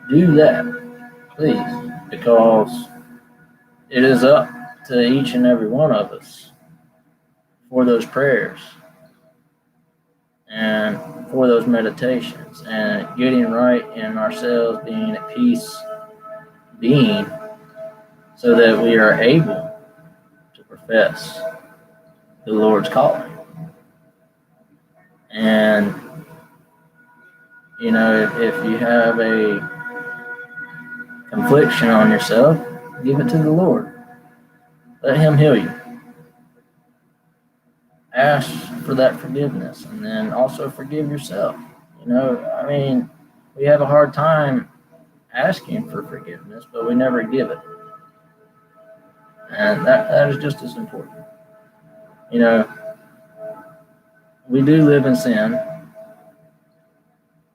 Do that, please, because it is up to each and every one of us for those prayers and for those meditations and getting right in ourselves, being at peace, so that we are able to profess the Lord's calling. And, if you have a confliction on yourself, give it to the Lord. Let Him heal you. Ask for that forgiveness, and then also forgive yourself. We have a hard time asking for forgiveness, but we never give it. And that is just as important. We do live in sin,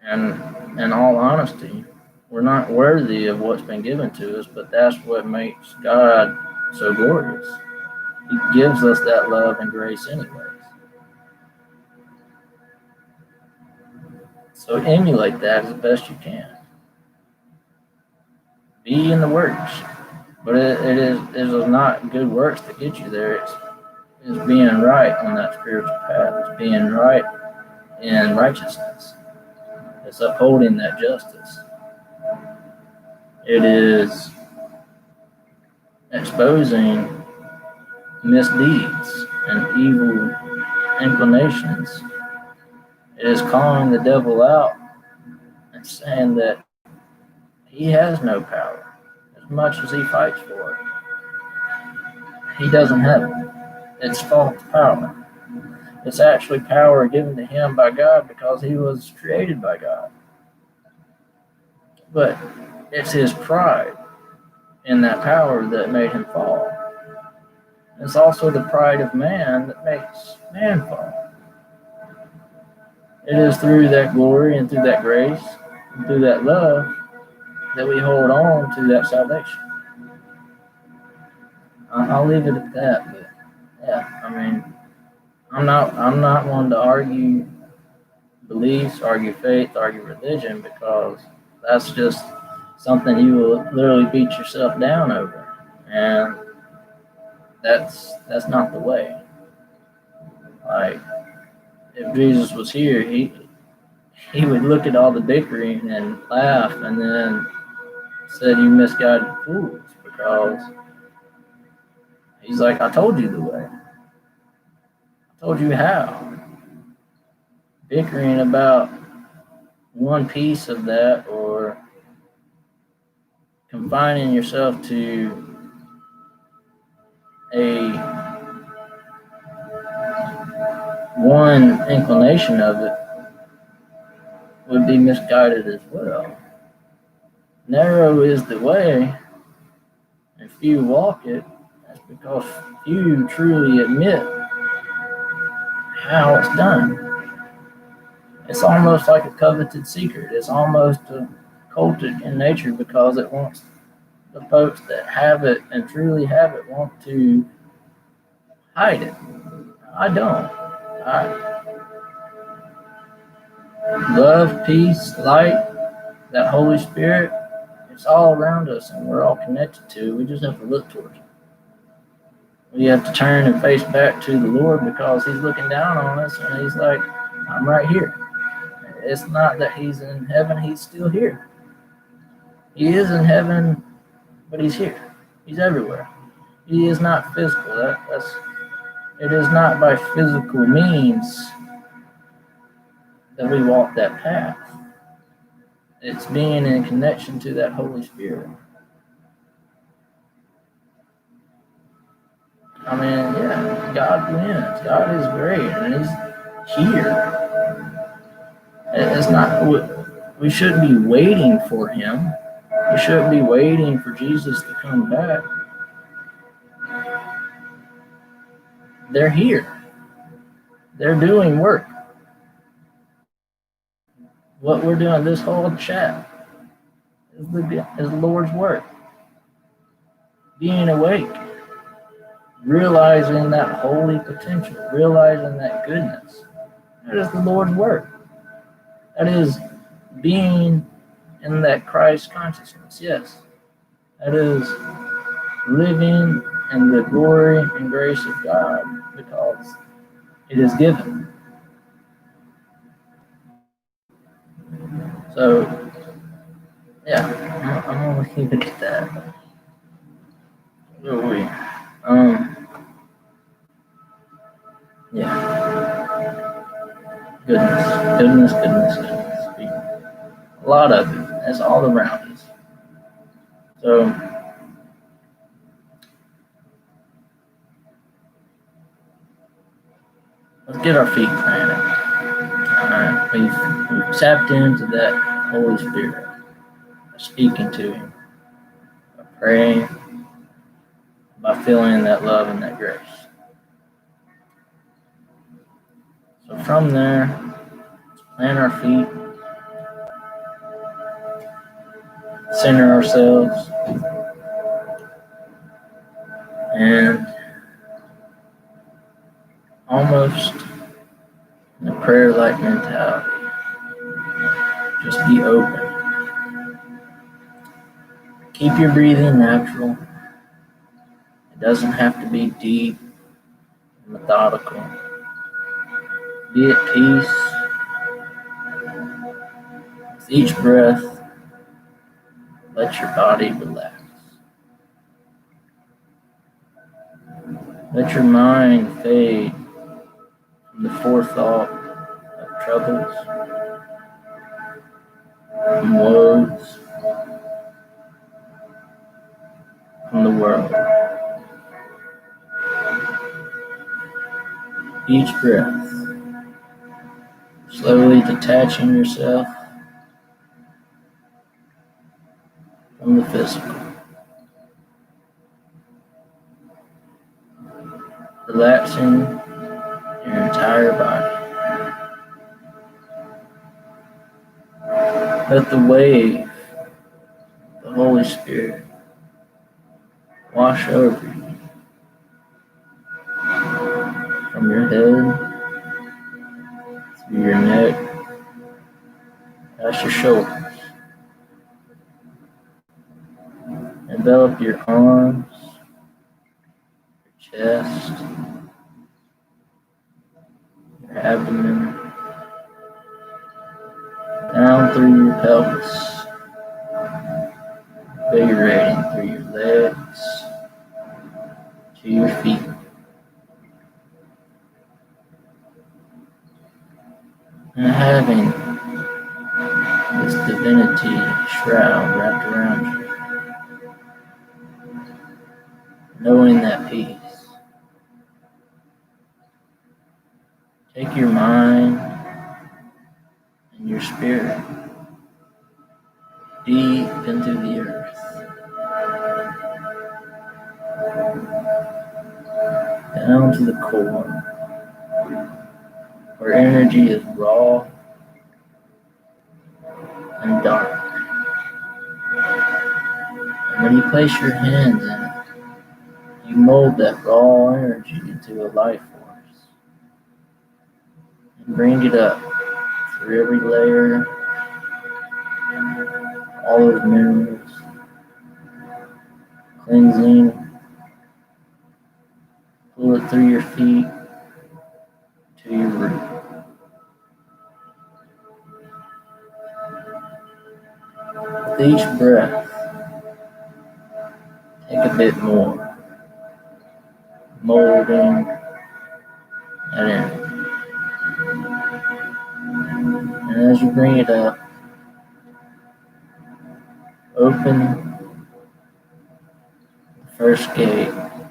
and in all honesty, we're not worthy of what's been given to us, but that's what makes God so glorious. He gives us that love and grace anyways. So emulate that as best you can. Be in the works. But it is not good works that get you there. It's being right on that spiritual path. It's being right in righteousness. It's upholding that justice. It is exposing misdeeds and evil inclinations. It is calling the devil out and saying that he has no power as much as he fights for it. He doesn't have it. It's false power. It's actually power given to him by God because he was created by God. But it's his pride in that power that made him fall. It's also the pride of man that makes man fall. It is through that glory and through that grace and through that love that we hold on to that salvation. I'll leave it at that. But yeah, I mean, I'm not one to argue beliefs, argue faith, argue religion, because that's just something you will literally beat yourself down over, and that's not the way. Like, if Jesus was here, he would look at all the bickering and laugh, and then said, "You misguided fools," because he's like, "I told you the way. I told you how." Bickering about one piece of that, or confining yourself to a one inclination of it, would be misguided as well. Narrow is the way, and few walk it. That's because few truly admit how it's done. It's almost like a coveted secret. It's almost cultic in nature, because it wants the folks that have it and truly have it want to hide it. I don't. I love, peace, light, that Holy Spirit. It's all around us, and we're all connected to it. We just have to look towards it. We have to turn and face back to the Lord, because He's looking down on us, and He's like, "I'm right here." It's not that He's in heaven. He's still here. He is in heaven, but He's here. He's everywhere. He is not physical. It is not by physical means that we walk that path. It's being in connection to that Holy Spirit. I mean, yeah, God wins. God is great, and He's here. It's not. We shouldn't be waiting for Him. We shouldn't be waiting for Jesus to come back. They're here. They're doing work. What we're doing, this whole chat, is the Lord's work. Being awake, realizing that holy potential, realizing that goodness. That is the Lord's work. That is being in that Christ consciousness, yes. That is living in the glory and grace of God, because it is given. So, yeah, I'm going to leave it at that. Where were we? Yeah. Goodness. A lot of it. That's all around us. So, let's get our feet planted. Alright, we've tapped into that Holy Spirit, speaking to Him, by praying, by feeling that love and that grace. So from there, let's plant our feet, center ourselves, and almost in a prayer-like mentality, just be open. Keep your breathing natural. It doesn't have to be deep and methodical. Be at peace with each breath. Let your body relax. Let your mind fade from the forethought of troubles, from woes, from the world. Each breath, slowly detaching yourself from the physical. Relaxing your entire body. Let the wave, the Holy Spirit, wash over you from your head, through your neck, past your shoulders. Envelop your arms, your chest, your abdomen, down through your pelvis, invigorating through your legs to your feet. And having this divinity shroud wrapped around you, knowing that peace, take your mind and your spirit deep into the earth, down to the core, where energy is raw and dark. And when you place your hands in it, you mold that raw energy into a life force and bring it up through every layer, all of the minerals, cleansing, pull it through your feet to your root. With each breath, take a bit more, molding that energy. And as you bring it up, open the first gate and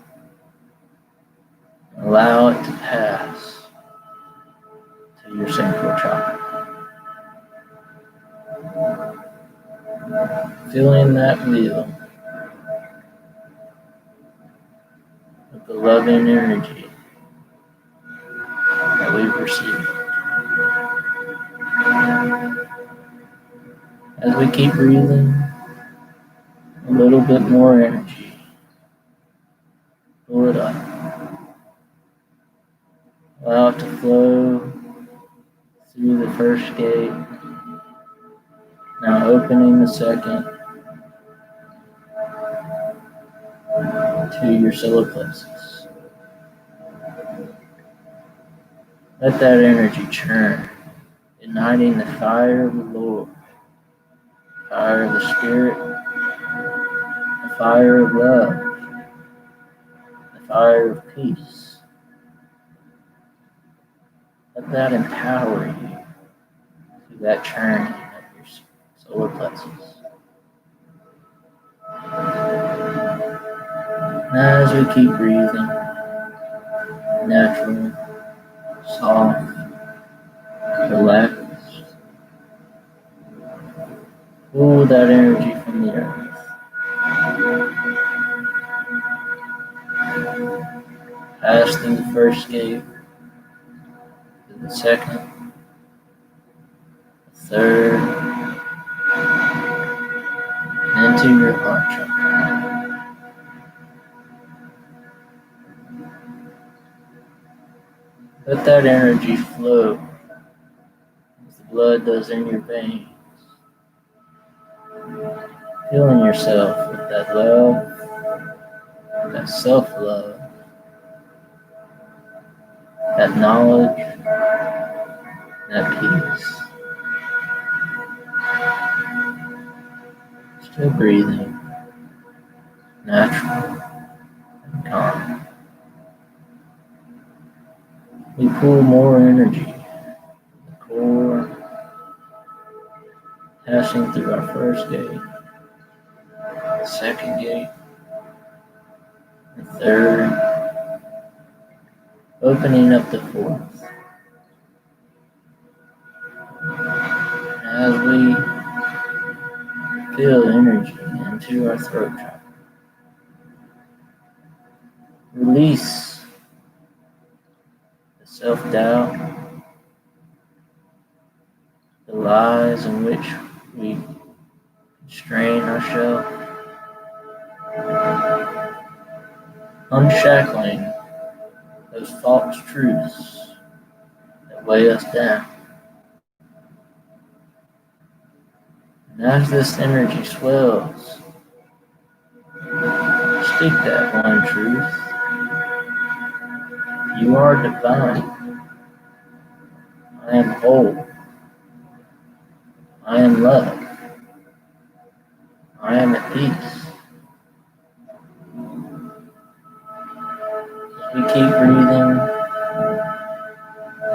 allow it to pass to your sacral chakra. Feeling that wheel of the loving energy that we've received. As we keep breathing, a little bit more energy. Pull it up. Allow it to flow through the first gate. Now opening the second to your solar plexus. Let that energy churn, igniting the fire of the Lord, the fire of the Spirit, the fire of love, the fire of peace. Let that empower you through that churning of your solar plexus. Now as we keep breathing, natural, soft, relaxed, pull that energy from the earth. Pass through the first gate, to the second, the third, and into your heart chakra. Let that energy flow as the blood does in your veins. Filling yourself with that love, that self-love, that knowledge, that peace. Still breathing, natural and calm. We pull more energy from the core, passing through our first gate, the second gate, the third, opening up the fourth. As we feel energy into our throat chakra, release the self-doubt, the lies in which We constrain ourselves, unshackling those false truths that weigh us down. And as this energy swells, speak that one truth. You are divine. I am whole. I am love. I am at peace. As we keep breathing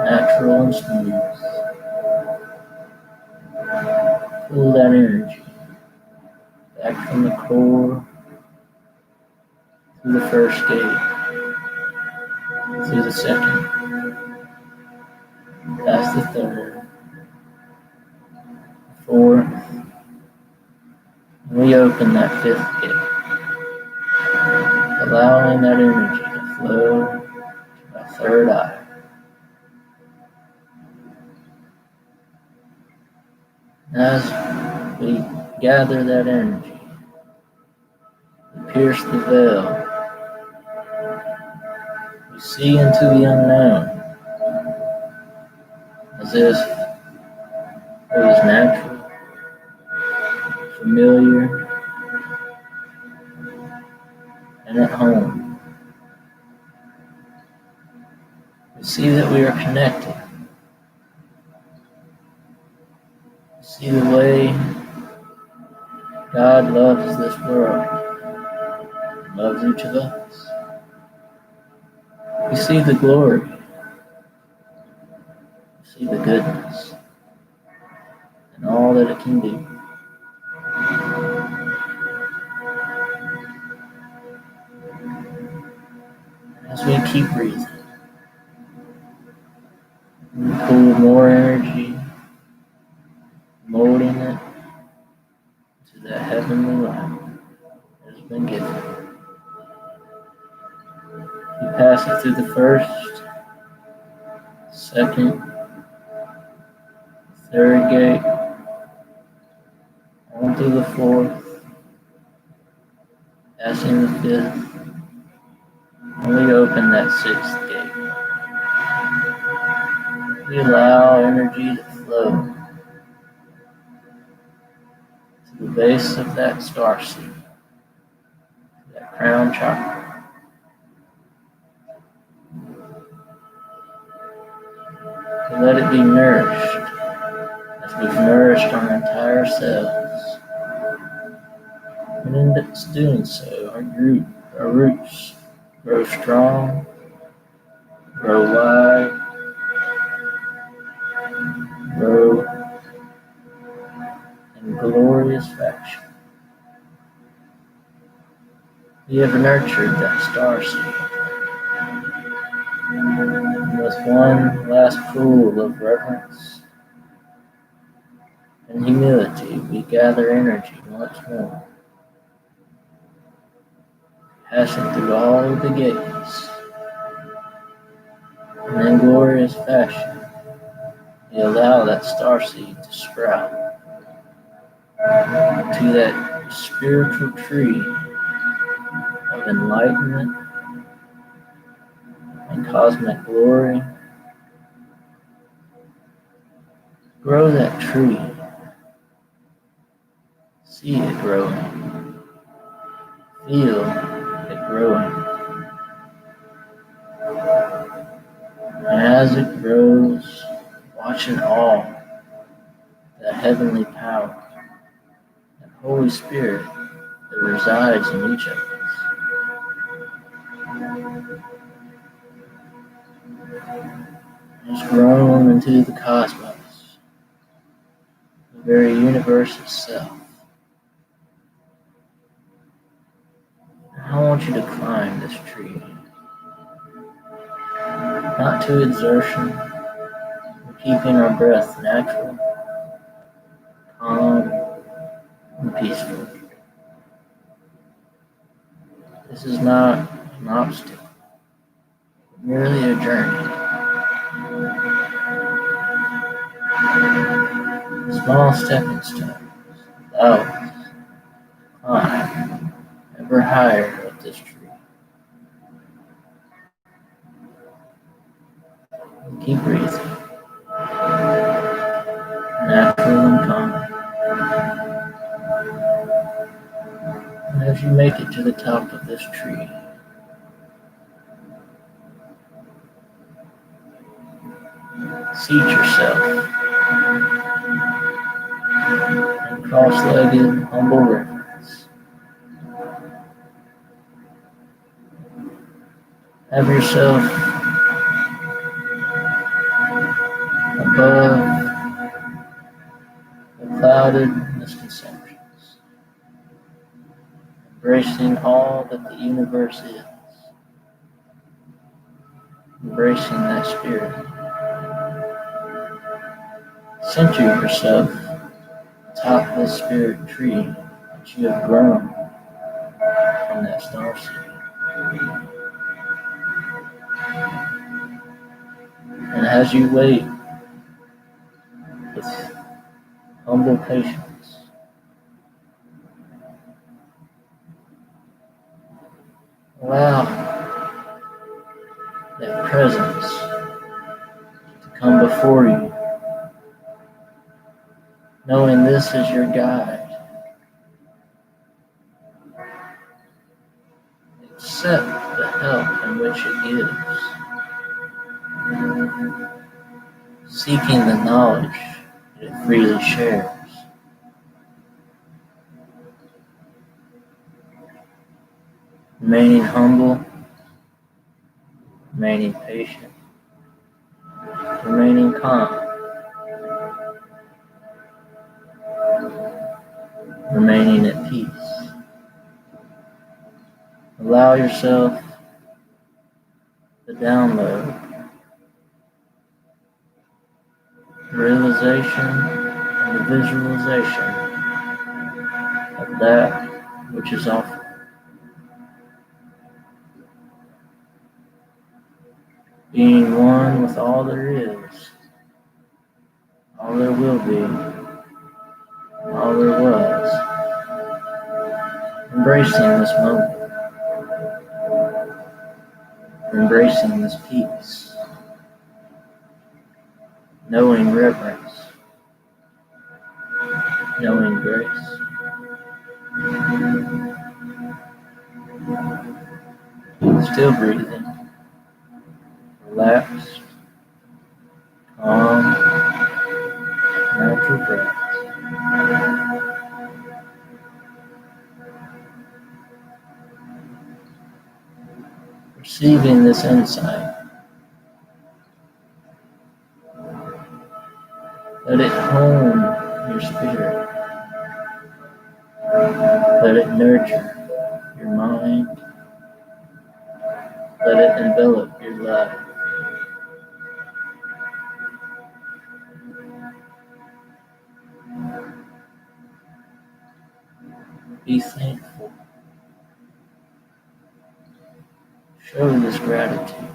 natural and smooth, pull that energy back from the core through the first gate, through the second, past the third, the fourth, and we open that fifth gate, allowing that energy to flow to our third eye. As we gather that energy, we pierce the veil, we see into the unknown, as if it was natural, familiar, and at home. We see that we are connected. We see the way God loves this world, loves each of us. We see the glory, we see the goodness, and all that it can do. As we keep breathing, we pull more energy, molding it to that heavenly light that has been given. We pass it through the first, second, third gate, on through the fourth, passing the fifth, and we open that sixth gate. We allow energy to flow to the base of that starseed, that crown chakra. To let it be nourished as we've nourished our entire selves. And in its doing so, our roots grow strong, grow wide, grow in glorious fashion. We have nurtured that starseed. And with one last pool of reverence and humility, we gather energy once more, passing through all of the gates. And in glorious fashion, we allow that starseed to sprout to that spiritual tree of enlightenment and cosmic glory. Grow that tree. See it growing. Feel it growing. And as it grows, watch in awe the heavenly power and Holy Spirit that resides in each of us. It's grown into the cosmos, the very universe itself. I want you to climb this tree, not to exertion, but keeping our breath natural, calm, and peaceful. This is not an obstacle, but merely a journey. A small stepping stone clouds climb ever higher up this tree. Keep breathing, natural and calm. And as you make it to the top of this tree, seat yourself in cross-legged, humble reverence. Have yourself above the clouded misconceptions, embracing all that the universe is, embracing that spirit. Center yourself atop this spirit tree that you have grown from that starseed. And as you wait with humble patience, allow that presence to come before you, knowing this is your guide. Accept the help in which it gives, seeking the knowledge that it freely shares. Remaining humble, remaining patient, remaining calm, remaining at peace. Allow yourself the download, the realization, and the visualization of that which is offered. Being one with all there is, all there will be, all there was. Embracing this moment, embracing this peace, knowing reverence, knowing grace. Still breathing, relaxed, calm, natural breath. Receiving this insight, let it hone your spirit, let it nurture your mind, let it envelop your life. Be thankful. Show this gratitude.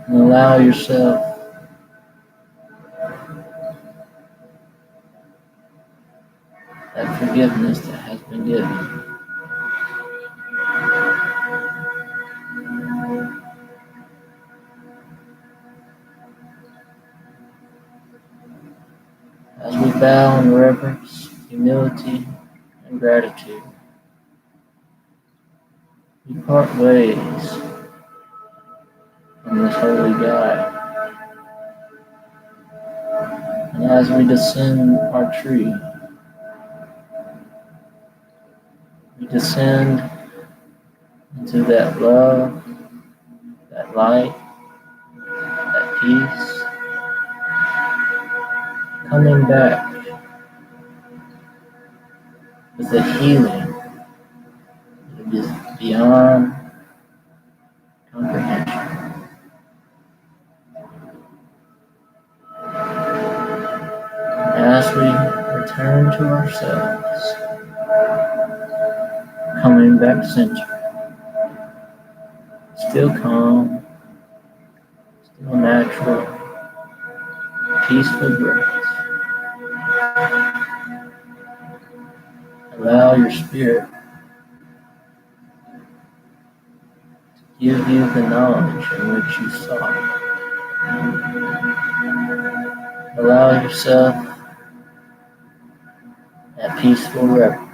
And allow yourself that forgiveness that has been given. As we bow in reverence, humility, and gratitude, we part ways from this holy guide. And as we descend our tree, we descend into that love, that light, that peace, coming back with a healing that is beyond comprehension. As we return to ourselves, coming back centered, still calm, Feel natural, peaceful breaths. Allow your spirit to give you the knowledge in which you sought. Allow yourself that peaceful reverence.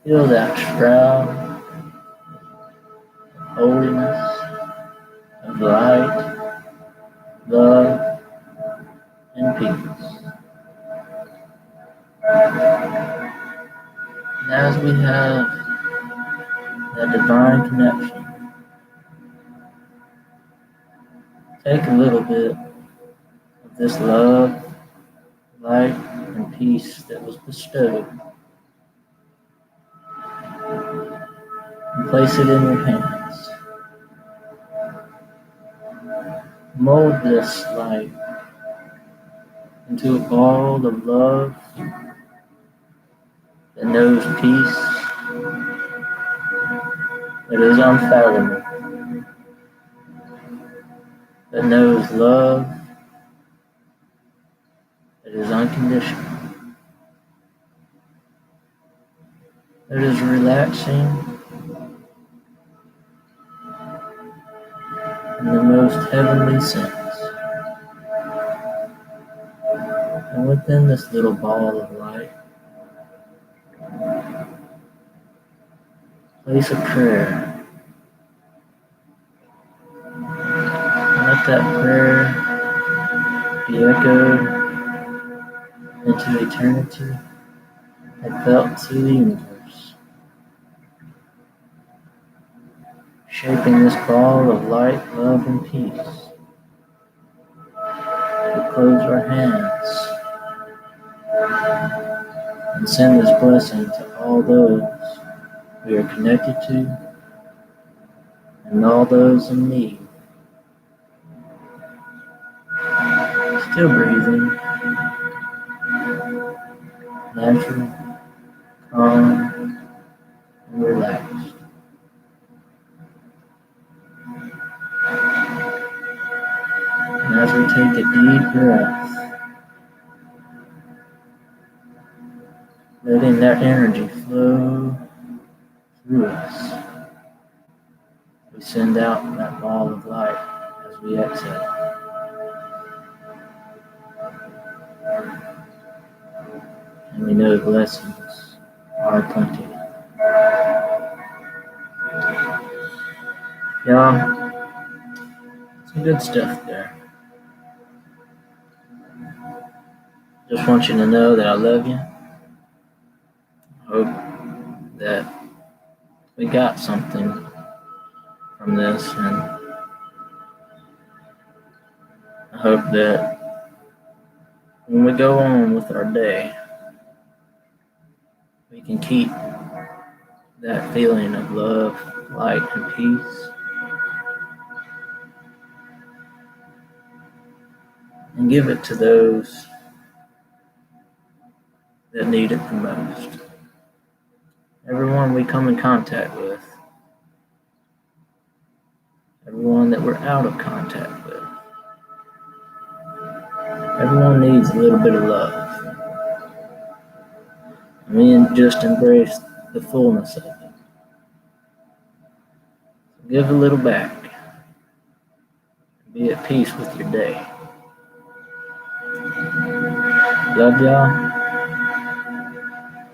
Feel that shroud of holiness, of light, love, and peace. And as we have that divine connection, take a little bit of this love, light, and peace that was bestowed and place it in your hands. Mold this light into a ball of love that knows peace, that is unfathomable, that knows love, that is unconditional, that is relaxing in the most heavenly sense. And within this little ball of light, place a prayer. And let that prayer be echoed into eternity and felt through the universe, shaping this ball of light, love, and peace. We close our hands and send this blessing to all those we are connected to and all those in need. Still breathing, natural, calm, and relaxed. And as we take a deep breath, letting that energy flow through us, we send out that ball of light as we exhale. And we know blessings are plenty. Y'all, some good stuff there. Just want you to know that I love you. I hope that we got something from this, and I hope that when we go on with our day, we can keep that feeling of love, light, and peace, and give it to those that need it the most. Everyone we come in contact with, everyone that we're out of contact with, everyone needs a little bit of love. And we just embrace the fullness of it. So give a little back. And be at peace with your day. Love y'all.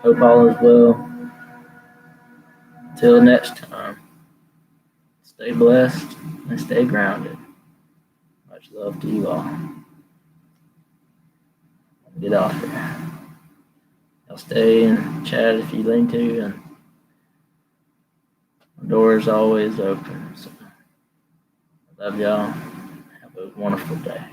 Hope all is well. Till next time, stay blessed and stay grounded. Much love to you all. Get off there. I'll stay and chat if you need to, and the door is always open. So, love y'all. Have a wonderful day.